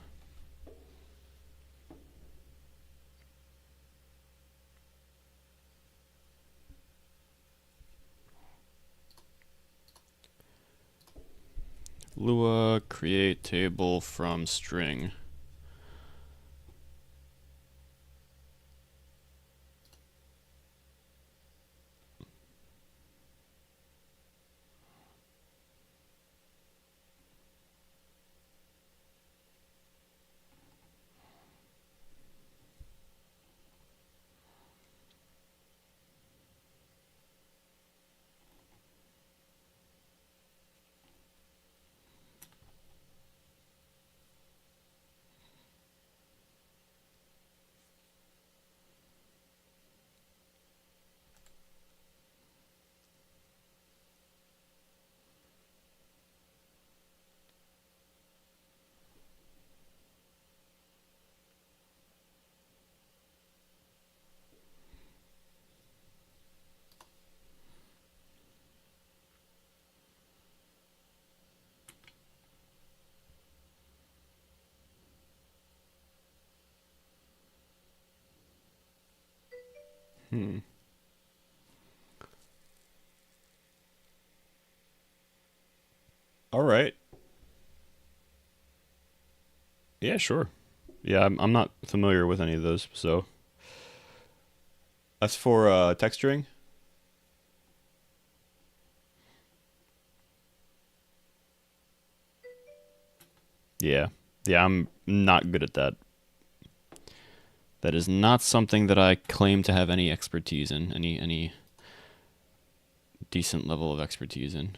Lua create table from string. Hmm. All right. Yeah, sure. Yeah, I'm not familiar with any of those. So as for texturing, yeah, yeah, I'm not good at that. That is not something that I claim to have any expertise in, any decent level of expertise in.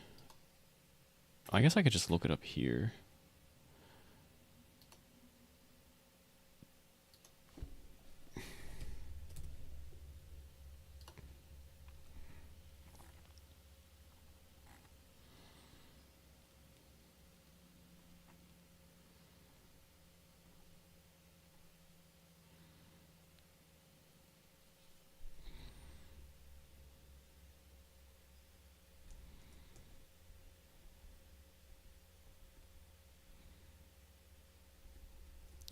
I guess I could just look it up here.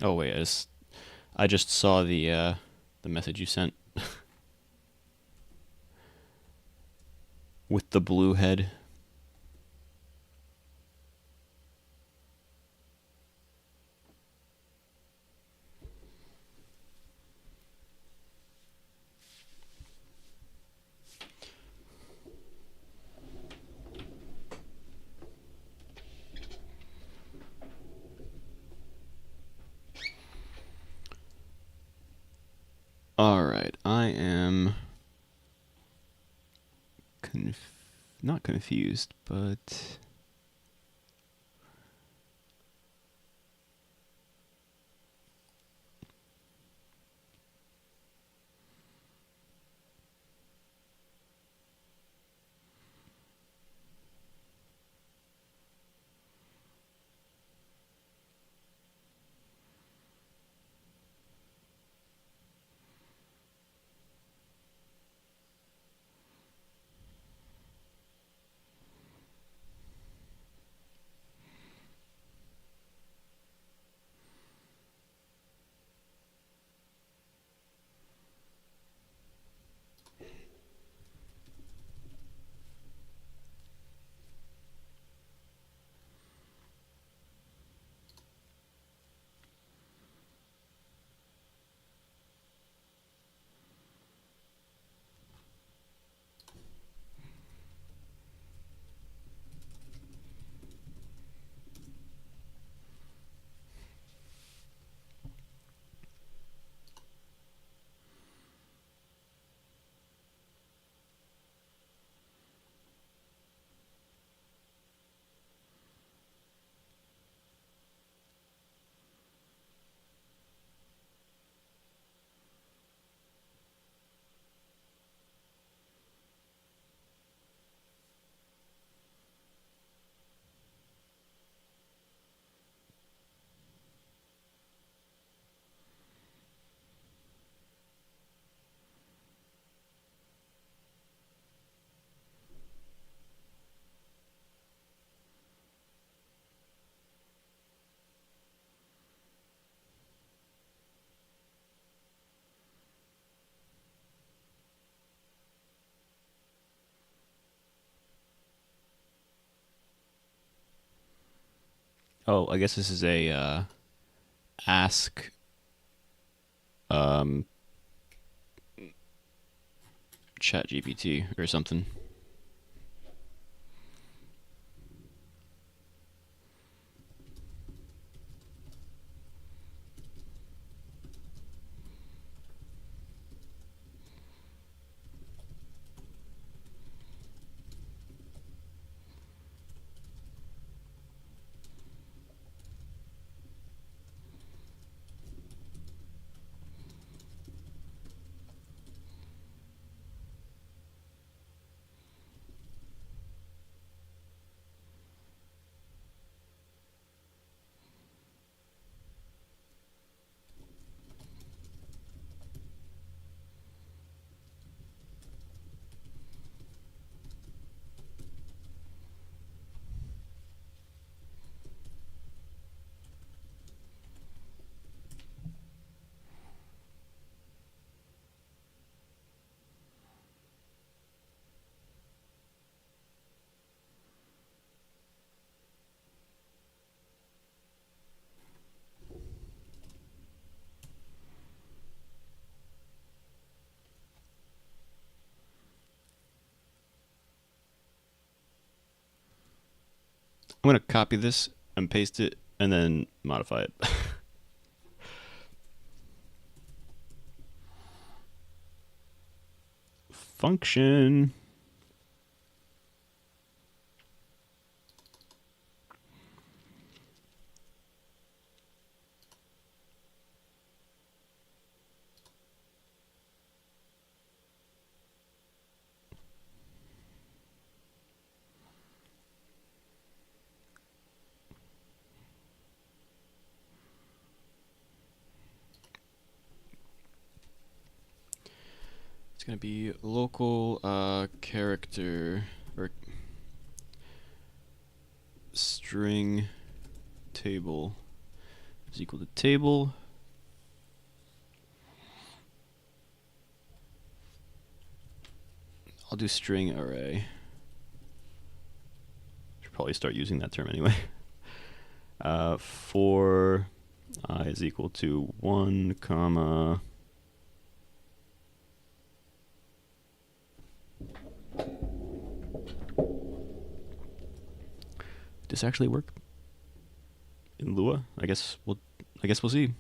Oh wait, I just saw the message you sent with the blue head. All right, I am not confused, but oh, I guess this is a ask um chat GPT or something. I'm going to copy this and paste it and then modify it. Function. It's going to be local character or string table is equal to table. I'll do string array. Should probably start using that term anyway. For I is equal to 1, comma. Does this actually work in Lua? I guess we'll see.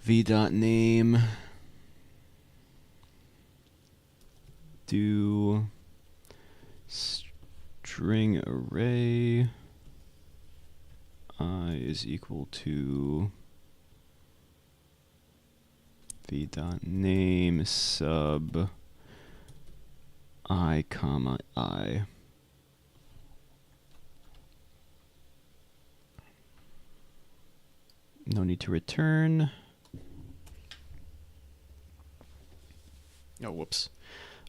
v.name do string array I is equal to v.name sub I comma I. No need to return. Oh, whoops.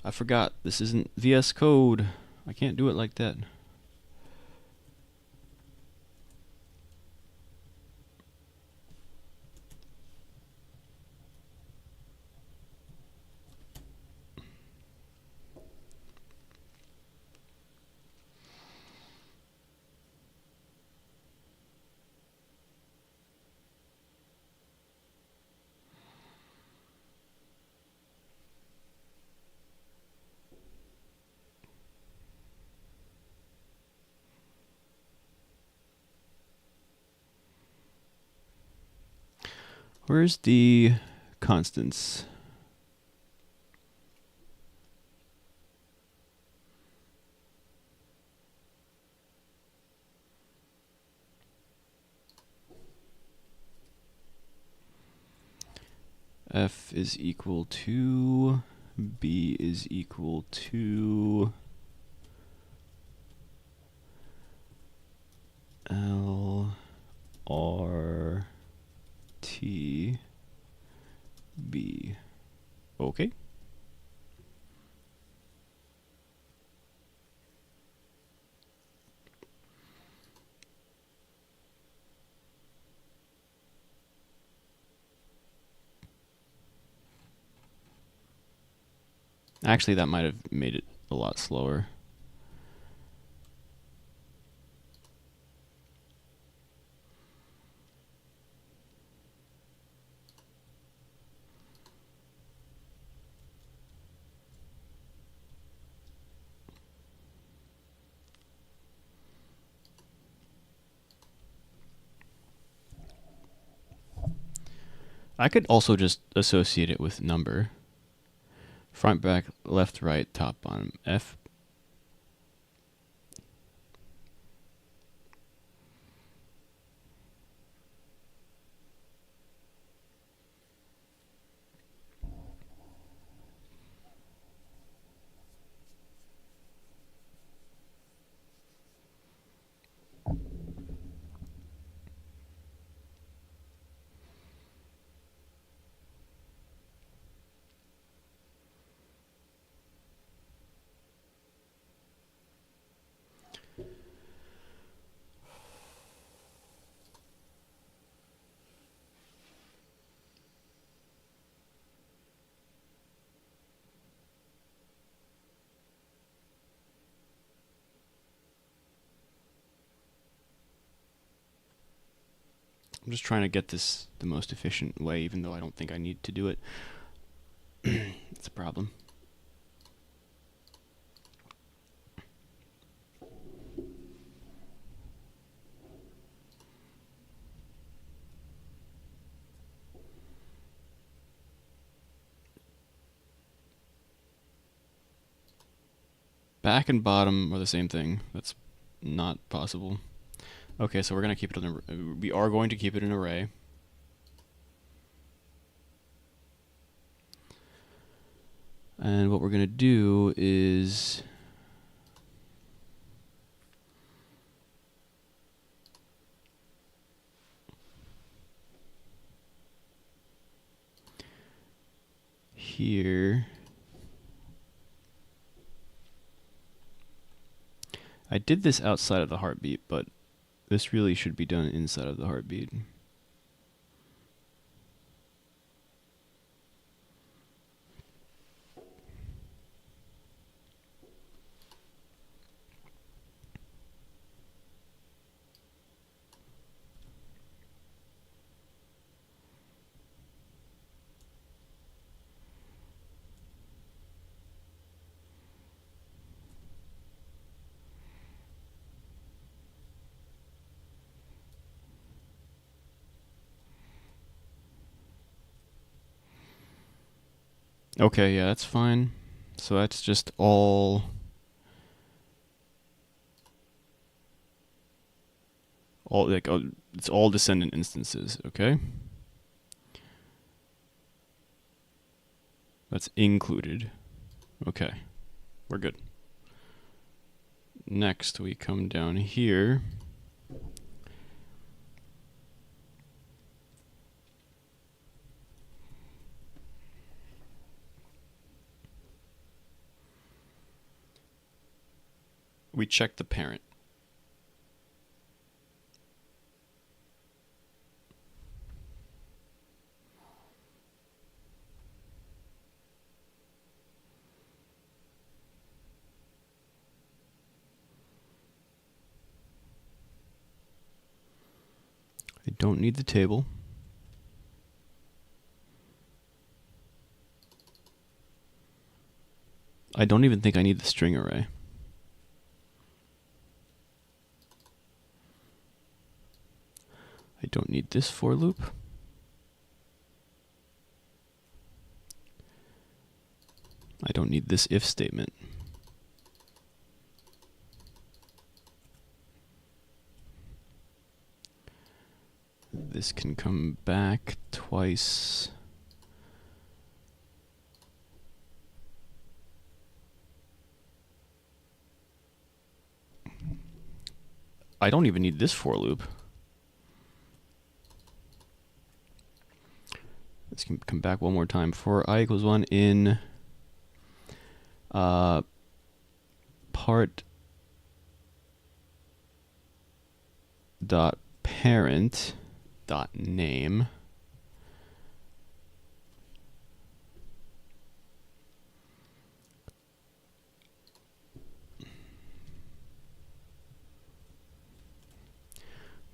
I forgot. This isn't VS Code. I can't do it like that. Where's the constants? F is equal to, B is equal to L R T B. Okay. Actually, that might have made it a lot slower. I could also just associate it with number. Front, back, left, right, top, bottom, F. I'm just trying to get this the most efficient way, even though I don't think I need to do it. It's a problem. back and bottom are the same thing. That's not possible. Okay, so we're gonna keep it an we are going to keep it an array. And what we're gonna do is here. I did this outside of the heartbeat, but this really should be done inside of the heartbeat. Okay, yeah, that's fine. So that's just all like it's all descendant instances, okay? That's included. Okay. We're good. Next we come down here. We check the parent. I don't need the table. I don't even think I need the string array. I don't need this for loop. I don't need this if statement. This can come back twice. I don't even need this for loop. This can come back one more time. For I equals 1 in part dot parent dot name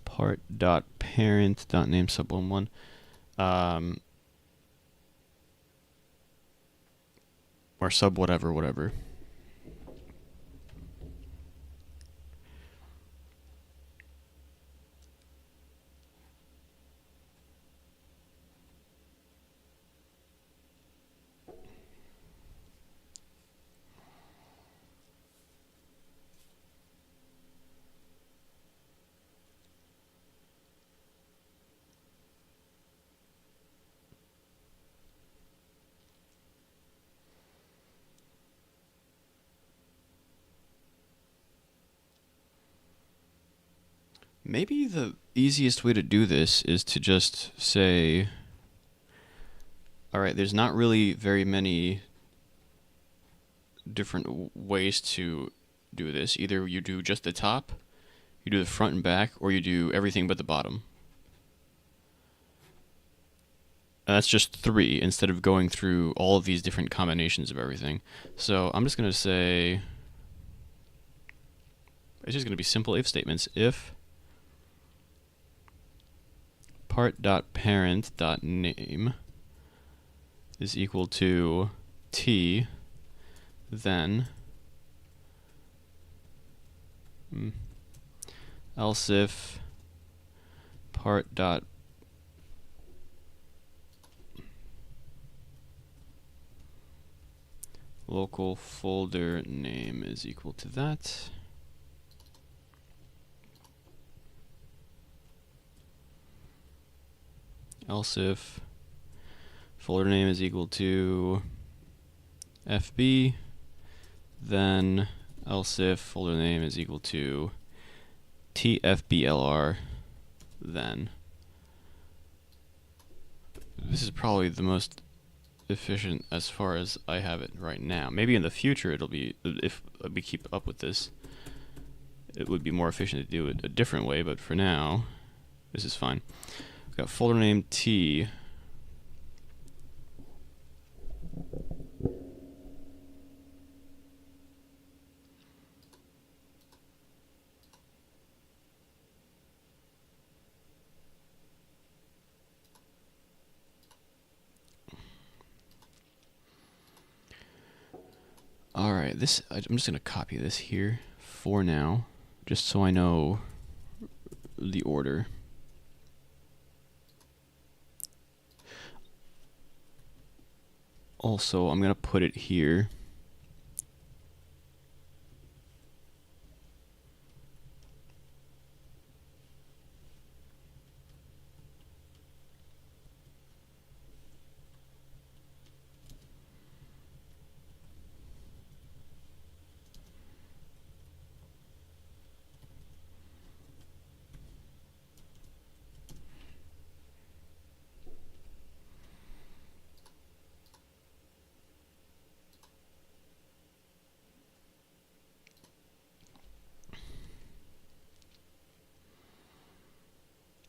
part dot parent dot name sub 1 or sub whatever. Maybe the easiest way to do this is to just say, alright, there's not really very many different ways to do this. Either you do just the top, you do the front and back, or you do everything but the bottom. And that's just 3 instead of going through all of these different combinations of everything. So I'm just going to say, it's just going to be simple if statements. If part.parent.name is equal to t, then else if part dot local folder name is equal to that. Else if folder name is equal to FB, then else if folder name is equal to TFBLR, then. This is probably the most efficient as far as I have it right now. Maybe in the future it'll be, if we keep up with this, it would be more efficient to do it a different way, but for now, this is fine. We've got folder name T. Alright, I'm just going to copy this here for now, just so I know the order. Also, I'm going to put it here.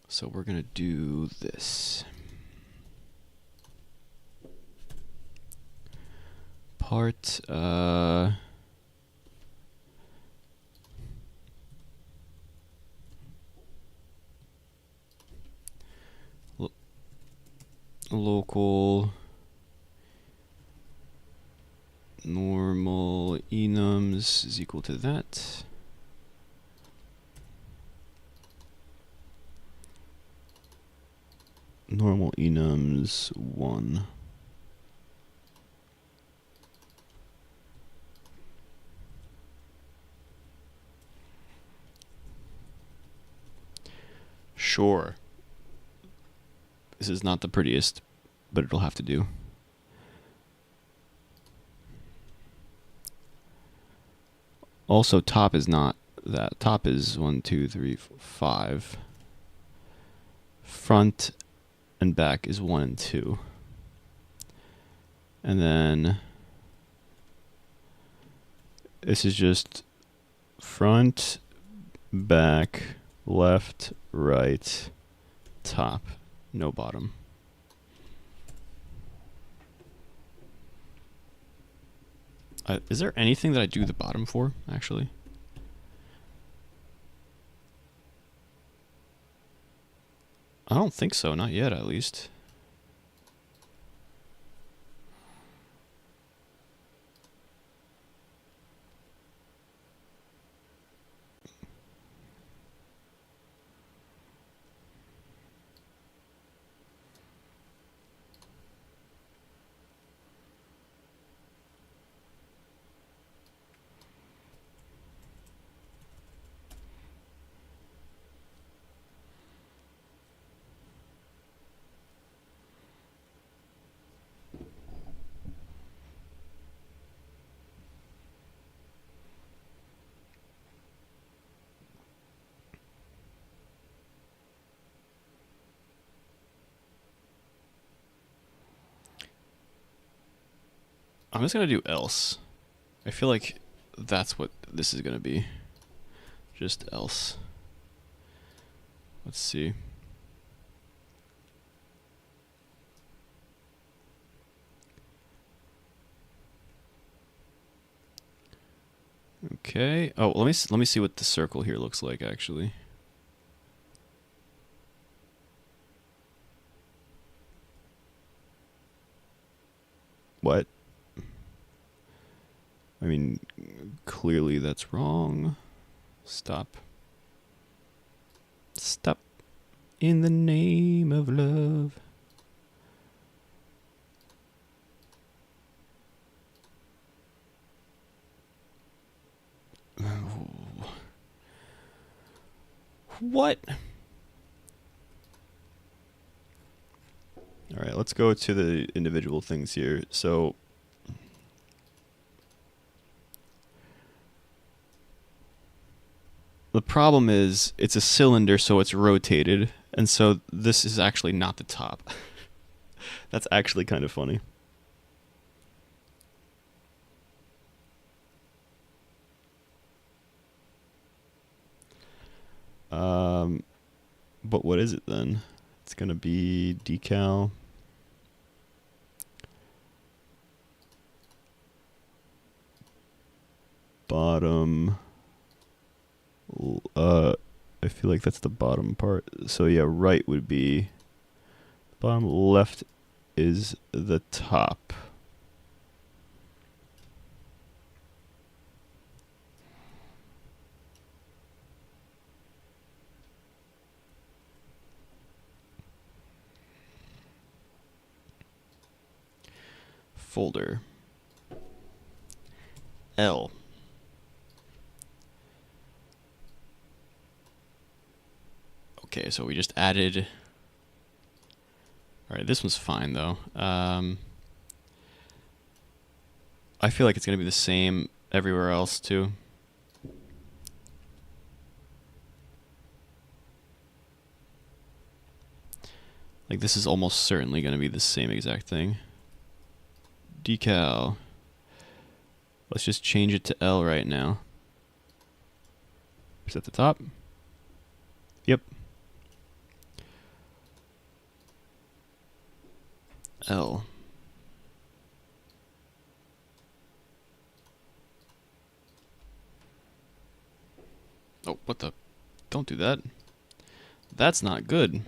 So we're going to do this. Part, local normal enums is equal to that. Normal enums 1. Sure. This is not the prettiest, but it'll have to do. Also, top is not that. Top is 1, 2, 3, 4, 5. Front and back is 1 and 2. And then this is just front, back, left, right, top, no bottom. Is there anything that I do the bottom for, actually? I don't think so, not yet at least. I'm just going to do else. I feel like that's what this is going to be. Just else. Let's see. Okay. Oh, let me see what the circle here looks like actually. What? I mean, clearly that's wrong. Stop. Stop. In the name of love. What? All right, let's go to the individual things here. So the problem is it's a cylinder, so it's rotated, and so this is actually not the top. That's actually kind of funny. But what is it then? It's gonna be decal. Bottom. I feel like that's the bottom part. So yeah, right would be bottom, left is the top. Folder. L. Okay, so we just added... Alright, this one's fine, though. I feel like it's going to be the same everywhere else, too. Like, this is almost certainly going to be the same exact thing. Decal. Let's just change it to L right now. Is that the top? Yep. L. Oh, what the? Don't do that. That's not good.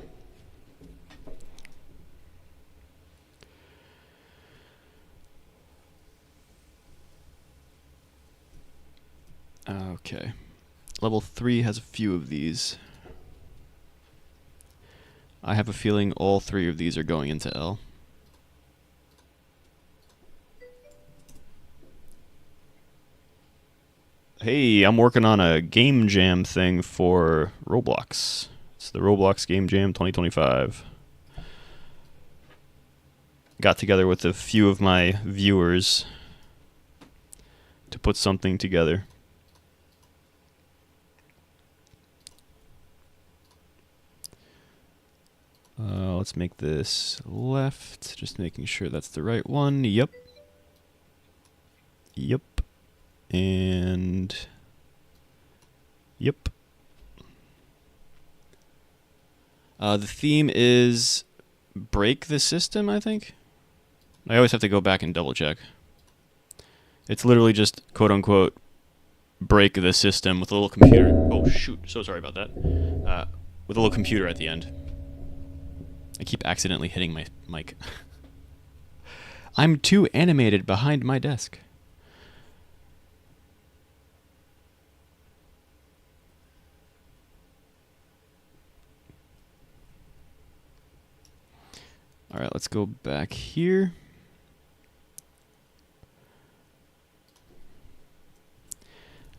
Okay. Level 3 has a few of these. I have a feeling all 3 of these are going into L. Hey, I'm working on a game jam thing for Roblox. It's the Roblox Game Jam 2025. Got together with a few of my viewers to put something together. Let's make this left, just making sure that's the right one. Yep. Yep. And... Yep. The theme is break the system, I think. I always have to go back and double check. It's literally just quote-unquote break the system with a little computer. Oh, shoot. So sorry about that. With a little computer at the end. I keep accidentally hitting my mic. I'm too animated behind my desk. Alright, let's go back here.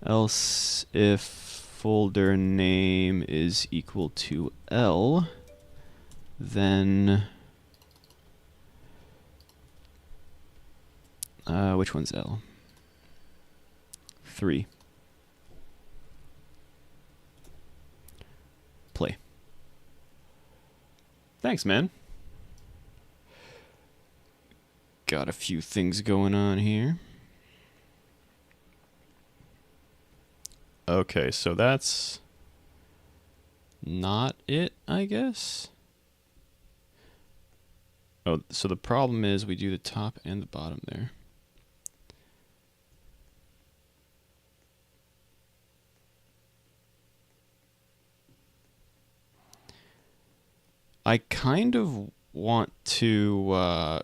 Else if folder name is equal to L, then which one's L? 3. Play. Thanks, man. Got a few things going on here. Okay, so that's not it, I guess. Oh, so the problem is we do the top and the bottom there. I kind of want to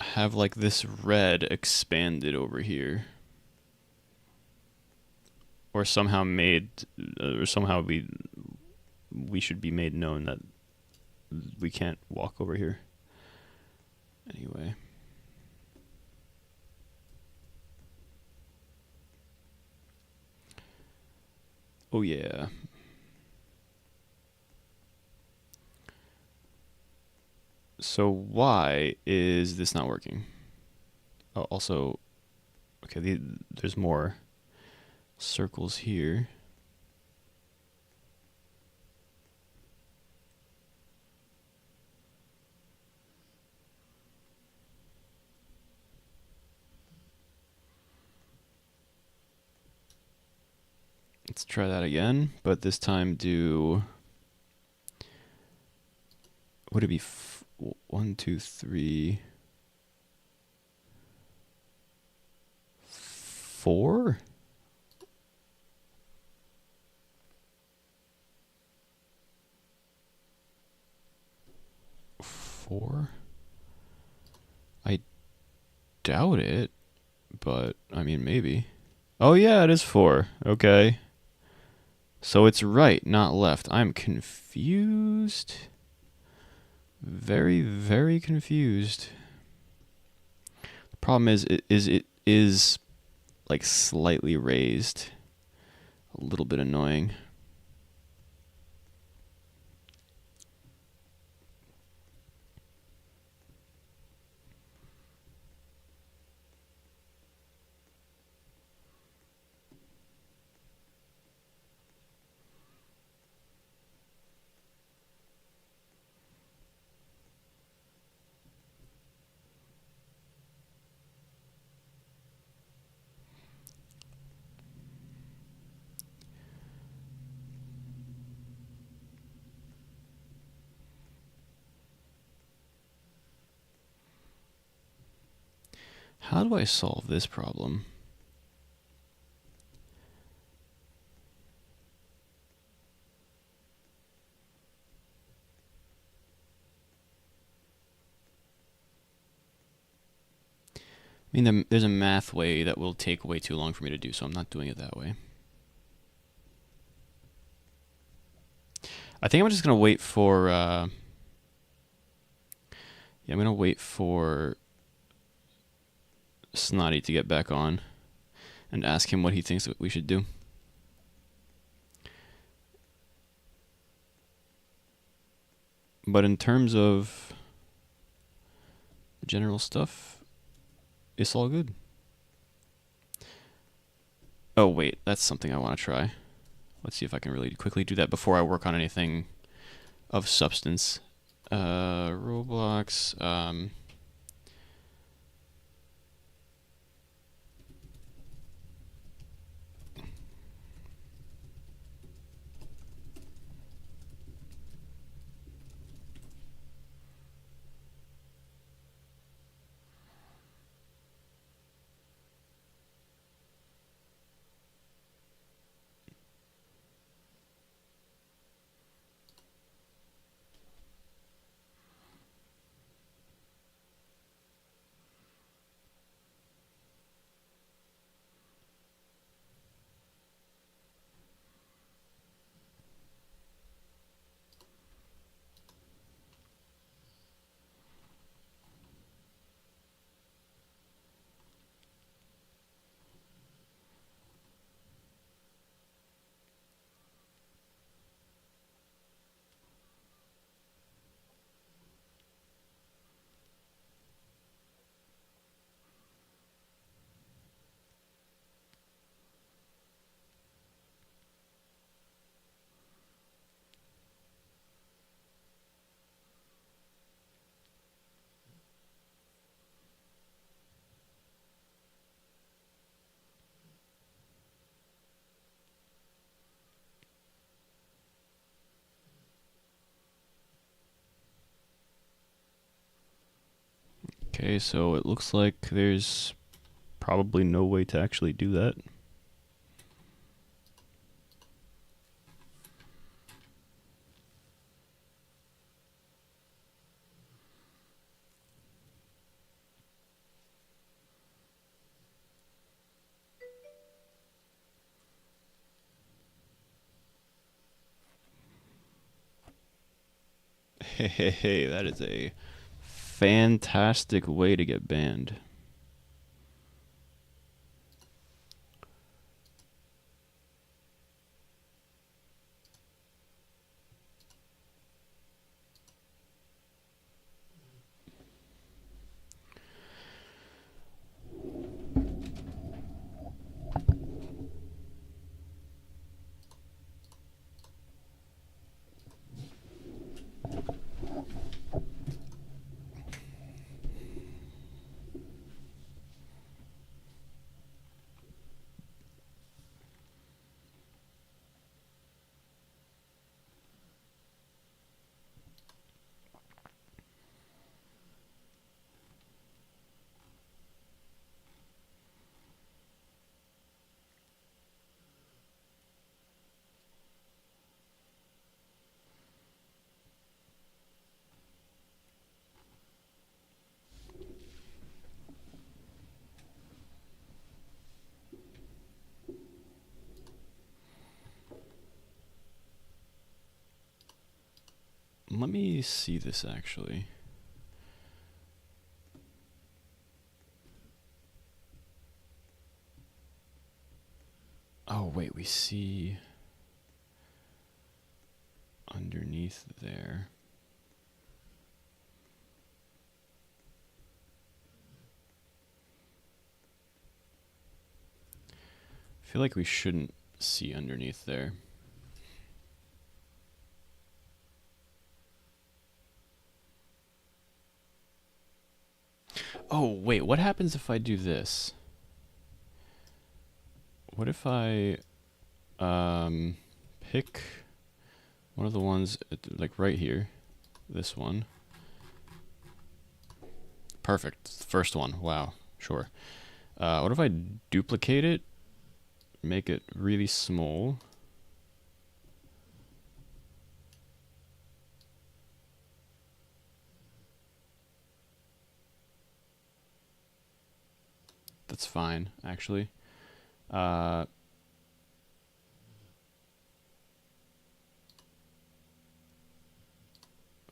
have like this red expanded over here. Or somehow made, or somehow we should be made known that we can't walk over here. Anyway. Oh yeah. So why is this not working? Oh, also, okay, there's more circles here. Let's try that again, but this time do. Would it be 1, 2, 3, 4? 4? I doubt it, but I mean maybe. Oh yeah, it is 4. Okay. So it's right, not left. I'm confused. Very, very confused. The problem is it is like slightly raised. A little bit annoying. How do I solve this problem? I mean, there's a math way that will take way too long for me to do, so I'm not doing it that way. I think I'm just going to wait for... yeah, I'm going to wait for Snotty to get back on and ask him what he thinks we should do. But in terms of the general stuff, it's all good. Oh, wait, that's something I want to try. Let's see if I can really quickly do that before I work on anything of substance. Roblox. Okay, so it looks like there's probably no way to actually do that. Hey, that is a fantastic way to get banned. let me see this actually. Oh, wait, we see underneath there. I feel like we shouldn't see underneath there. Oh, wait, what happens if I do this? What if I pick one of the ones like right here, this one. Perfect, it's the first one. Wow, sure. What if I duplicate it, make it really small? That's fine, actually.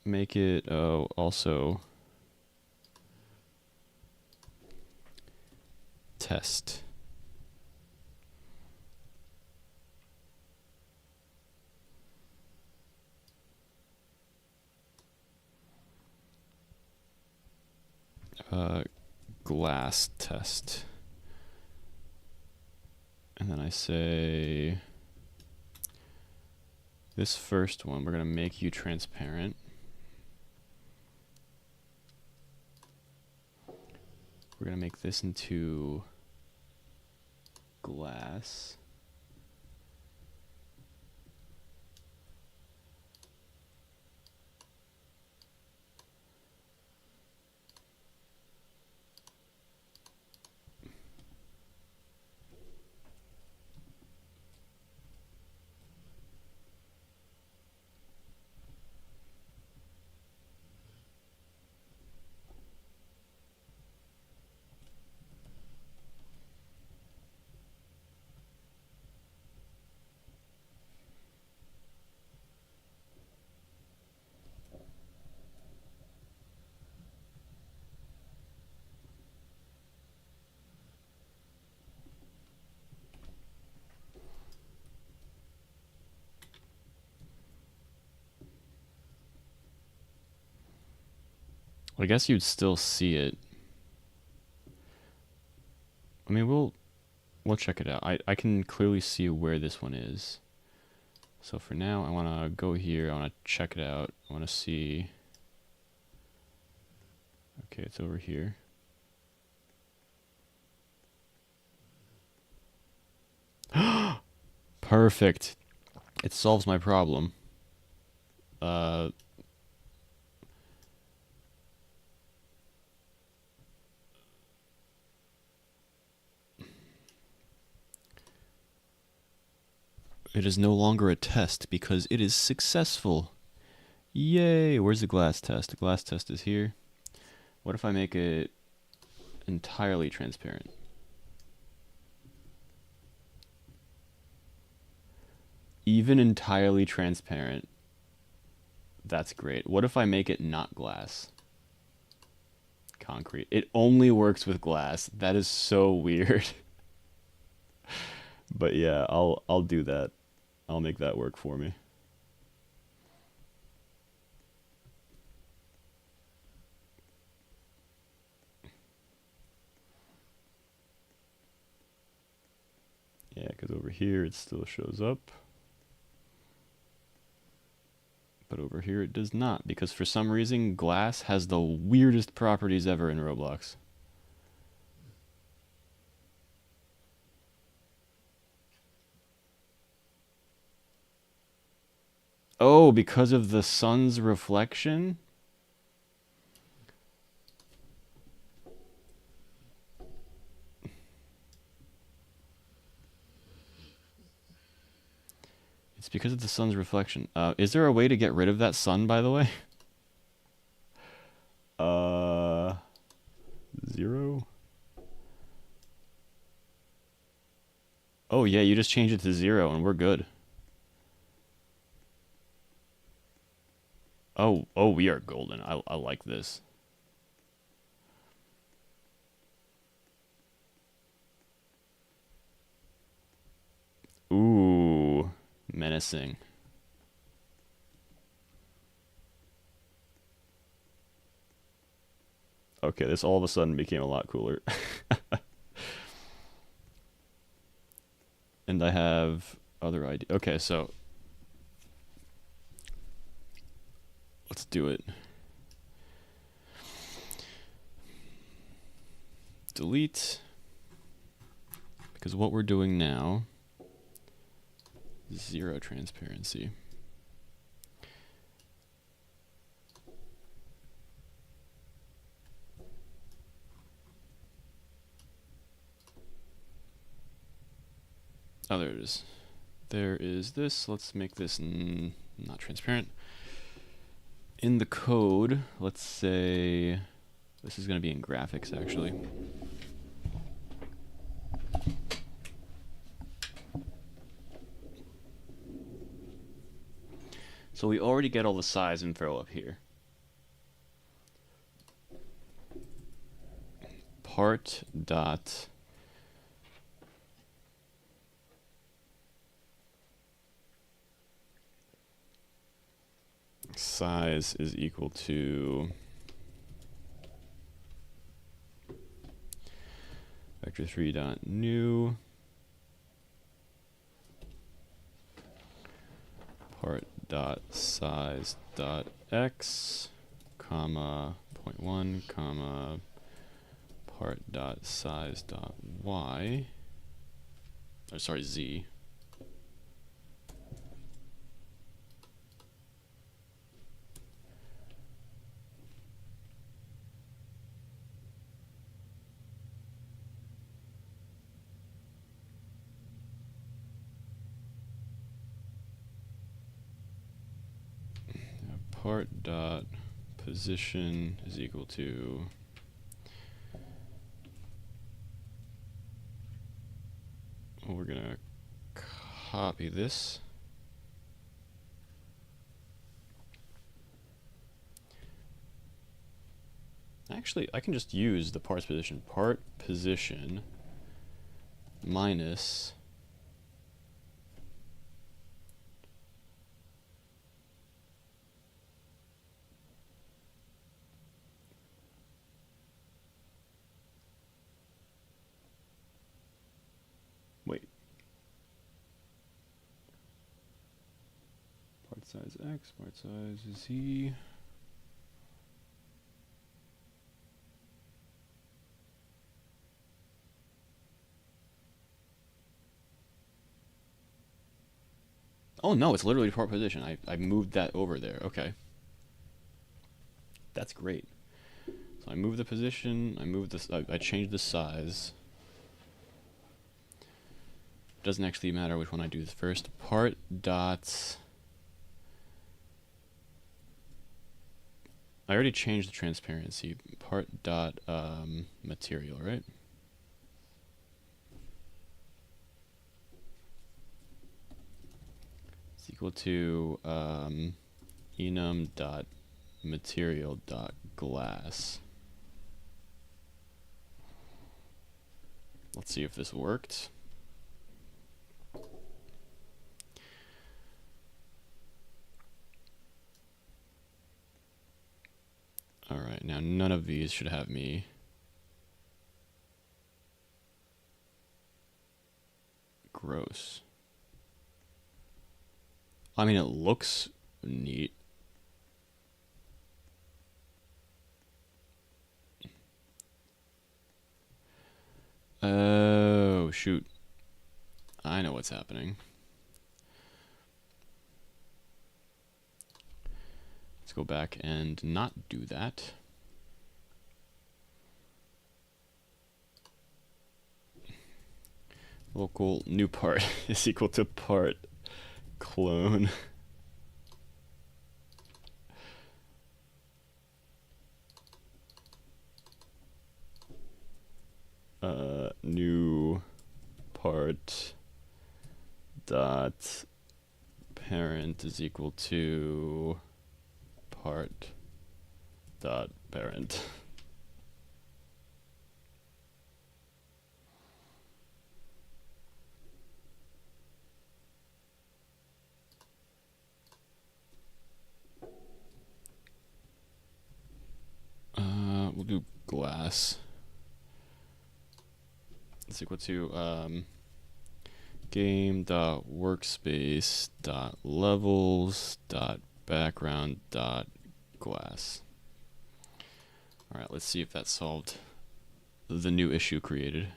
Make it also test. Glass test. And then I say this first one, we're going to make you transparent. We're going to make this into glass. I guess you'd still see it. I mean, we'll check it out. I can clearly see where this one is. So for now, I want to go here. I want to check it out. I want to see. Okay, it's over here. Perfect. It solves my problem. It is no longer a test because it is successful. Yay! Where's the glass test? The glass test is here. What if I make it entirely transparent? Even entirely transparent. That's great. What if I make it not glass? Concrete. It only works with glass. That is so weird. But yeah, I'll do that. I'll make that work for me. Yeah, because over here it still shows up. But over here it does not, because for some reason glass has the weirdest properties ever in Roblox. Oh, because of the sun's reflection? It's because of the sun's reflection. Is there a way to get rid of that sun, by the way? 0? Oh yeah, you just change it to 0 and we're good. Oh, we are golden. I like this. Ooh, menacing. Okay, this all of a sudden became a lot cooler. And I have other ideas. Okay, so let's do it. Delete. Because what we're doing now is 0 transparency. Oh, there it is. There is this. Let's make this not transparent. In the code, let's say this is going to be in graphics, actually. So we already get all the size info up here. Part dot size is equal to vector3 dot new part dot size dot x comma 0.1 comma part dot size dot y, or sorry, z. Part dot position is equal to we're gonna copy this. Actually, I can just use the parts position. Part position minus wait. Part size x, part size z. Oh no, it's literally part position. I moved that over there. Okay. That's great. So I moved the position, I moved this, I changed the size. Doesn't actually matter which one I do first. Part dot. I already changed the transparency. Part dot material, right? It's equal to enum dot material dot glass. Let's see if this worked. Alright, now none of these should have me gross. I mean, it looks neat. Oh, shoot. I know what's happening. Let's go back and not do that. Local new part is equal to part clone. New part dot parent is equal to part dot parent. We'll do glass. It's equal to game dot workspace dot levels dot background dot glass. All right, let's see if that solved the new issue created.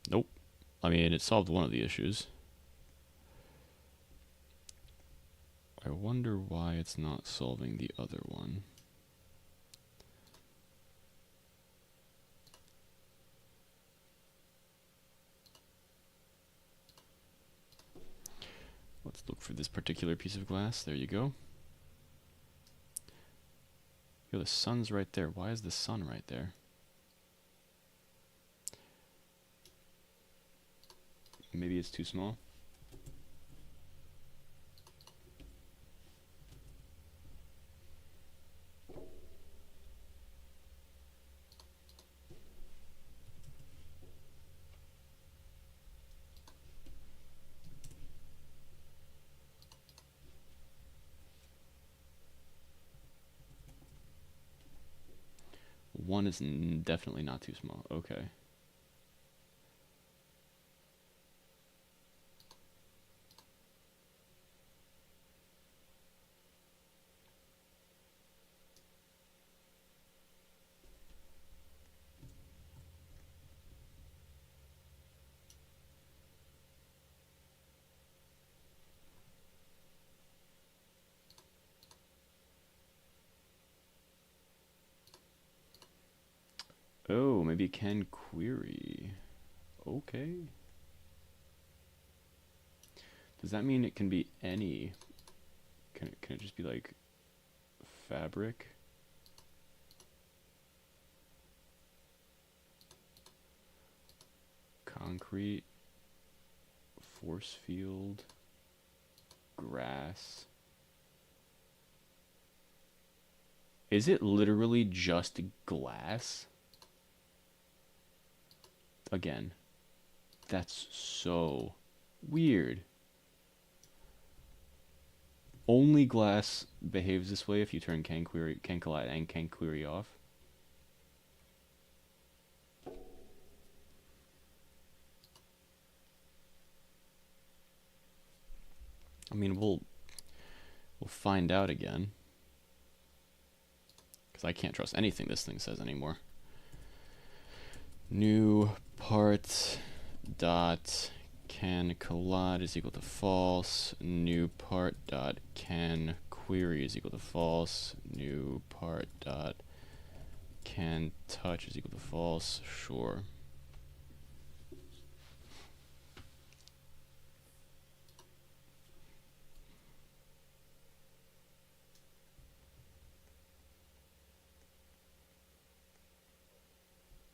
Nope. I mean, it solved one of the issues. I wonder why it's not solving the other one. Let's look for this particular piece of glass. There you go. Yo, the sun's right there. Why is the sun right there? Maybe it's too small. One is definitely not too small. Okay. Oh, maybe it can query. Okay. Does that mean it can be any? Can it just be like fabric? Concrete, force field, grass. Is it literally just glass? Again, that's so weird. Only glass behaves this way if you turn can collide and can query off. I mean, we'll find out again, because I can't trust anything this thing says anymore. New part dot can collide is equal to false. New part dot can query is equal to false. New part dot can touch is equal to false. Sure.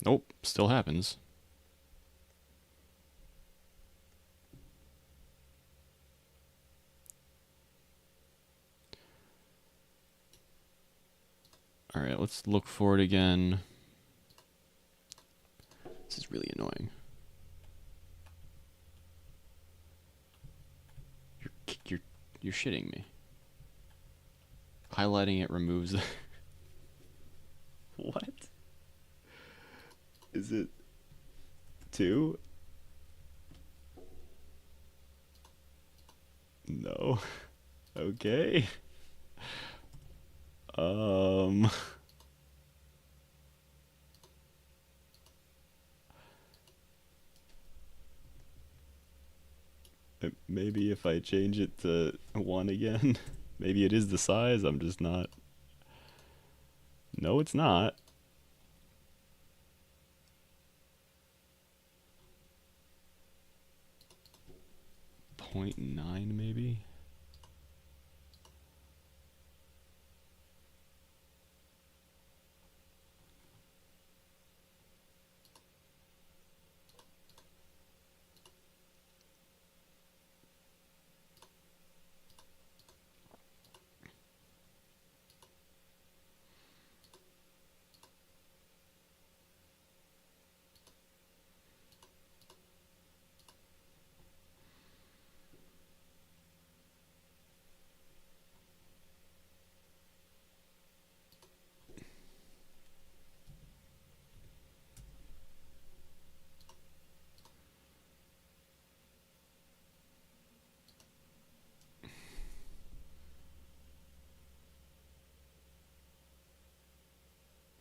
Nope, still happens. Alright, let's look for it again. This is really annoying. You're shitting me. Highlighting it removes the What? Is it 2? No. Okay. Maybe if I change it to 1 again, maybe it is the size, I'm just not. No, it's not. .9 maybe?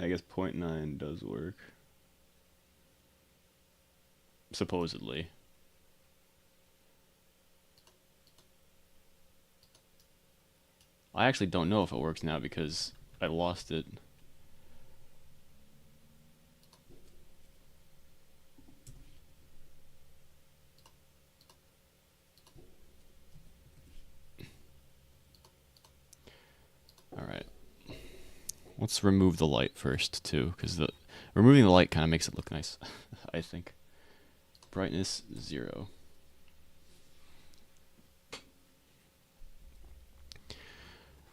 I guess 0.9 does work. Supposedly. I actually don't know if it works now because I lost it. Alright. Let's remove the light first, too, because removing the light kind of makes it look nice, I think. Brightness 0.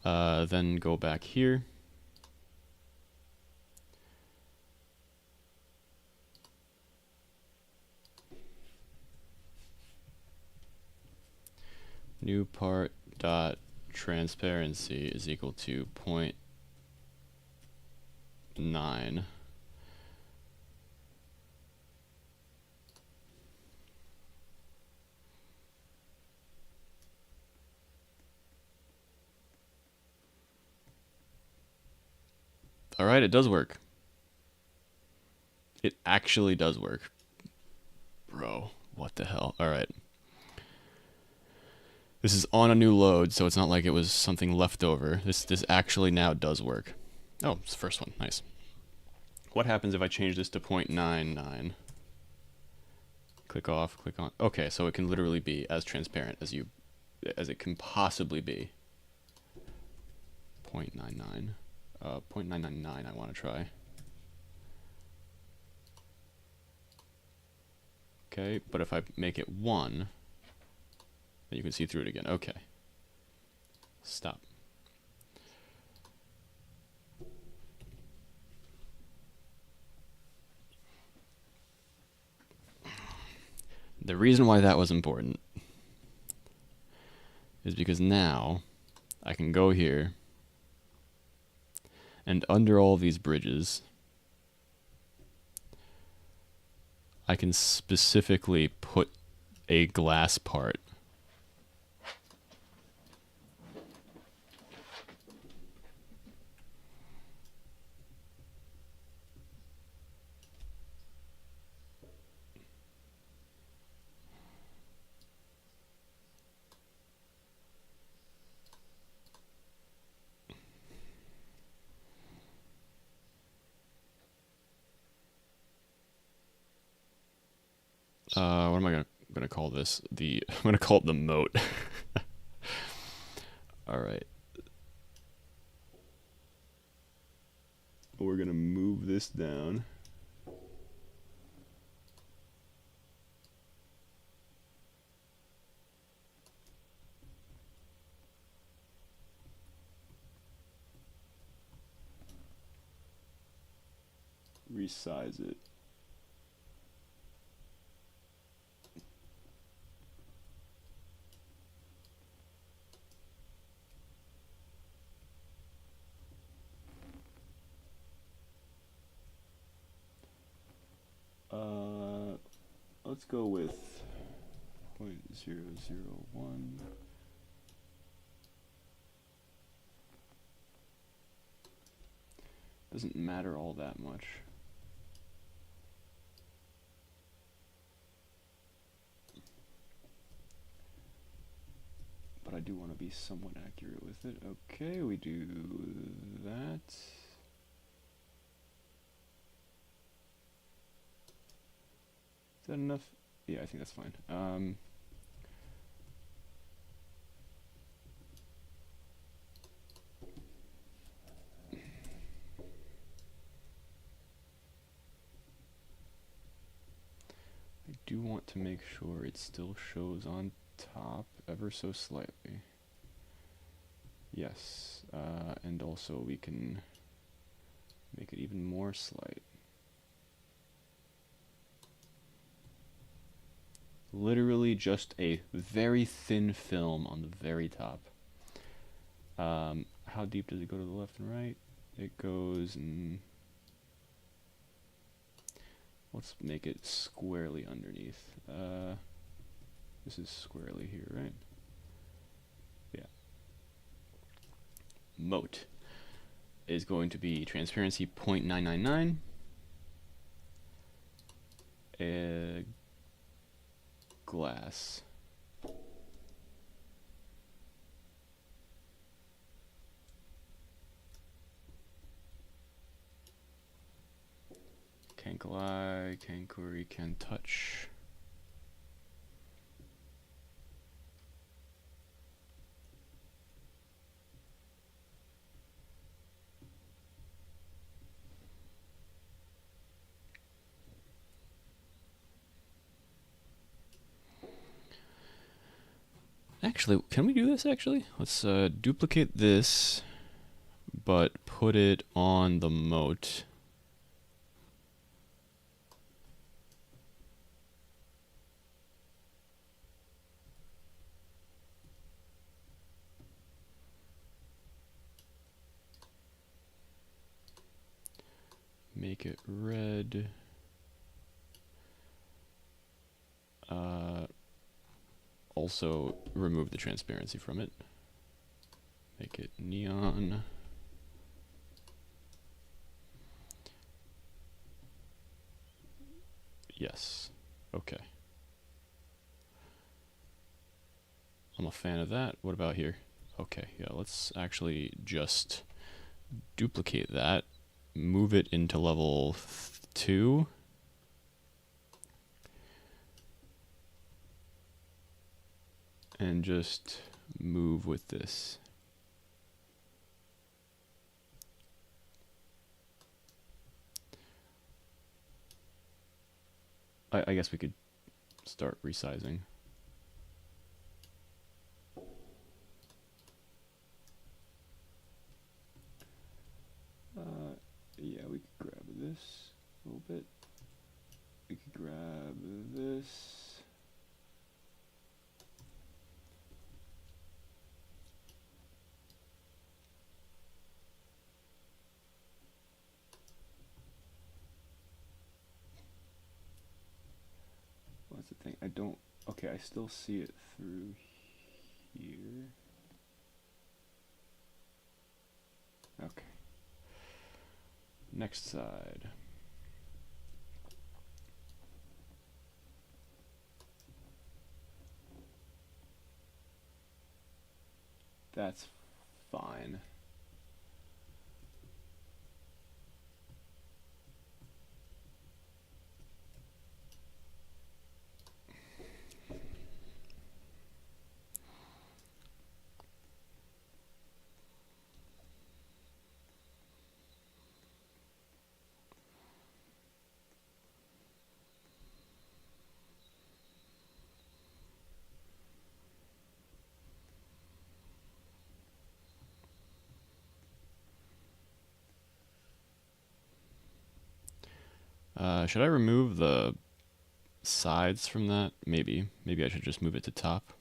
Then go back here. New part dot transparency is equal to 0.9. Alright, it does work. It actually does work. Bro, what the hell? Alright. This is on a new load, so it's not like it was something left over. This actually now does work. Oh, it's the first one. Nice. What happens if I change this to 0.99? Click off, click on. Okay, so it can literally be as transparent as it can possibly be. 0.99. 0.999 I want to try. Okay, but if I make it 1, then you can see through it again. Okay. Stop. The reason why that was important is because now I can go here and under all these bridges I can specifically put a glass part. What am I gonna call this? I'm gonna call it the moat. All right. We're gonna move this down. Resize it. Let's go with 0.001. Doesn't matter all that much. But I do want to be somewhat accurate with it. Okay, we do that. Is that enough? Yeah, I think that's fine. I do want to make sure it still shows on top ever so slightly. Yes, and also we can make it even more slight. Literally just a very thin film on the very top. How deep does it go to the left and right? It goes and let's make it squarely underneath. This is squarely here, right? Yeah. Moat. is going to be transparency 0.999. Glass. Can glide, can query, can touch. Actually, can we do this actually? Let's duplicate this, but put it on the moat. Make it red. Also remove the transparency from it. Make it neon. Yes. Okay. I'm a fan of that. What about here? Okay, yeah, let's actually just duplicate that. Move it into level 2. And just move with this. I guess we could start resizing. Yeah, we could grab this a little bit. We could grab this. What's the thing? I don't. Okay, I still see it through here. Okay. Next side. That's fine. Should I remove the sides from that? Maybe. Maybe I should just move it to top.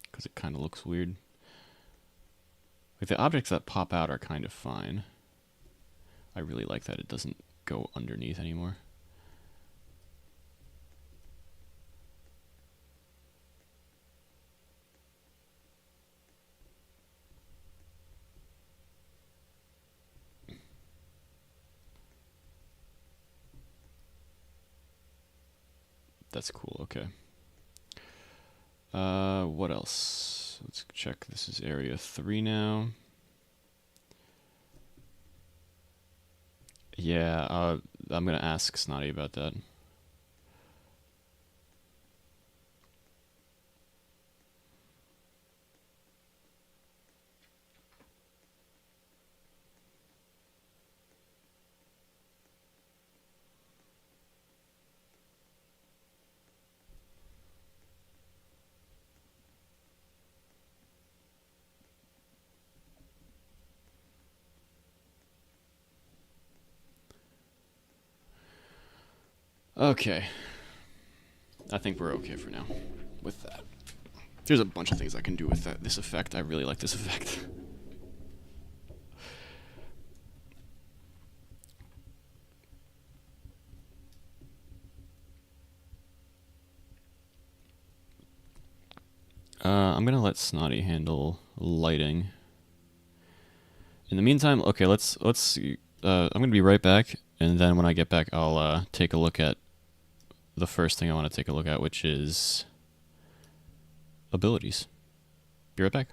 Because it kind of looks weird. Like the objects that pop out are kind of fine. I really like that it doesn't go underneath anymore. That's cool, okay. What else? Let's check. This is area 3 now. Yeah, I'm gonna ask Snotty about that. Okay. I think we're okay for now with that. There's a bunch of things I can do with this effect. I really like this effect. I'm gonna let Snotty handle lighting. In the meantime, okay, let's see. I'm gonna be right back, and then when I get back, I'll take a look at the first thing I want to take a look at, which is abilities. Be right back.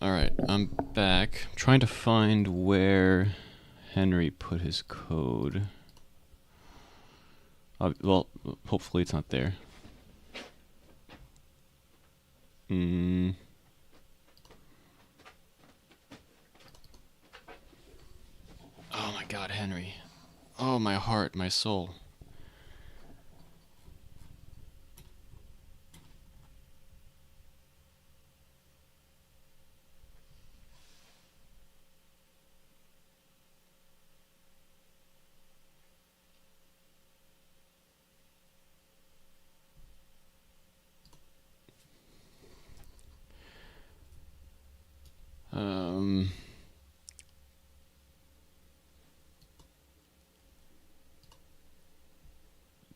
Alright, I'm back. I'm trying to find where Henry put his code. Well, hopefully it's not there. Oh my god, Henry. Oh, my heart, my soul.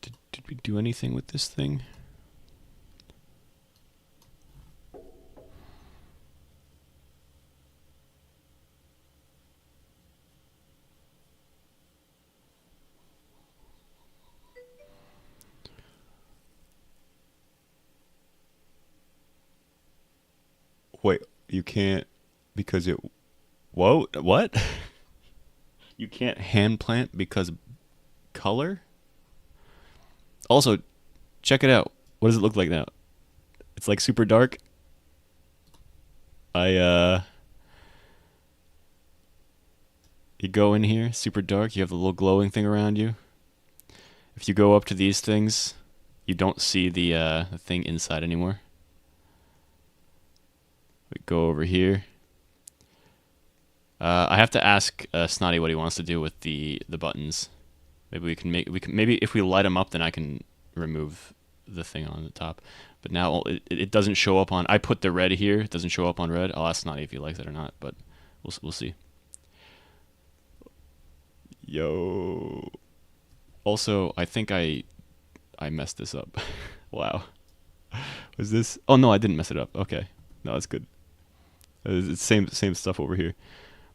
Did we do anything with this thing? Wait, you can't because it. Whoa, what? You can't hand plant because color? Also, check it out. What does it look like now? It's like super dark. I You go in here, super dark, you have the little glowing thing around you. If you go up to these things, you don't see the thing inside anymore. We go over here. I have to ask Snotty what he wants to do with the buttons. Maybe maybe if we light them up, then I can remove the thing on the top. But now it doesn't show up on. I put the red here. It doesn't show up on red. I'll ask Snotty if he likes it or not. But we'll see. Yo. Also, I think I messed this up. Wow. Was this? Oh no, I didn't mess it up. Okay. No, that's good. It's same stuff over here.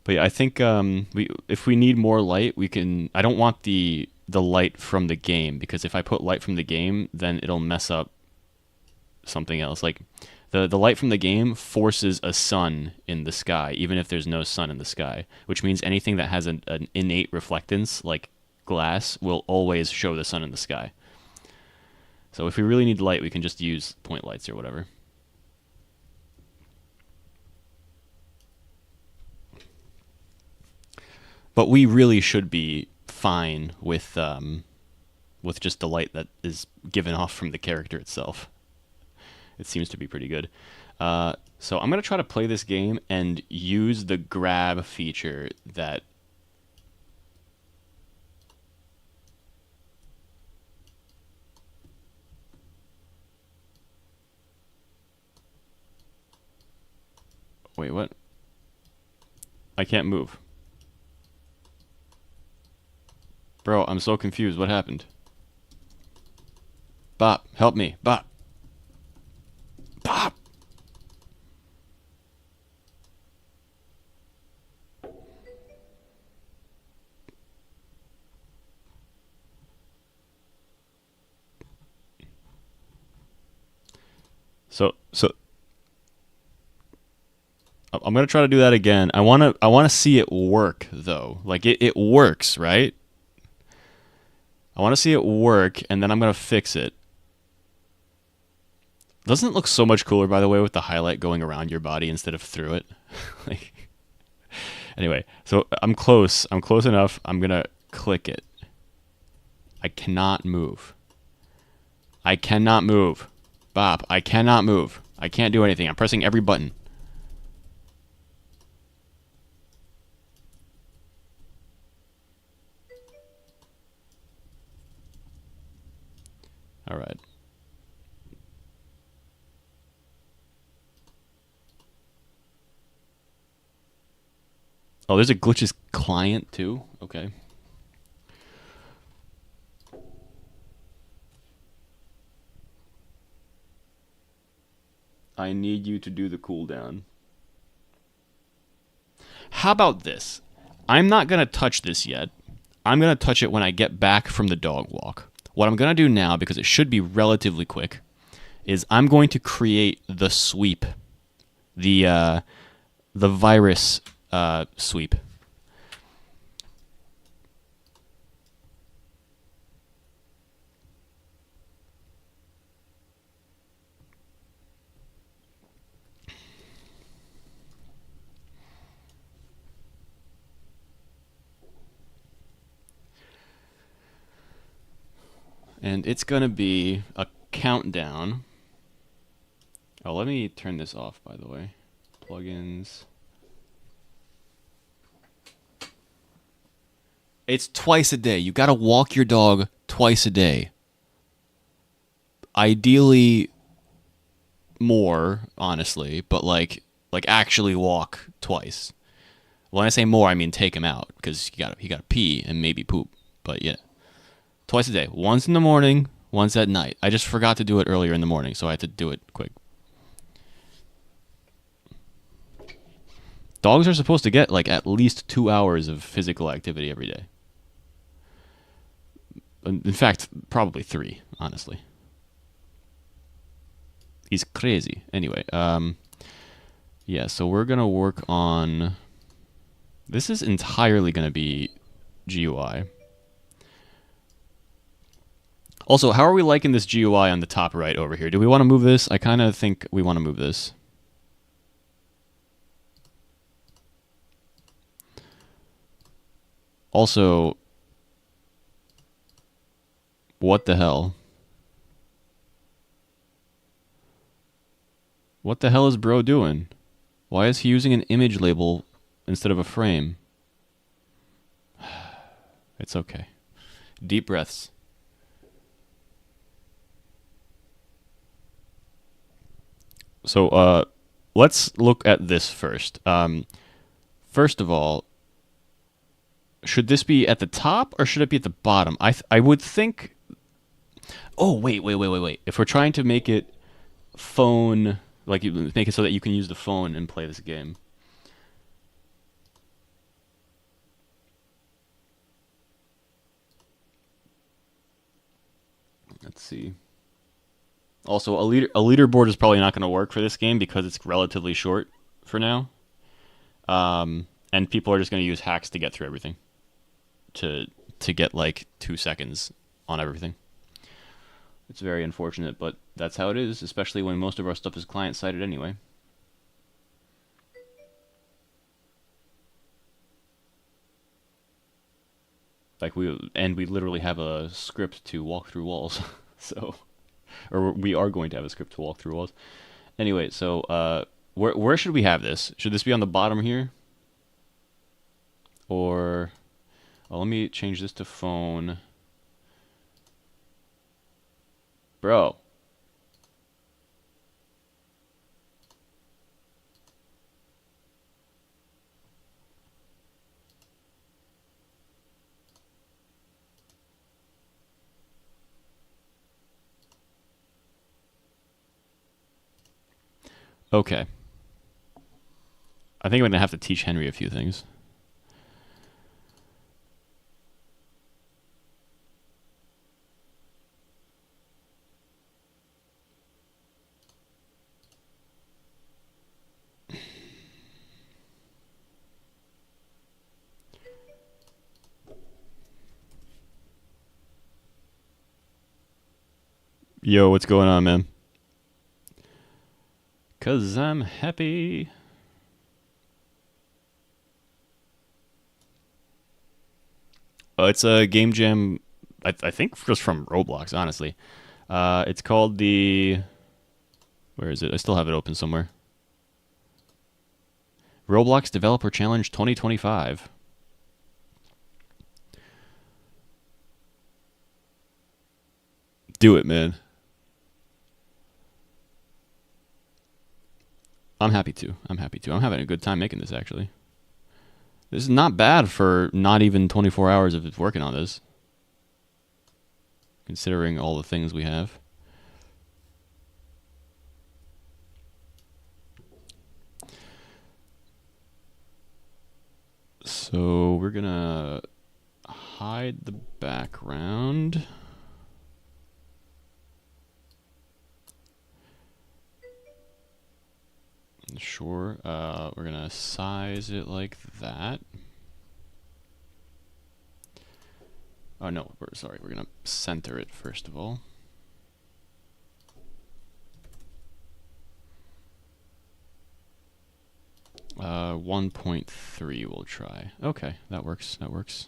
But yeah, I think if we need more light, we can. I don't want the light from the game because if I put light from the game, then it'll mess up something else. Like The light from the game forces a sun in the sky, even if there's no sun in the sky, which means anything that has an innate reflectance, like glass, will always show the sun in the sky. So if we really need light, we can just use point lights or whatever. But we really should be fine with just the light that is given off from the character itself. It seems to be pretty good. So I'm going to try to play this game and use the grab feature that... Wait, what? I can't move. Bro, I'm so confused. What happened? Bop, help me. Bop. Bop. So I'm gonna try to do that again. I wanna see it work though. Like it works, right? I wanna see it work, and then I'm gonna fix it. Doesn't it look so much cooler, by the way, with the highlight going around your body instead of through it? Like, anyway, so I'm close. I'm close enough. I'm gonna click it. I cannot move. I cannot move. Bop. I cannot move. I can't do anything. I'm pressing every button. All right. Oh, there's a glitches client too? Okay. I need you to do the cooldown. How about this? I'm not going to touch this yet. I'm going to touch it when I get back from the dog walk. What I'm going to do now, because it should be relatively quick, is I'm going to create the sweep. The virus sweep. And it's going to be a countdown. Oh, let me turn this off, by the way. Plugins. It's twice a day. You got to walk your dog twice a day. Ideally more, honestly, but like actually walk twice. When I say more, I mean take him out, because he got to pee and maybe poop. But yeah. Twice a day. Once in the morning, once at night. I just forgot to do it earlier in the morning, so I had to do it quick. Dogs are supposed to get like at least 2 hours of physical activity every day. In fact, probably 3, honestly. He's crazy. Anyway, yeah, so we're going to work on... This is entirely going to be GUI. Also, how are we liking this GUI on the top right over here? Do we want to move this? I kind of think we want to move this. Also, what the hell? What the hell is bro doing? Why is he using an image label instead of a frame? It's okay. Deep breaths. So, let's look at this first. First of all, should this be at the top or should it be at the bottom? I would think... Oh, wait. If we're trying to make it phone... Like, make it so that you can use the phone and play this game. Let's see. Also, a leaderboard is probably not going to work for this game because it's relatively short for now. And people are just going to use hacks to get through everything to get like 2 seconds on everything. It's very unfortunate, but that's how it is, especially when most of our stuff is client-sided anyway. Like we literally have a script to walk through walls. So, or we are going to have a script to walk through walls. Anyway, so where should we have this? Should this be on the bottom here? Or let me change this to phone. Bro. Okay. I think I'm going to have to teach Henry a few things. Yo, what's going on, man? 'Cause I'm happy. It's a game jam, I think just from Roblox, honestly. It's called the... Where is it? I still have it open somewhere. Roblox Developer Challenge 2025. Do it, man. I'm happy to. I'm happy to. I'm having a good time making this, actually. This is not bad for not even 24 hours of working on this, considering all the things we have. So we're gonna hide the background. Sure. We're gonna size it like that. Oh no, sorry. We're gonna center it first of all. Uh, 1.3 we'll try. Okay, that works. That works.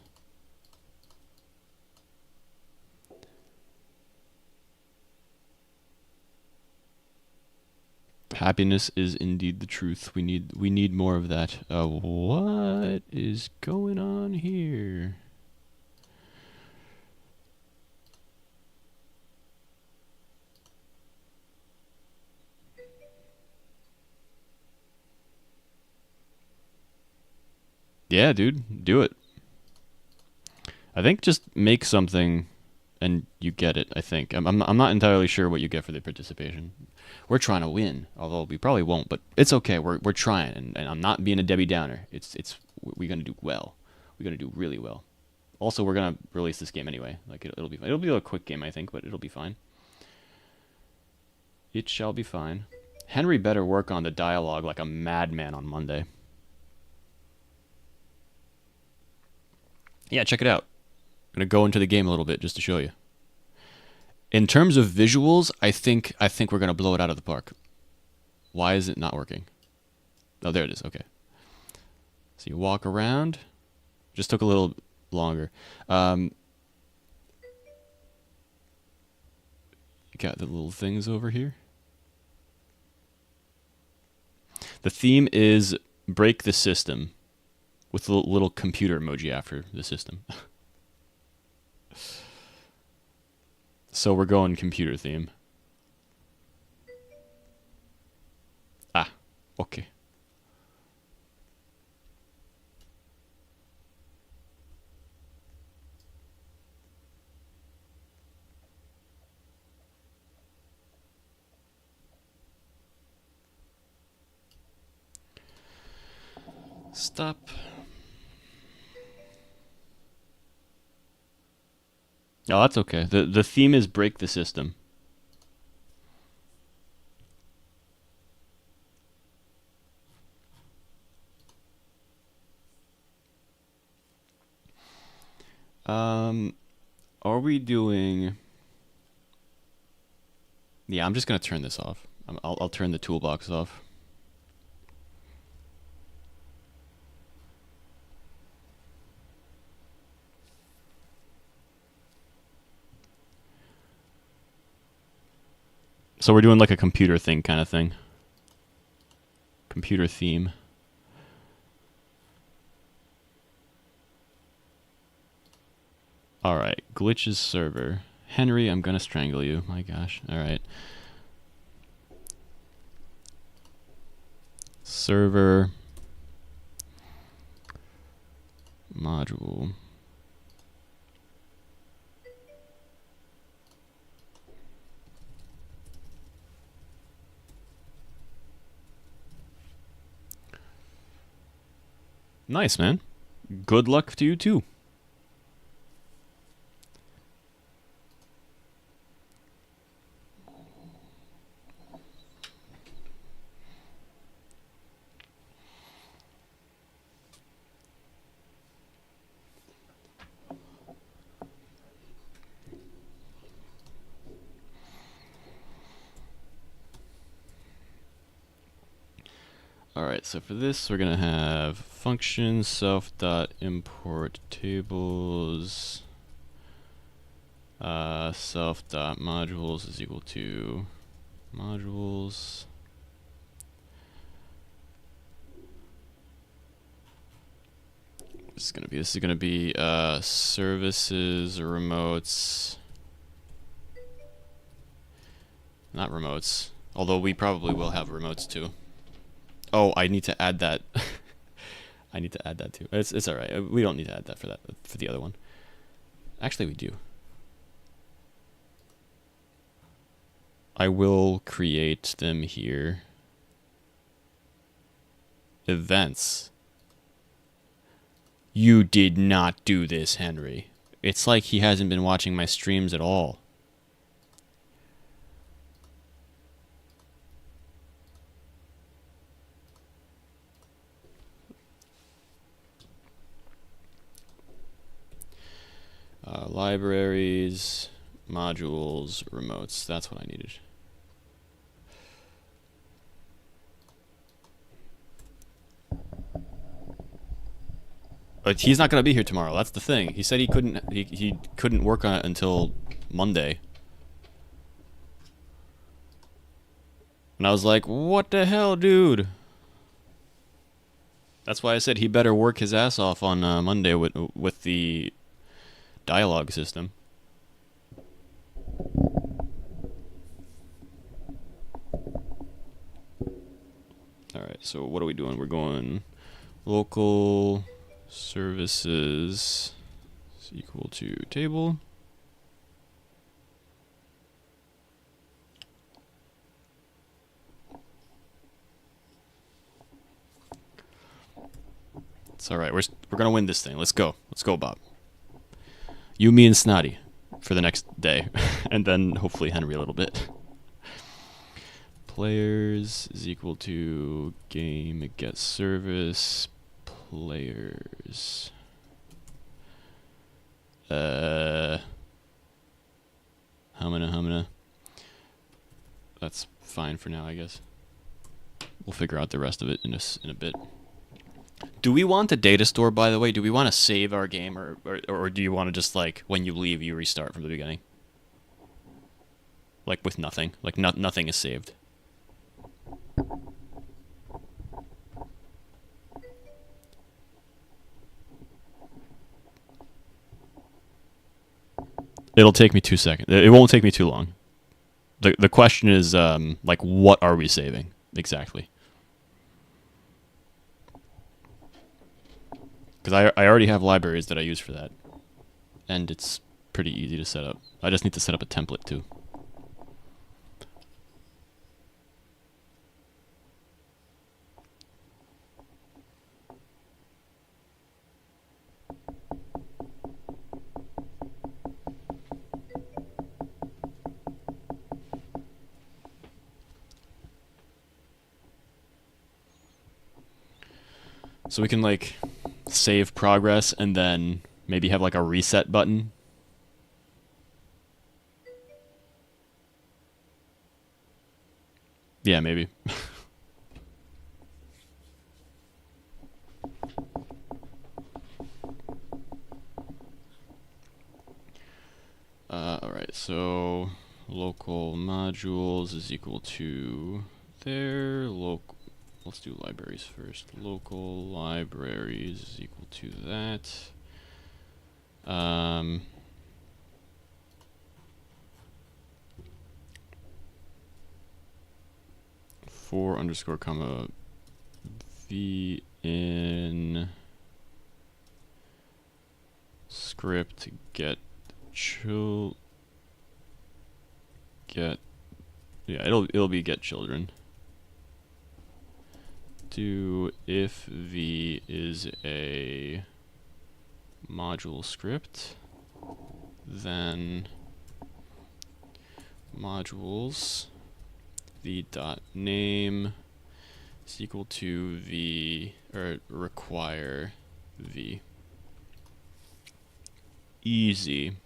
Happiness is indeed the truth. We need more of that. What is going on here? Yeah, dude, do it. I think just make something and you get it, I think. I'm not entirely sure what you get for the participation. We're trying to win, although we probably won't, but it's okay. We're trying, and I'm not being a Debbie Downer. We're gonna do well. We're gonna do really well. Also, we're gonna release this game anyway. Like it'll be fine. It'll be a quick game, I think, but it'll be fine. It shall be fine. Henry better work on the dialogue like a madman on Monday. Yeah, check it out. I'm gonna go into the game a little bit just to show you. In terms of visuals, I think we're gonna blow it out of the park. Why is it not working? Oh, there it is. Okay. So you walk around. Just took a little longer. You got the little things over here. The theme is break the system with a little computer emoji after the system. So we're going computer theme. Ah, okay. Stop. Oh, that's okay. The theme is break the system. Are we doing? Yeah, I'm just gonna turn this off. I'll turn the toolbox off. So we're doing like a computer thing kind of thing. Computer theme. Alright, glitches server. Henry, I'm gonna strangle you. My gosh. Alright. Server. Module. Nice, man. Good luck to you too. Alright, so for this we're gonna have function self.import tables self.modules is equal to modules. This is gonna be services or remotes. Not remotes. Although we probably will have remotes too. Oh, I need to add that. I need to add that too. It's alright. We don't need to add that for the other one. Actually, we do. I will create them here. Events. You did not do this, Henry. It's like he hasn't been watching my streams at all. Libraries, modules, remotes. That's what I needed. But he's not gonna be here tomorrow. That's the thing. He said he couldn't work on it until Monday. And I was like, what the hell, dude? That's why I said he better work his ass off on Monday with the dialogue system. Alright, so what are we doing? We're going local services is equal to table. It's alright, we're gonna win this thing. Let's go, Bob. You, me, and Snotty for the next day. And then hopefully Henry a little bit. Players is equal to game get service players. Humana. That's fine for now, I guess. We'll figure out the rest of it in a bit. Do we want a data store, by the way? Do we want to save our game, or do you want to just, like, when you leave, you restart from the beginning? Like, with nothing. Like, nothing is saved. It'll take me 2 seconds. It won't take me too long. The question is, like, what are we saving? Exactly. Because I already have libraries that I use for that. And it's pretty easy to set up. I just need to set up a template too. So we can, like, save progress and then Maybe have like a reset button. Yeah, maybe. Alright, so local modules is equal to their local. Let's do libraries first. Local libraries is equal to that. For underscore comma v in script get it'll be get children. Do if v is a module script, then modules v dot name is equal to v, or require v. Easy.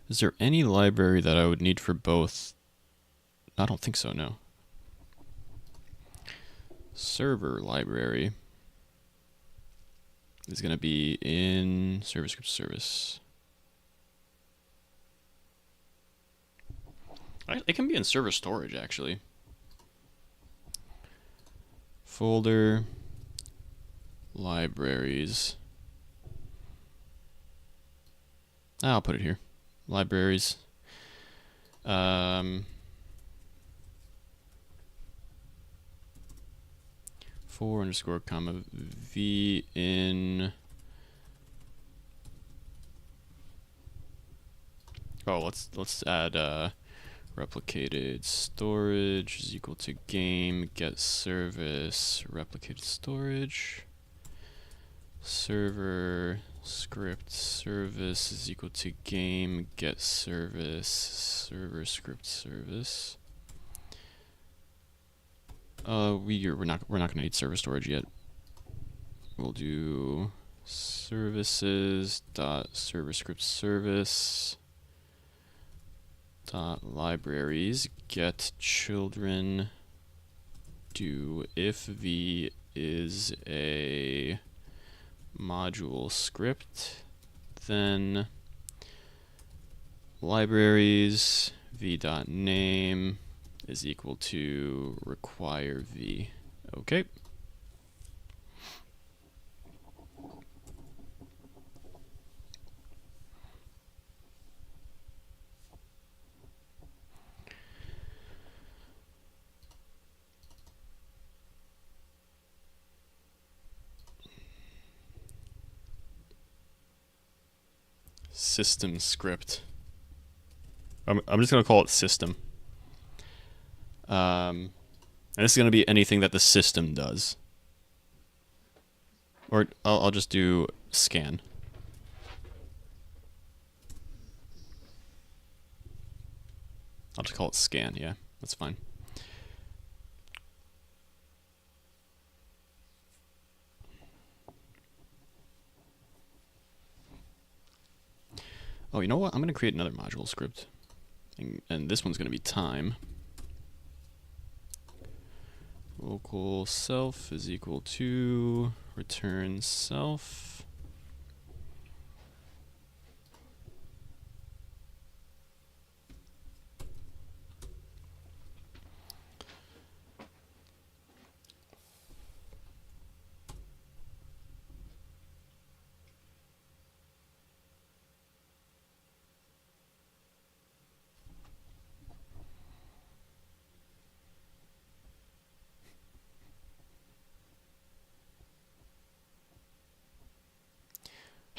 Is there any library that I would need for both? I don't think so, no. Server library is going to be in server script service. It can be in server storage, actually. Folder, libraries. I'll put it here. Libraries. For underscore comma v in. Oh, let's add replicated storage is equal to game get service replicated storage server script service is equal to game get service server script service. We're not gonna need server storage yet. We'll do services dot server script service dot libraries get children do if v is a module script, then libraries v dot name is equal to require v. Okay. System script. I'm just gonna call it system. And this is gonna be anything that the system does. Or I'll just do scan. I'll just call it scan, yeah, that's fine. Oh, you know what? I'm going to create another module script. And this one's going to be time. Local self is equal to return self.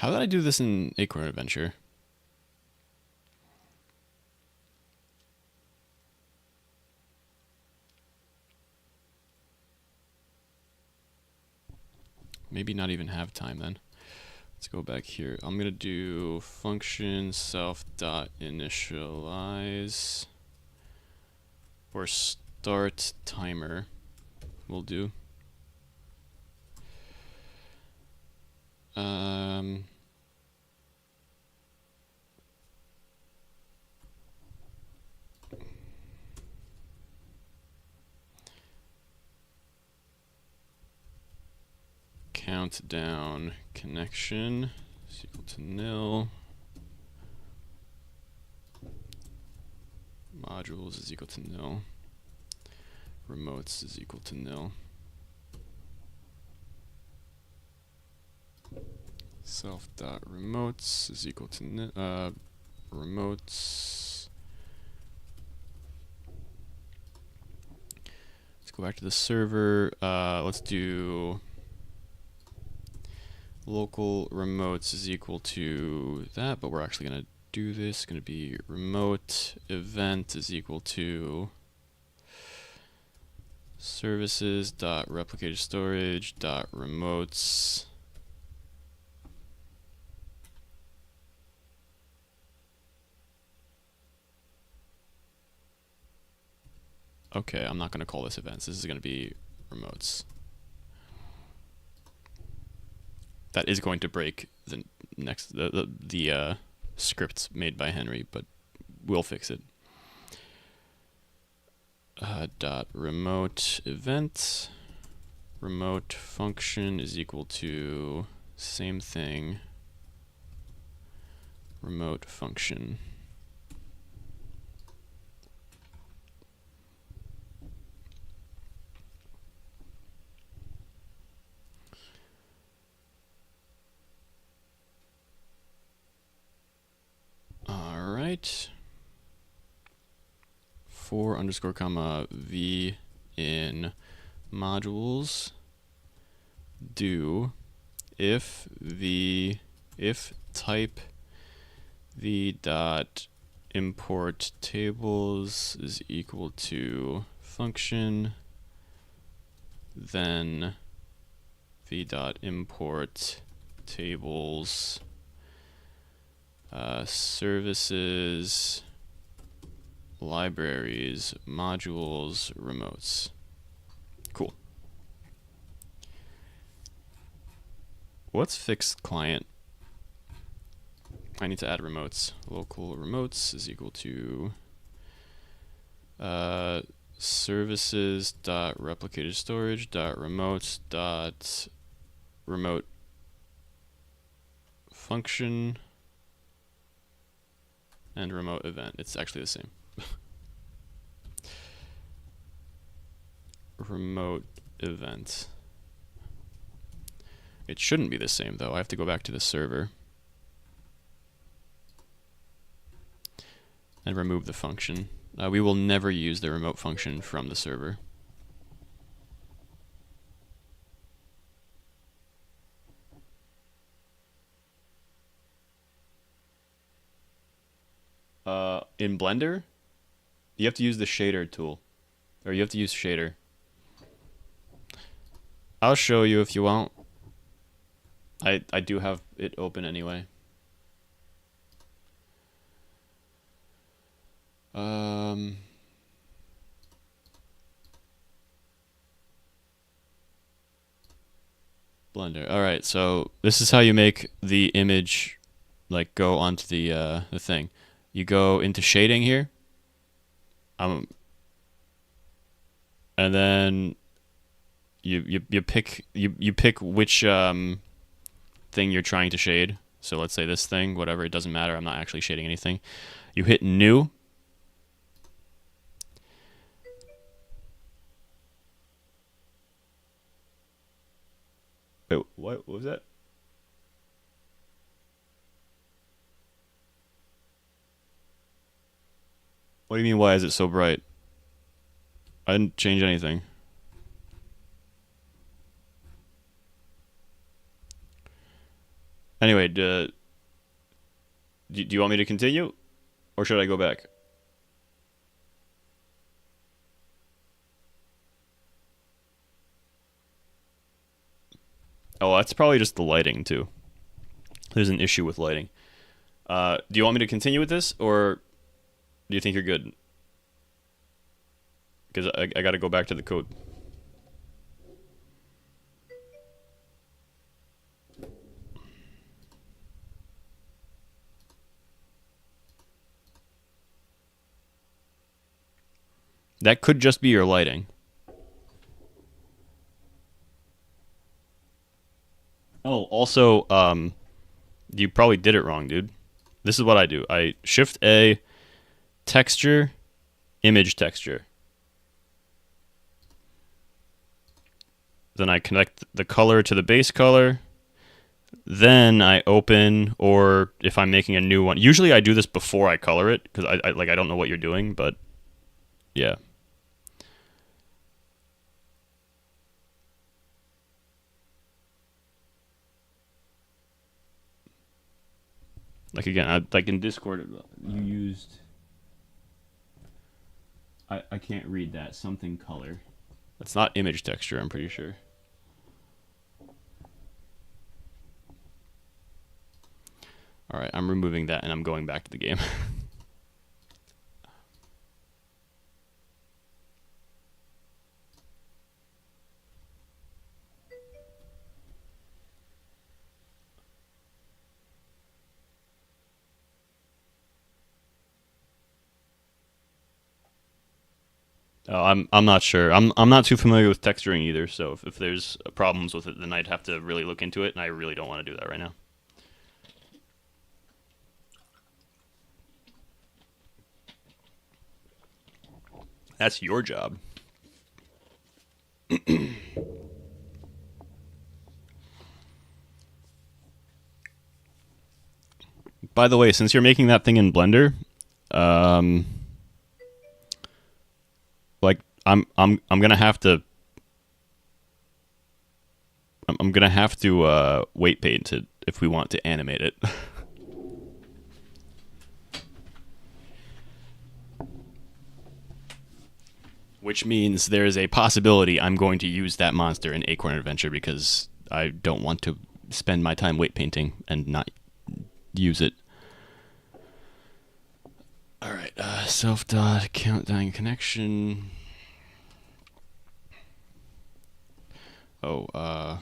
How did I do this in Acorn Adventure? maybe not even have time then. Let's go back here. I'm gonna do function self dot initialize or start timer. We'll do. Countdown connection is equal to nil. Modules is equal to nil. Remotes is equal to nil. Self.remotes is equal to nil. Remotes. Let's go back to the server. Let's do local remotes is equal to that, but we're actually going to do this. It's going to be remote event is equal to services dot replicated storage dot remotes okay, I'm not going to call this events. This is going to be remotes. That is going to break the next the script made by Henry, but we'll fix it. Dot remote event remote function is equal to same thing remote function. Alright. For underscore comma v in modules do if type v dot import tables is equal to function, then v dot import tables services libraries modules remotes. Cool. What's fixed client? I need to add remotes. Local remotes is equal to services dot replicated storage dot remotes dot remote function and remote event. It's actually the same. Remote event. It shouldn't be the same though. I have to go back to the server and remove the function. We will never use the remote function from the server. In Blender, you have to use the shader tool, or you have to use shader. I'll show you if you want. I do have it open anyway. Blender. All right, so this is how you make the image like go onto the thing. You go into shading here, and then you pick which thing you're trying to shade. So let's say this thing, whatever, it doesn't matter. I'm not actually shading anything. You hit new. Wait, what was that? What do you mean, why is it so bright? I didn't change anything. Anyway, do you want me to continue? Or should I go back? Oh, that's probably just the lighting too. There's an issue with lighting. Do you want me to continue with this, or do you think you're good? Because I got to go back to the code. That could just be your lighting. Oh, also, you probably did it wrong, dude. This is what I do. I Shift A, texture, image texture. Then I connect the color to the base color. Then I open, or if I'm making a new one. Usually I do this before I color it because I don't know what you're doing, but yeah. Like again, like in Discord, you used. I can't read that. Something color. That's not image texture, I'm pretty sure. Alright, I'm removing that and I'm going back to the game. Oh, I'm not sure. I'm not too familiar with texturing either, so if there's problems with it, then I'd have to really look into it, and I really don't want to do that right now. That's your job. By the way, since you're making that thing in Blender, um, like I'm gonna have to I'm gonna have to weight paint it if we want to animate it. Which means there is a possibility I'm going to use that monster in Acorn Adventure because I don't want to spend my time weight painting and not use it. Alright, self dot countdown connection. Oh,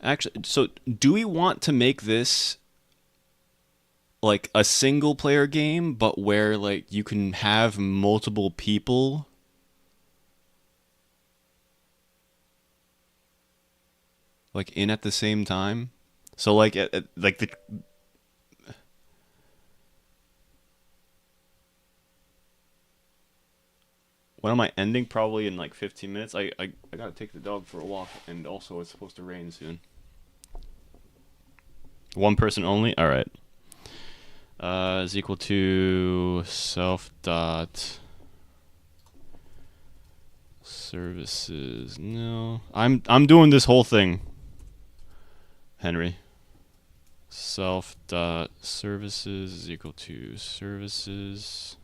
actually, so do we want to make this like a single player game, but where like you can have multiple people like in at the same time? So like like the when am I ending? Probably in like 15 minutes. I gotta take the dog for a walk, and also it's supposed to rain soon. One person only. All right. Is equal to self dot services. No, I'm doing this whole thing, Henry. Self dot services is equal to services.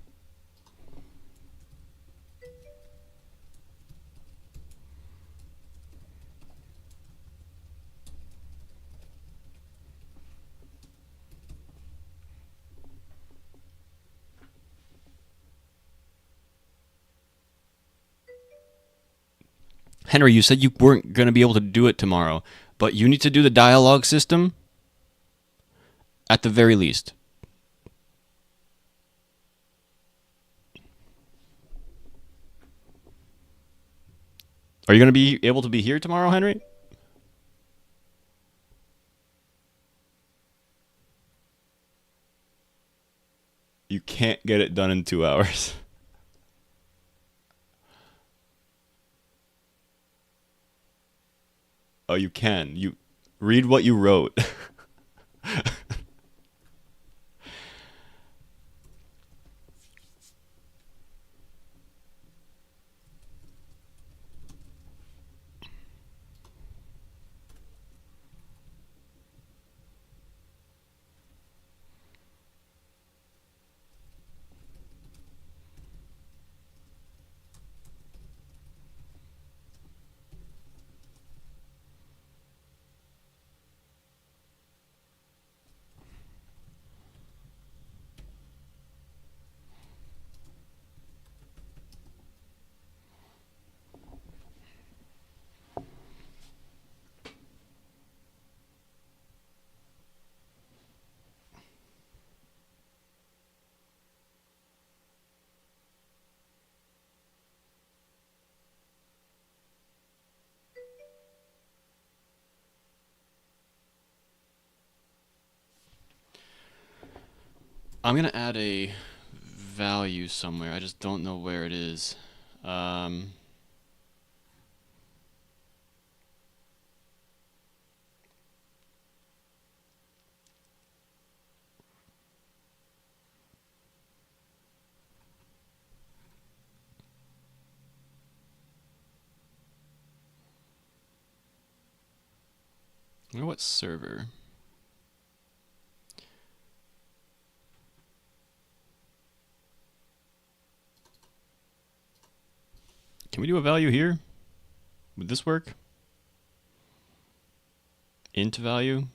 Henry, you said you weren't going to be able to do it tomorrow, but you need to do the dialogue system at the very least. Are you going to be able to be here tomorrow, Henry? You can't get it done in 2 hours. Oh, you can. You read what you wrote. I'm gonna add a value somewhere. I just don't know where it is. Um, I wonder what server. Can we do a value here? Would this work? Int value?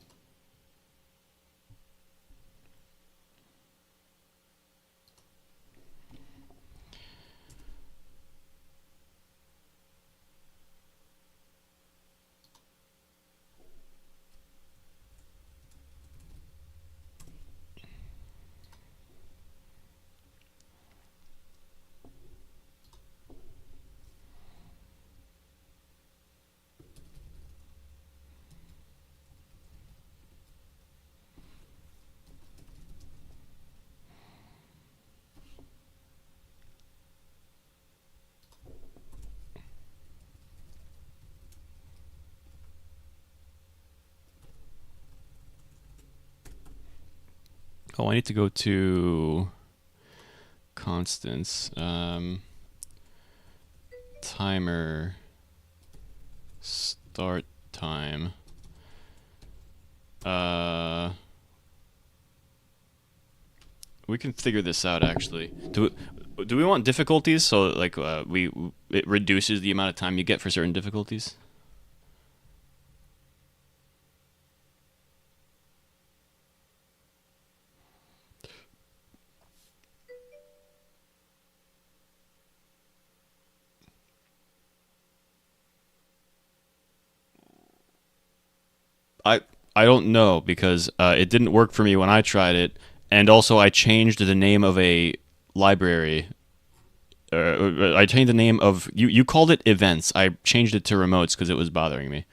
Oh, I need to go to constants. Timer start time. We can figure this out actually. Do we want difficulties so like we it reduces the amount of time you get for certain difficulties? I I don't know because it didn't work for me when I tried it, and also I changed the name of a library. I changed the name of you. You called it events. I changed it to remotes because it was bothering me,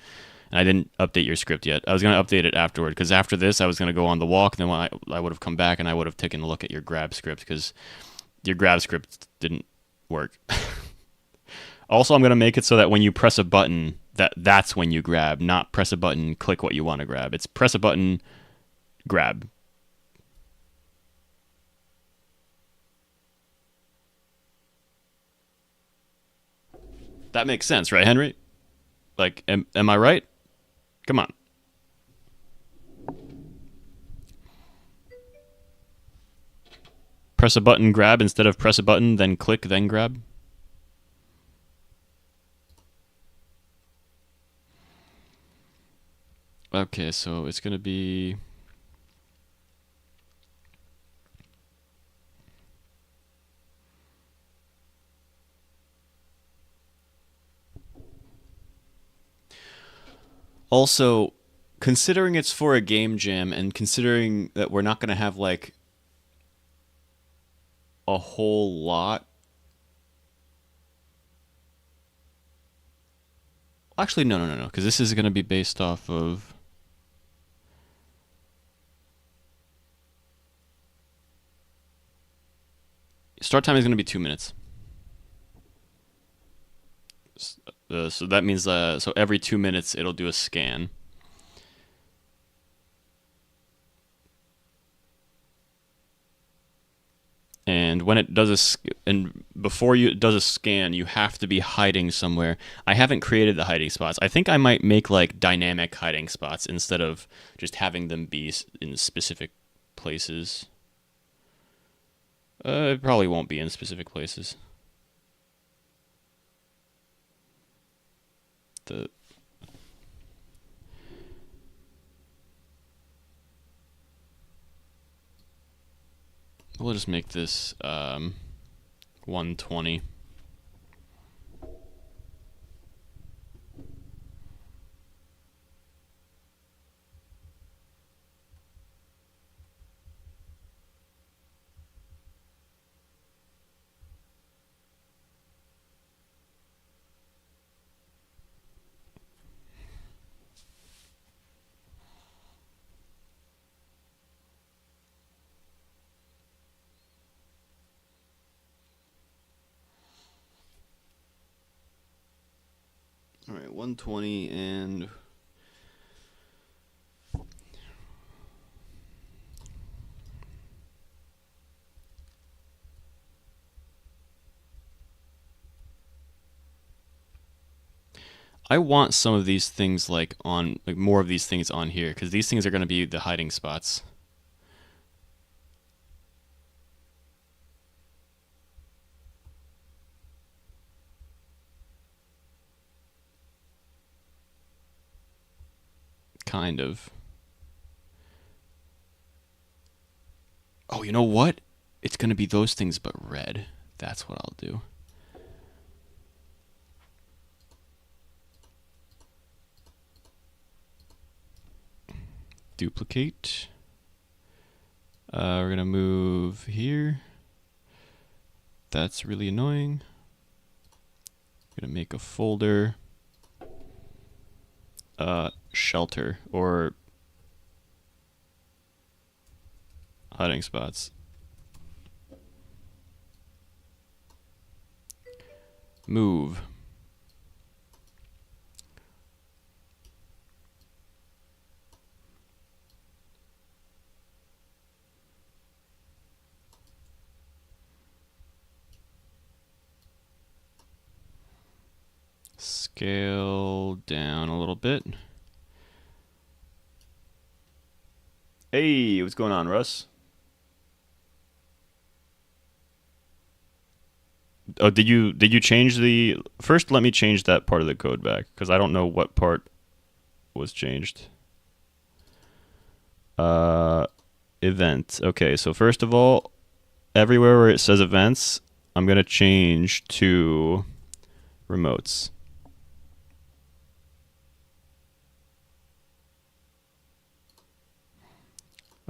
and I didn't update your script yet. I was gonna update it afterward because after this I was gonna go on the walk. And then when I would have come back and I would have taken a look at your grab script because your grab script didn't work. Also, I'm gonna make it so that when you press a button, that's when you grab, not press a button, click what you want to grab. It's press a button, grab. That makes sense, right, Henry? Like, am I right? Come on. Press a button, grab instead of press a button, then click, then grab. Okay, so it's gonna be. Also, considering it's for a game jam and considering that we're not gonna have like a whole lot. Actually, no, because this is gonna be based off of. Start time is gonna be 2 minutes. So that means so every 2 minutes it'll do a scan. And when it does and before it does a scan, you have to be hiding somewhere. I haven't created the hiding spots. I think I might make like dynamic hiding spots instead of just having them be in specific places. It probably won't be in specific places. The We'll just make this 120. All right, 120 and... I want some of these things like more of these things on here, because these things are going to be the hiding spots. Kind of. Oh, you know what? It's going to be those things but red. That's what I'll do. Duplicate. We're going to move here. That's really annoying. I'm going to make a folder. Shelter or hiding spots. Move. Scale down a little bit. Hey, what's going on, Russ? Oh, did you change the... First, let me change that part of the code back, because I don't know what part was changed. Event. Okay, so first of all, everywhere where it says events, I'm going to change to remotes.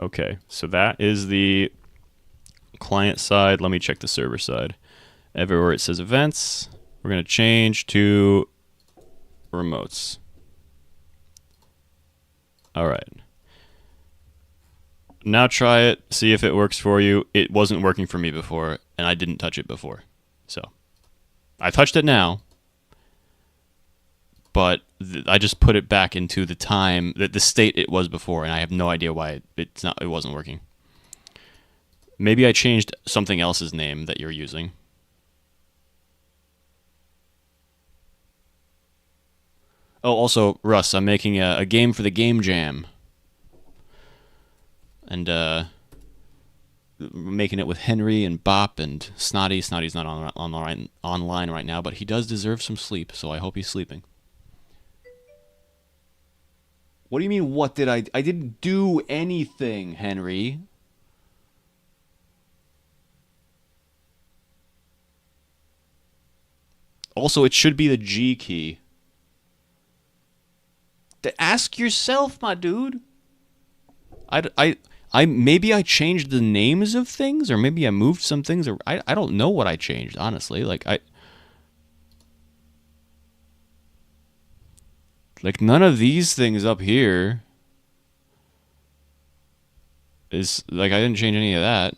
Okay, so that is the client side. Let me check the server side. Everywhere it says events, we're going to change to remotes. All right. Now try it, see if it works for you. It wasn't working for me before, and I didn't touch it before. So I touched it now, but I just put it back into the time, the state it was before, and I have no idea why it wasn't working. Maybe I changed something else's name that you're using. Oh, also, Russ, I'm making a game for the Game Jam. And making it with Henry and Bop and Snotty. Snotty's not online right now, but he does deserve some sleep, so I hope he's sleeping. What do you mean, what did I didn't do anything, Henry. Also, it should be the G key. Ask yourself, my dude. Maybe I changed the names of things, or maybe I moved some things, or I don't know what I changed, honestly. Like none of these things up here is like I didn't change any of that.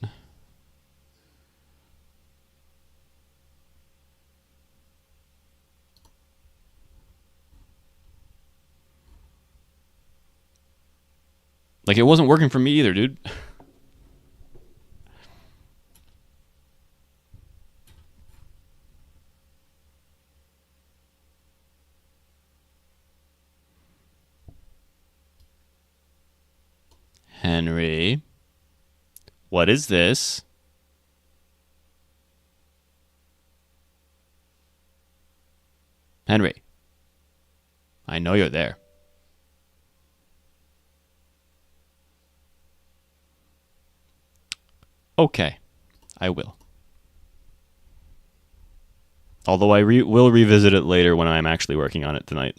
Like, it wasn't working for me either, dude. Henry. What is this? Henry. I know you're there. Okay, I will. Although I will revisit it later when I'm actually working on it tonight.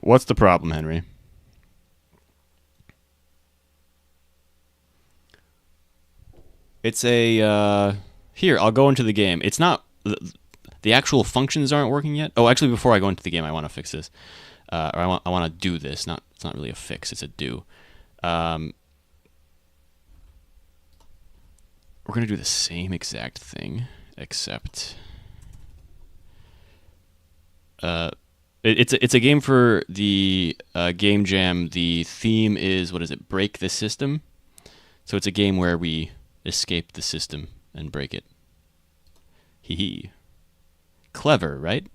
What's the problem, Henry? It's a... Here, I'll go into the game. It's not... The actual functions aren't working yet. Oh, actually, before I go into the game, I want to fix this. Or I want to do this. It's not really a fix. It's a do. we're gonna do the same exact thing, except it's a game for the game jam. The theme is, what is it? Break the system. So it's a game where we escape the system and break it. Hee hee. Clever, right?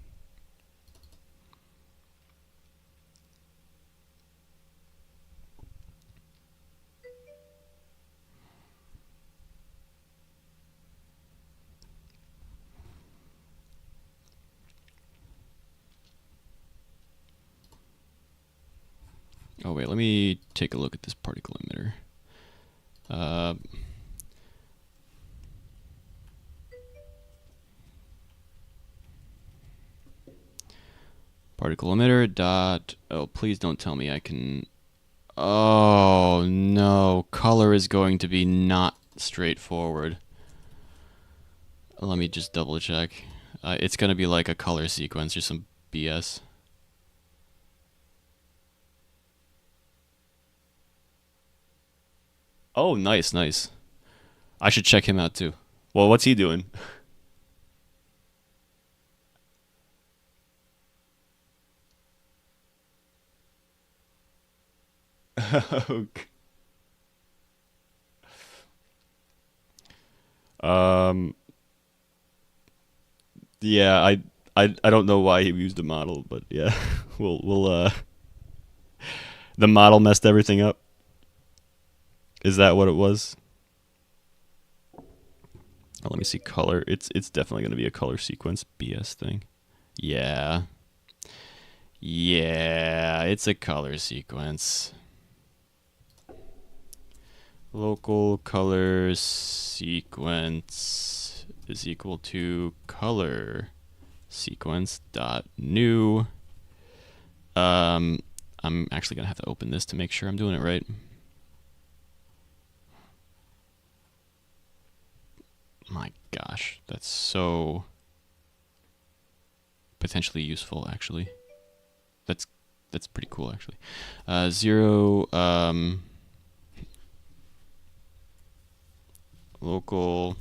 Oh wait, let me take a look at this particle emitter. Particle emitter dot. Oh, please don't tell me I can. Oh no, color is going to be not straightforward. Let me just double check. It's gonna be like a color sequence or some BS. Oh, nice, nice. I should check him out too. Well, what's he doing? Okay. Um, yeah, I don't know why he used a model, but yeah, we'll the model messed everything up. Is that what it was? Oh, let me see color. It's definitely going to be a color sequence BS thing. Yeah. Yeah, it's a color sequence. Local color sequence is equal to color sequence dot new. I'm actually gonna have to open this to make sure I'm doing it right. My gosh, that's so potentially useful, actually. That's pretty cool, actually. Zero local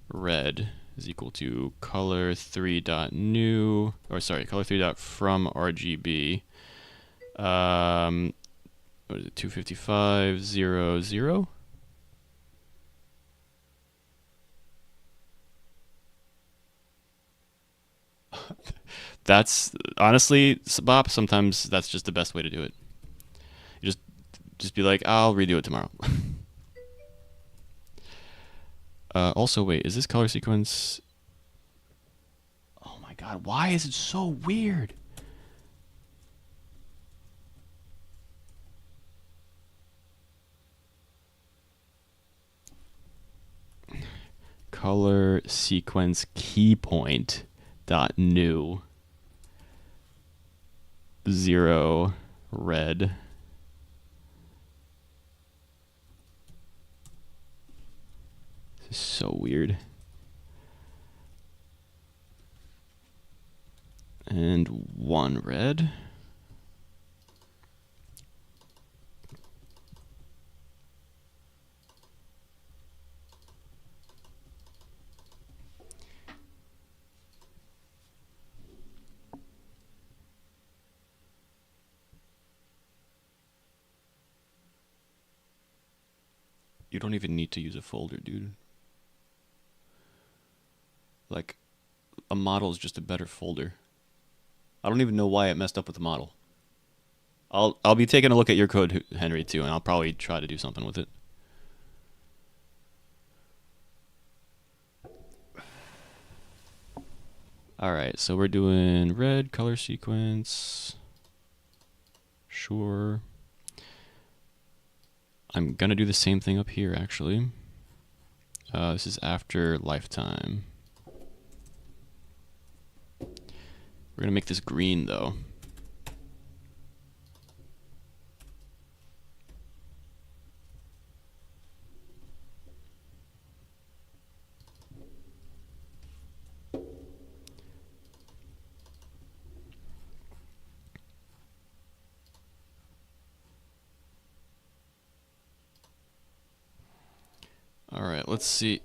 red is equal to color 3 dot new, or sorry, color 3 dot from RGB. What is it? 255.00. That's honestly, Bob. Sometimes that's just the best way to do it. You just be like, I'll redo it tomorrow. Also, wait, is this color sequence? Oh my god, why is it so weird? Color sequence key point dot new 0 red. This is so weird. And 1 red. You don't even need to use a folder, dude. Like, a model is just a better folder. I don't even know why it messed up with the model. I'll be taking a look at your code, Henry, too, and I'll probably try to do something with it. Alright, so we're doing red color sequence. Sure. I'm gonna do the same thing up here, actually. This is after lifetime. We're gonna make this green, though. Alright, let's see.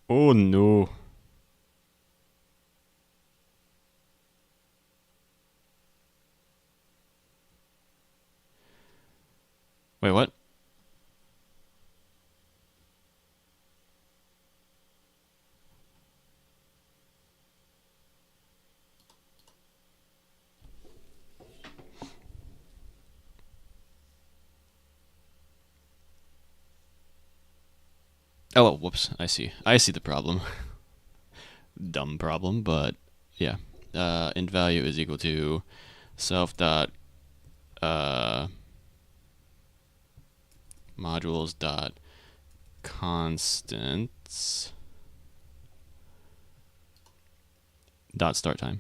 Oh no. Wait, what? Oh, whoops. I see. I see the problem. Dumb problem, but yeah. Int value is equal to self dot modules dot constants dot start time.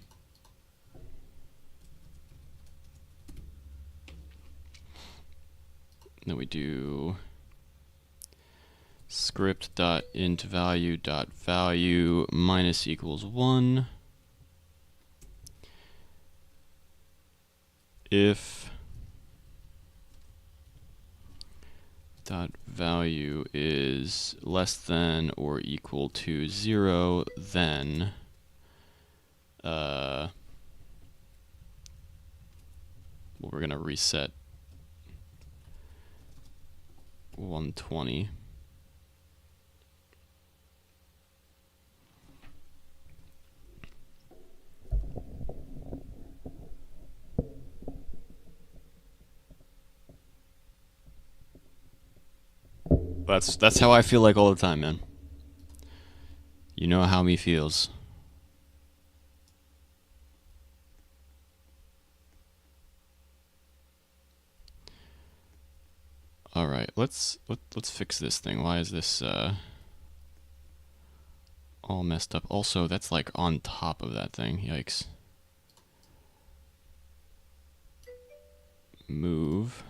Then we do script dot int value dot value minus equals 1 if dot value is less than or equal to 0, then well, we're gonna reset 120. That's how I feel like all the time, man. You know how me feels. All right, let's fix this thing. Why is this all messed up? Also, that's like on top of that thing. Yikes. Move.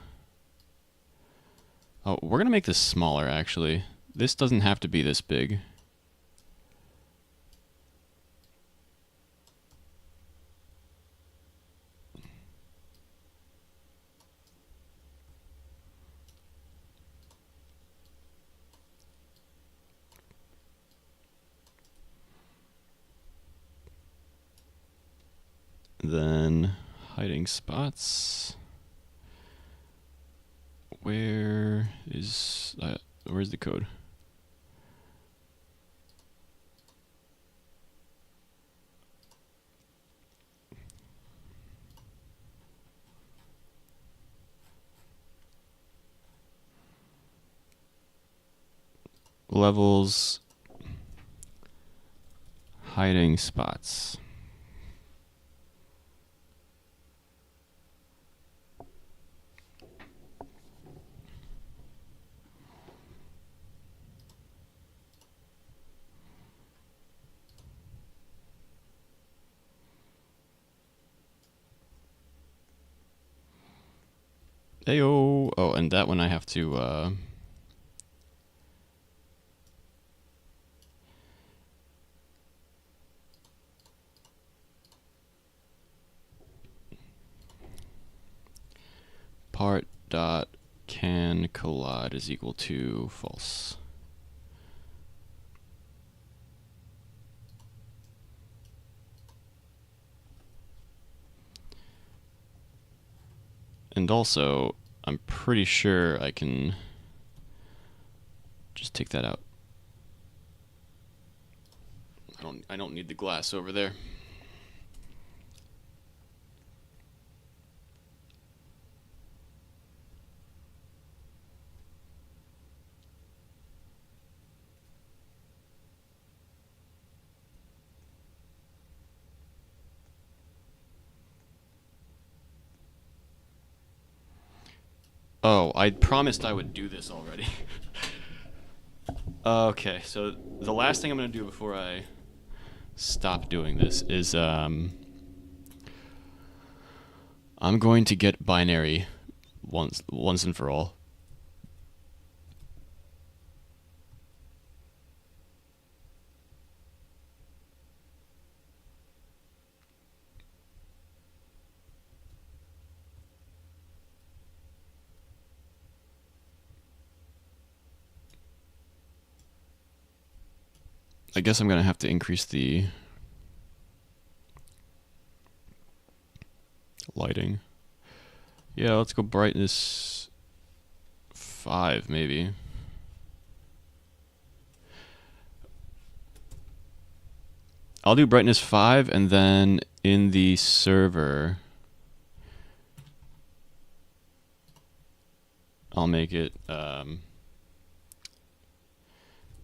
Oh, we're gonna make this smaller, actually. This doesn't have to be this big. Then hiding spots. Where's the code? Levels, hiding spots. Heyo. Oh, and that one I have to part dot can collide is equal to false. And also, I'm pretty sure I can just take that out. I don't need the glass over there. Oh, I promised I would do this already. Okay, so the last thing I'm going to do before I stop doing this is I'm going to get binary once and for all. I guess I'm gonna have to increase the lighting. Yeah, let's go brightness 5 maybe. I'll do brightness 5 and then in the server I'll make it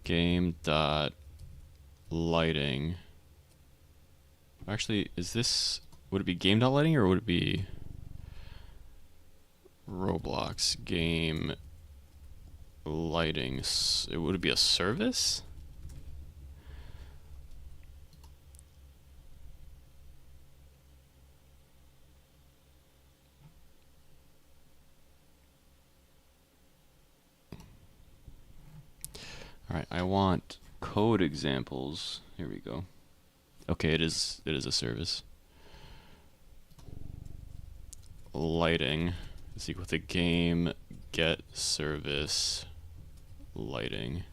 game dot lighting. Actually, would it be game dot lighting or would it be Roblox game lighting? Would it be a service? All right, I want code examples. Here we go. Okay, it is a service. Lighting is equal to game get service lighting.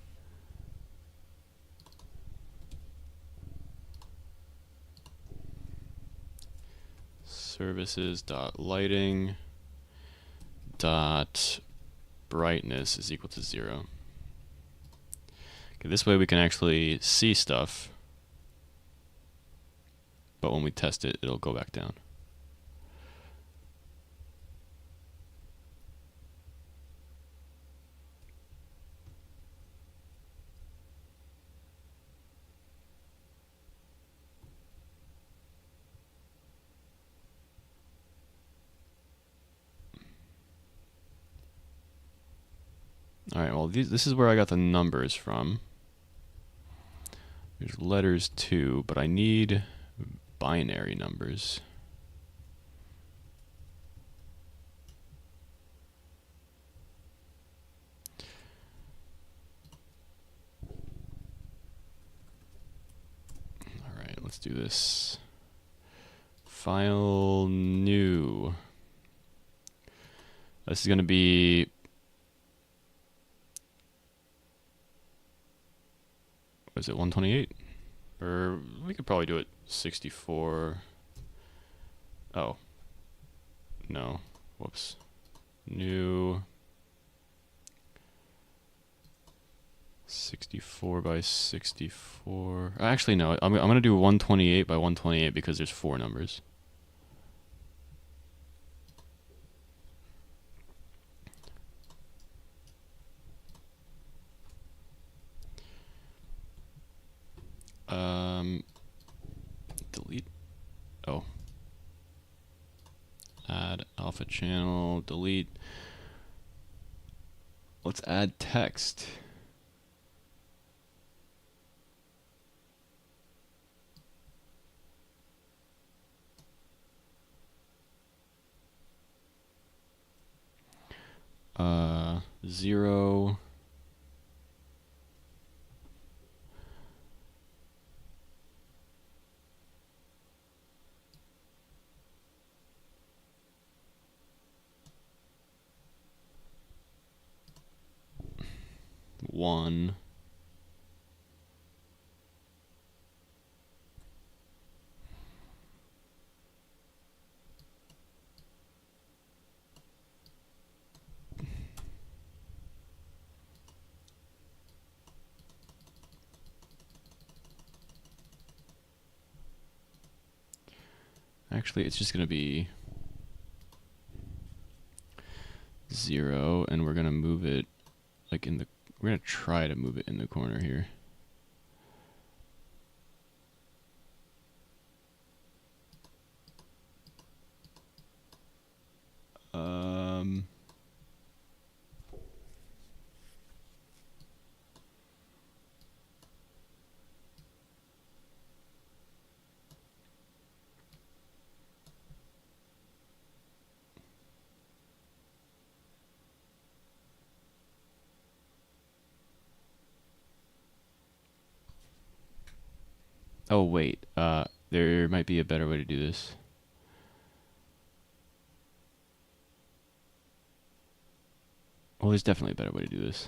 Services dot lighting dot brightness is equal to 0. Okay, this way we can actually see stuff, but when we test it, it'll go back down. All right, well, this is where I got the numbers from. There's letters too, but I need binary numbers. All right, let's do this. File new. This is going to be is it 128? Or we could probably do it 64. Oh. No. Whoops. New 64 by 64. Actually, no. I'm going to do 128 by 128 because there's 4 numbers. Delete. Oh. Add alpha channel. Delete. Let's add text. Zero. One. Actually, it's just going to be 0, and we're going to move it like in the, we're going to try to move it in the corner here. Oh, wait. There might be a better way to do this. Well, there's definitely a better way to do this.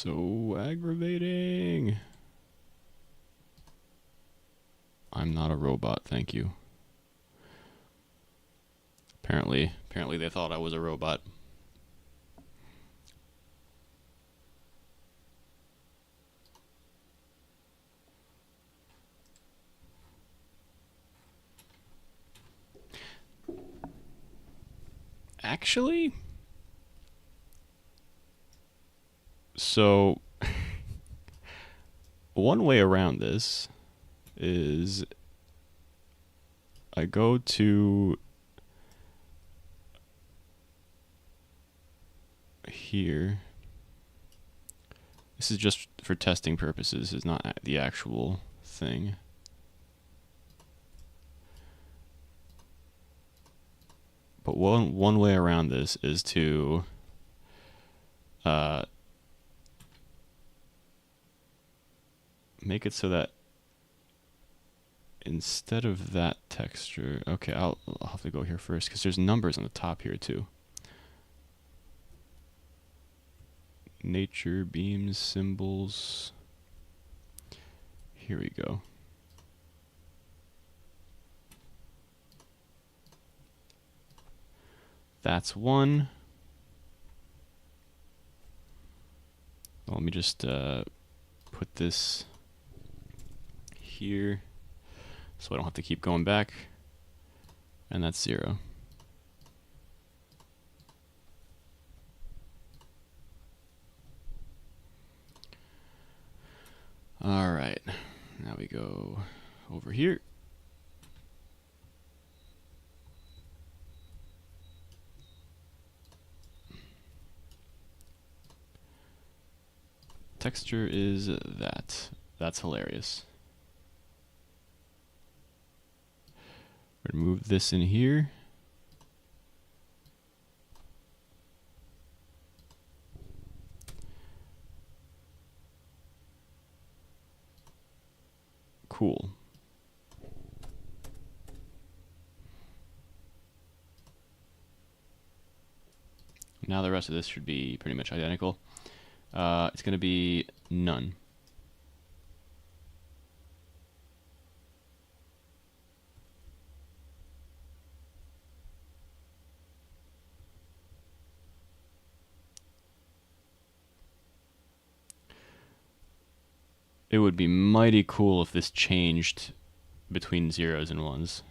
So aggravating. I'm not a robot, thank you. Apparently they thought I was a robot. Actually, so one way around this is I go to here. This is just for testing purposes. It's not the actual thing. But one way around this is to make it so that instead of that texture, okay, I'll have to go here first because there's numbers on the top here too. Nature, beams, symbols. Here we go. That's one. Let me just put this here so I don't have to keep going back. And that's 0. All right, now we go over here. Texture is that. That's hilarious. Remove this in here. Cool. Now the rest of this should be pretty much identical. It's going to be none. It would be mighty cool if this changed between 0s and 1s.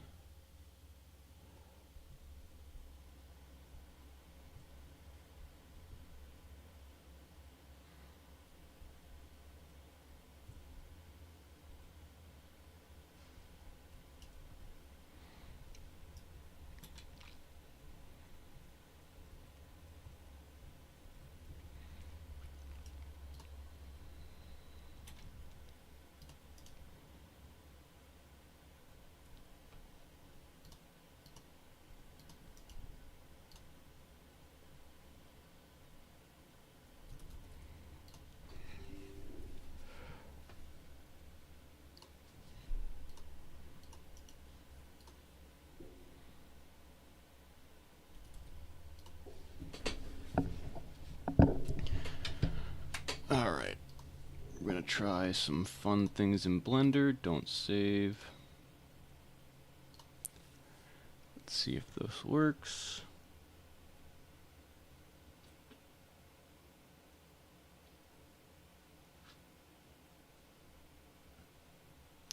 Alright, we're gonna try some fun things in Blender. Don't save. Let's see if this works.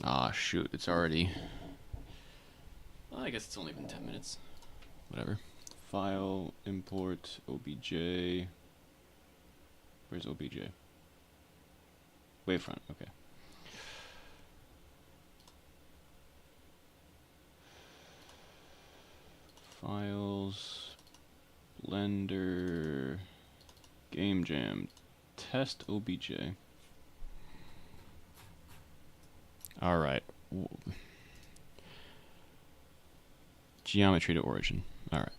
Ah, shoot, it's already... Well, I guess it's only been 10 minutes. Whatever. File, import, OBJ. Where's OBJ? Wavefront, okay. Files, Blender, Game Jam, test OBJ. All right. Geometry to origin. All right.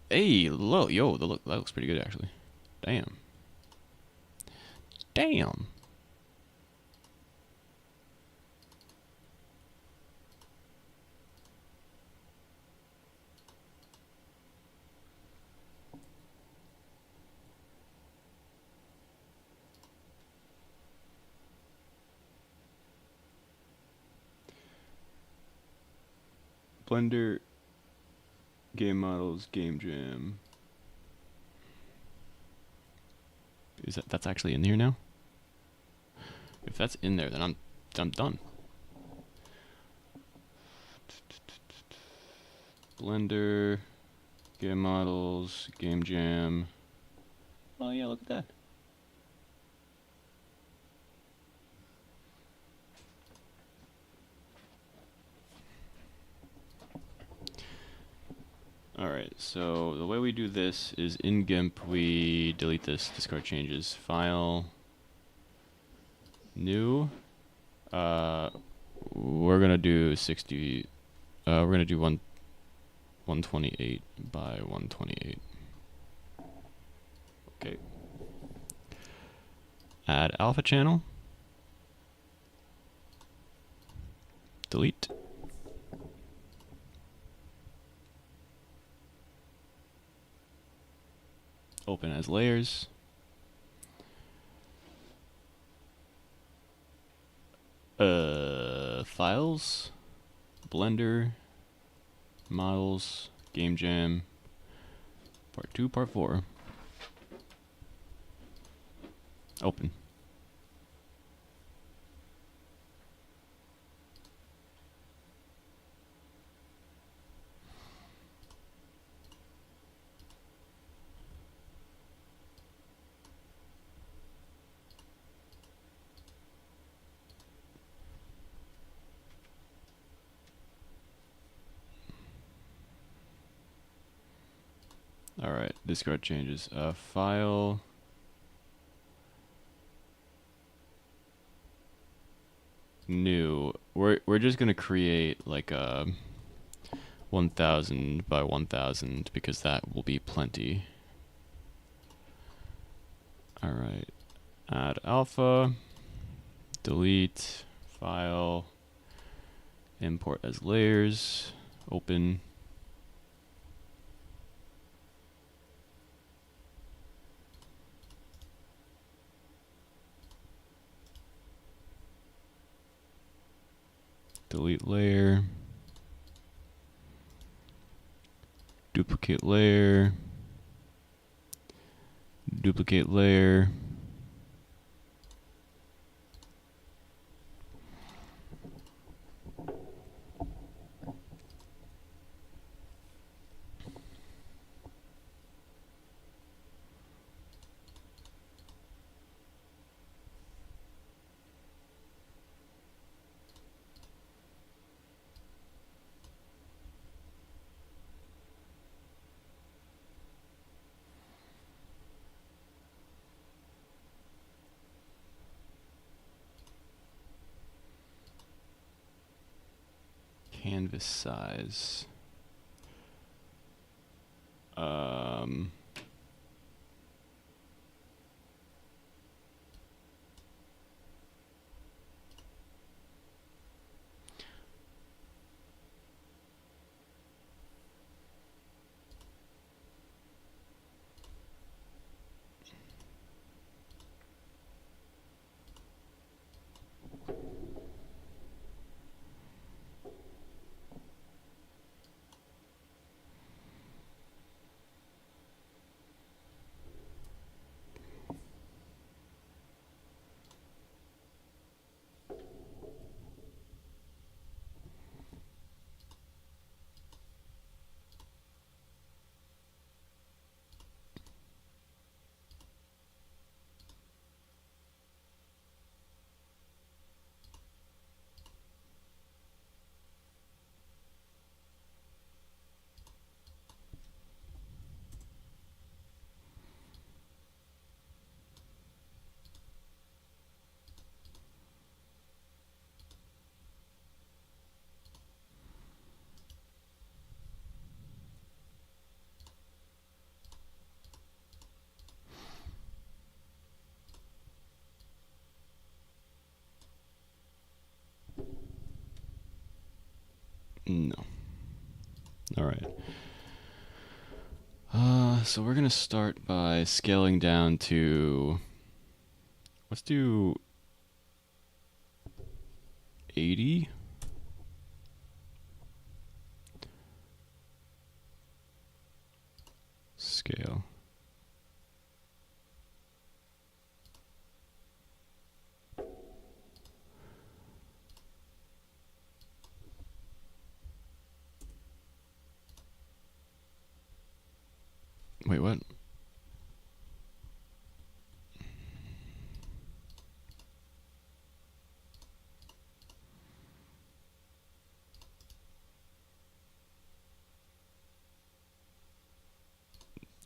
Hey, look, yo, that looks pretty good actually. Damn. Damn. Blender, game models, game jam. Is that's actually in here now? If that's in there, then I'm done. Blender, game models, game jam. Oh yeah, look at that. Alright, so the way we do this is in GIMP we delete this, discard changes, file, new, we're gonna do 60, we're gonna do 128 by 128. Okay. Add alpha channel, delete. Open as layers. Files, Blender, models, game jam, part 2, part 4. Open. Alright, discard changes. File. New. We're just gonna create like a 1000 by 1000 because that will be plenty. Alright. Add alpha. Delete. File. Import as layers. Open. Delete layer. Duplicate layer. Duplicate layer. Canvas size. No. Alright. So we're gonna start by scaling down to, let's do 80.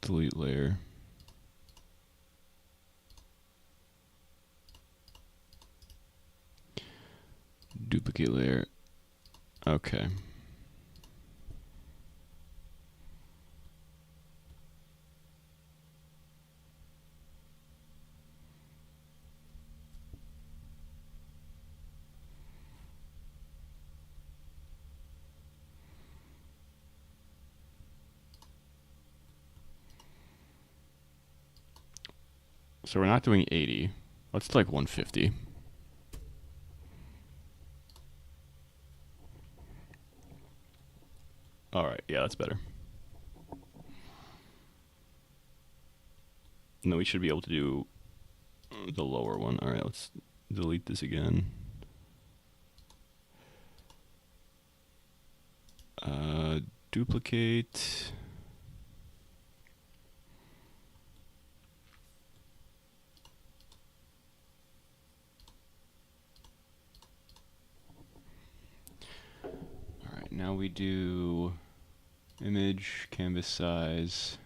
delete layer. Duplicate layer. Okay. So we're not doing 80. Let's do like 150. Alright, yeah, that's better. And then we should be able to do the lower one. Alright, let's delete this again. Duplicate. Alright, now we do image, canvas size.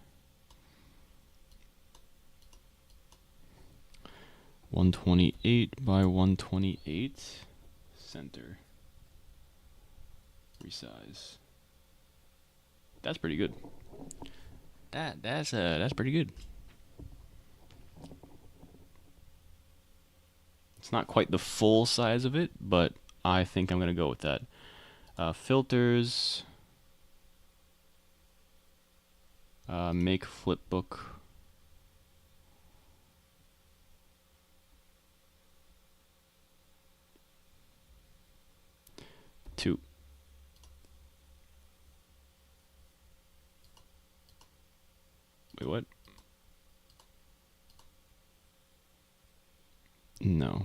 128 by 128. Center. Resize. That's pretty good. That's pretty good. It's not quite the full size of it, but I think I'm gonna go with that. Filters. Make flipbook. Two. Wait, what? No.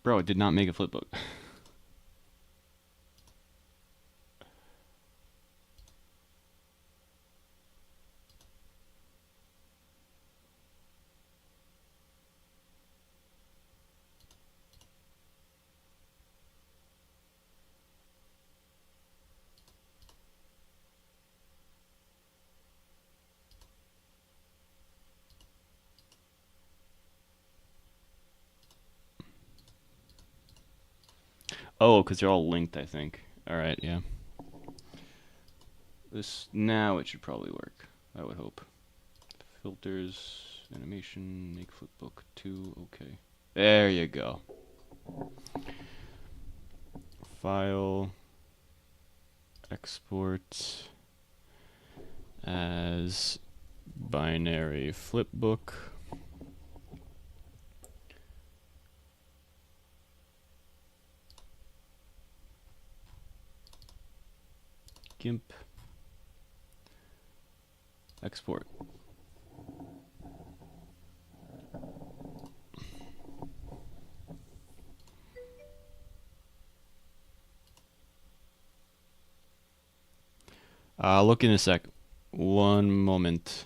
Bro, it did not make a flipbook. Oh, because they're all linked, I think. Alright, yeah. This, now it should probably work, I would hope. Filters, animation, make flipbook 2, okay. There you go. File, export as binary flipbook. GIMP. Export. Look in a sec. One moment.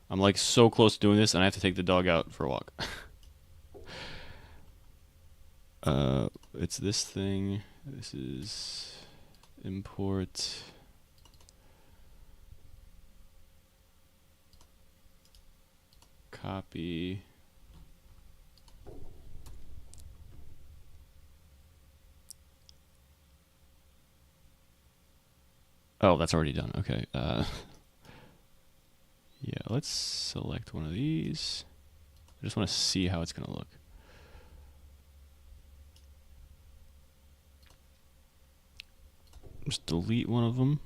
I'm like so close to doing this, and I have to take the dog out for a walk. It's this thing. This is import. Copy. Oh, that's already done. Okay. Yeah, let's select one of these. I just want to see how it's going to look. Just delete one of them.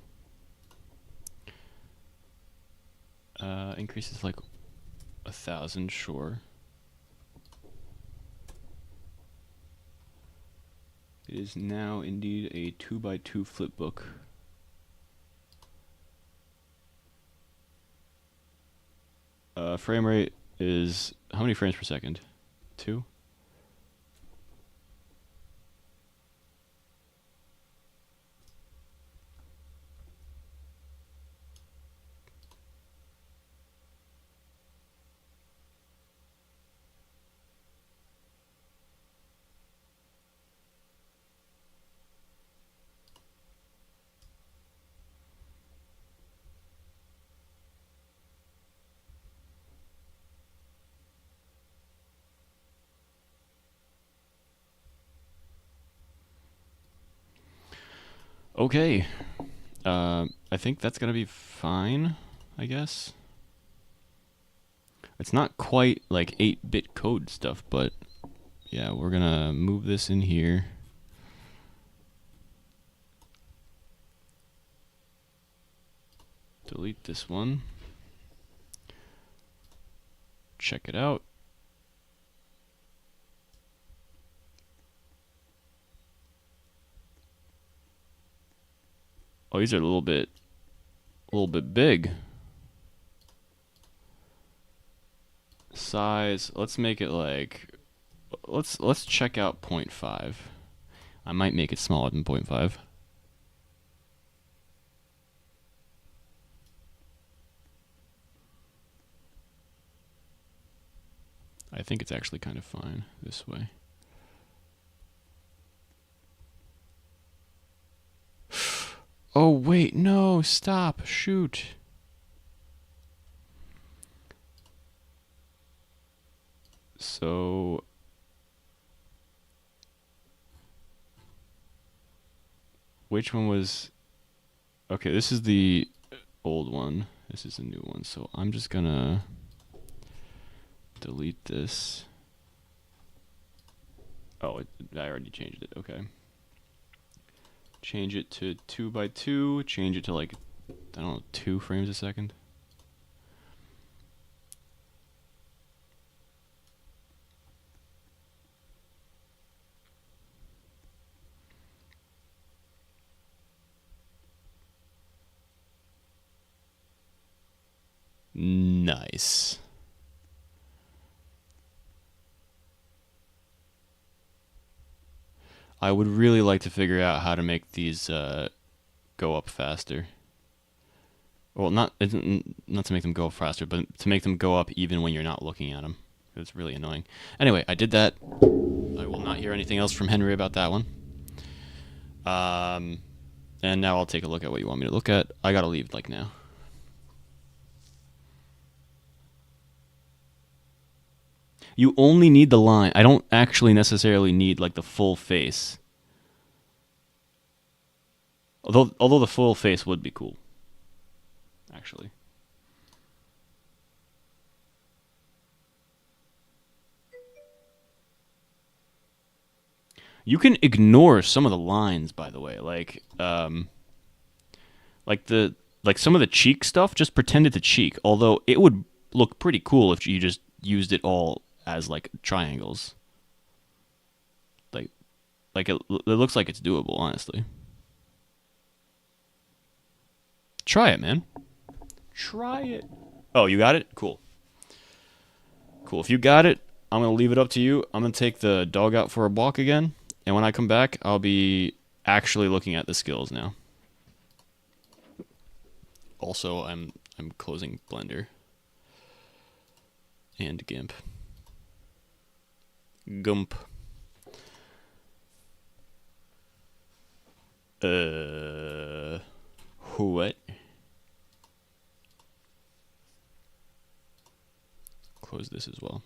Increases like 1,000, sure. It is now indeed a 2x2 flipbook. frame rate is how many frames per second? 2? Okay. I think that's gonna be fine, I guess. It's not quite like 8-bit code stuff, but yeah, we're gonna move this in here. Delete this one. Check it out. Oh, these are a little bit big. Size, let's make it like, let's check out 0.5. I might make it smaller than 0.5. I think it's actually kind of fine this way. Oh wait, no, stop, shoot. So which one was, okay, this is the old one, this is the new one, so I'm just gonna delete this. Oh, I already changed it, okay. Change it to 2x2, change it to like, I don't know, 2 frames a second. Nice. I would really like to figure out how to make these go up faster. Well, not to make them go up faster, but to make them go up even when you're not looking at them. It's really annoying. Anyway, I did that. I will not hear anything else from Henry about that one. And now I'll take a look at what you want me to look at. I gotta leave like now. You only need the line. I don't actually necessarily need like the full face. Although the full face would be cool. Actually. You can ignore some of the lines, by the way. Like some of the cheek stuff, just pretend it's a cheek. Although it would look pretty cool if you just used it all as like triangles. Like it looks like it's doable, honestly. Try it, man. Try it. Oh, you got it? Cool. Cool. If you got it, I'm going to leave it up to you. I'm going to take the dog out for a walk again. And when I come back, I'll be actually looking at the skills now. Also, I'm closing Blender and GIMP. Gump. What? Close this as well.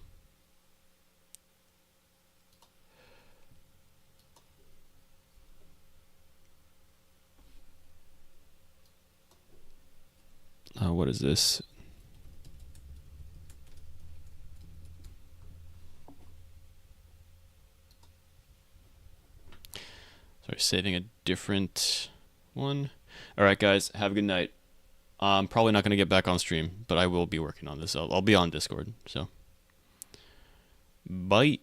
What is this? Sorry, saving a different one. All right, guys, have a good night. I'm probably not going to get back on stream, but I will be working on this. I'll be on Discord, so. Bye.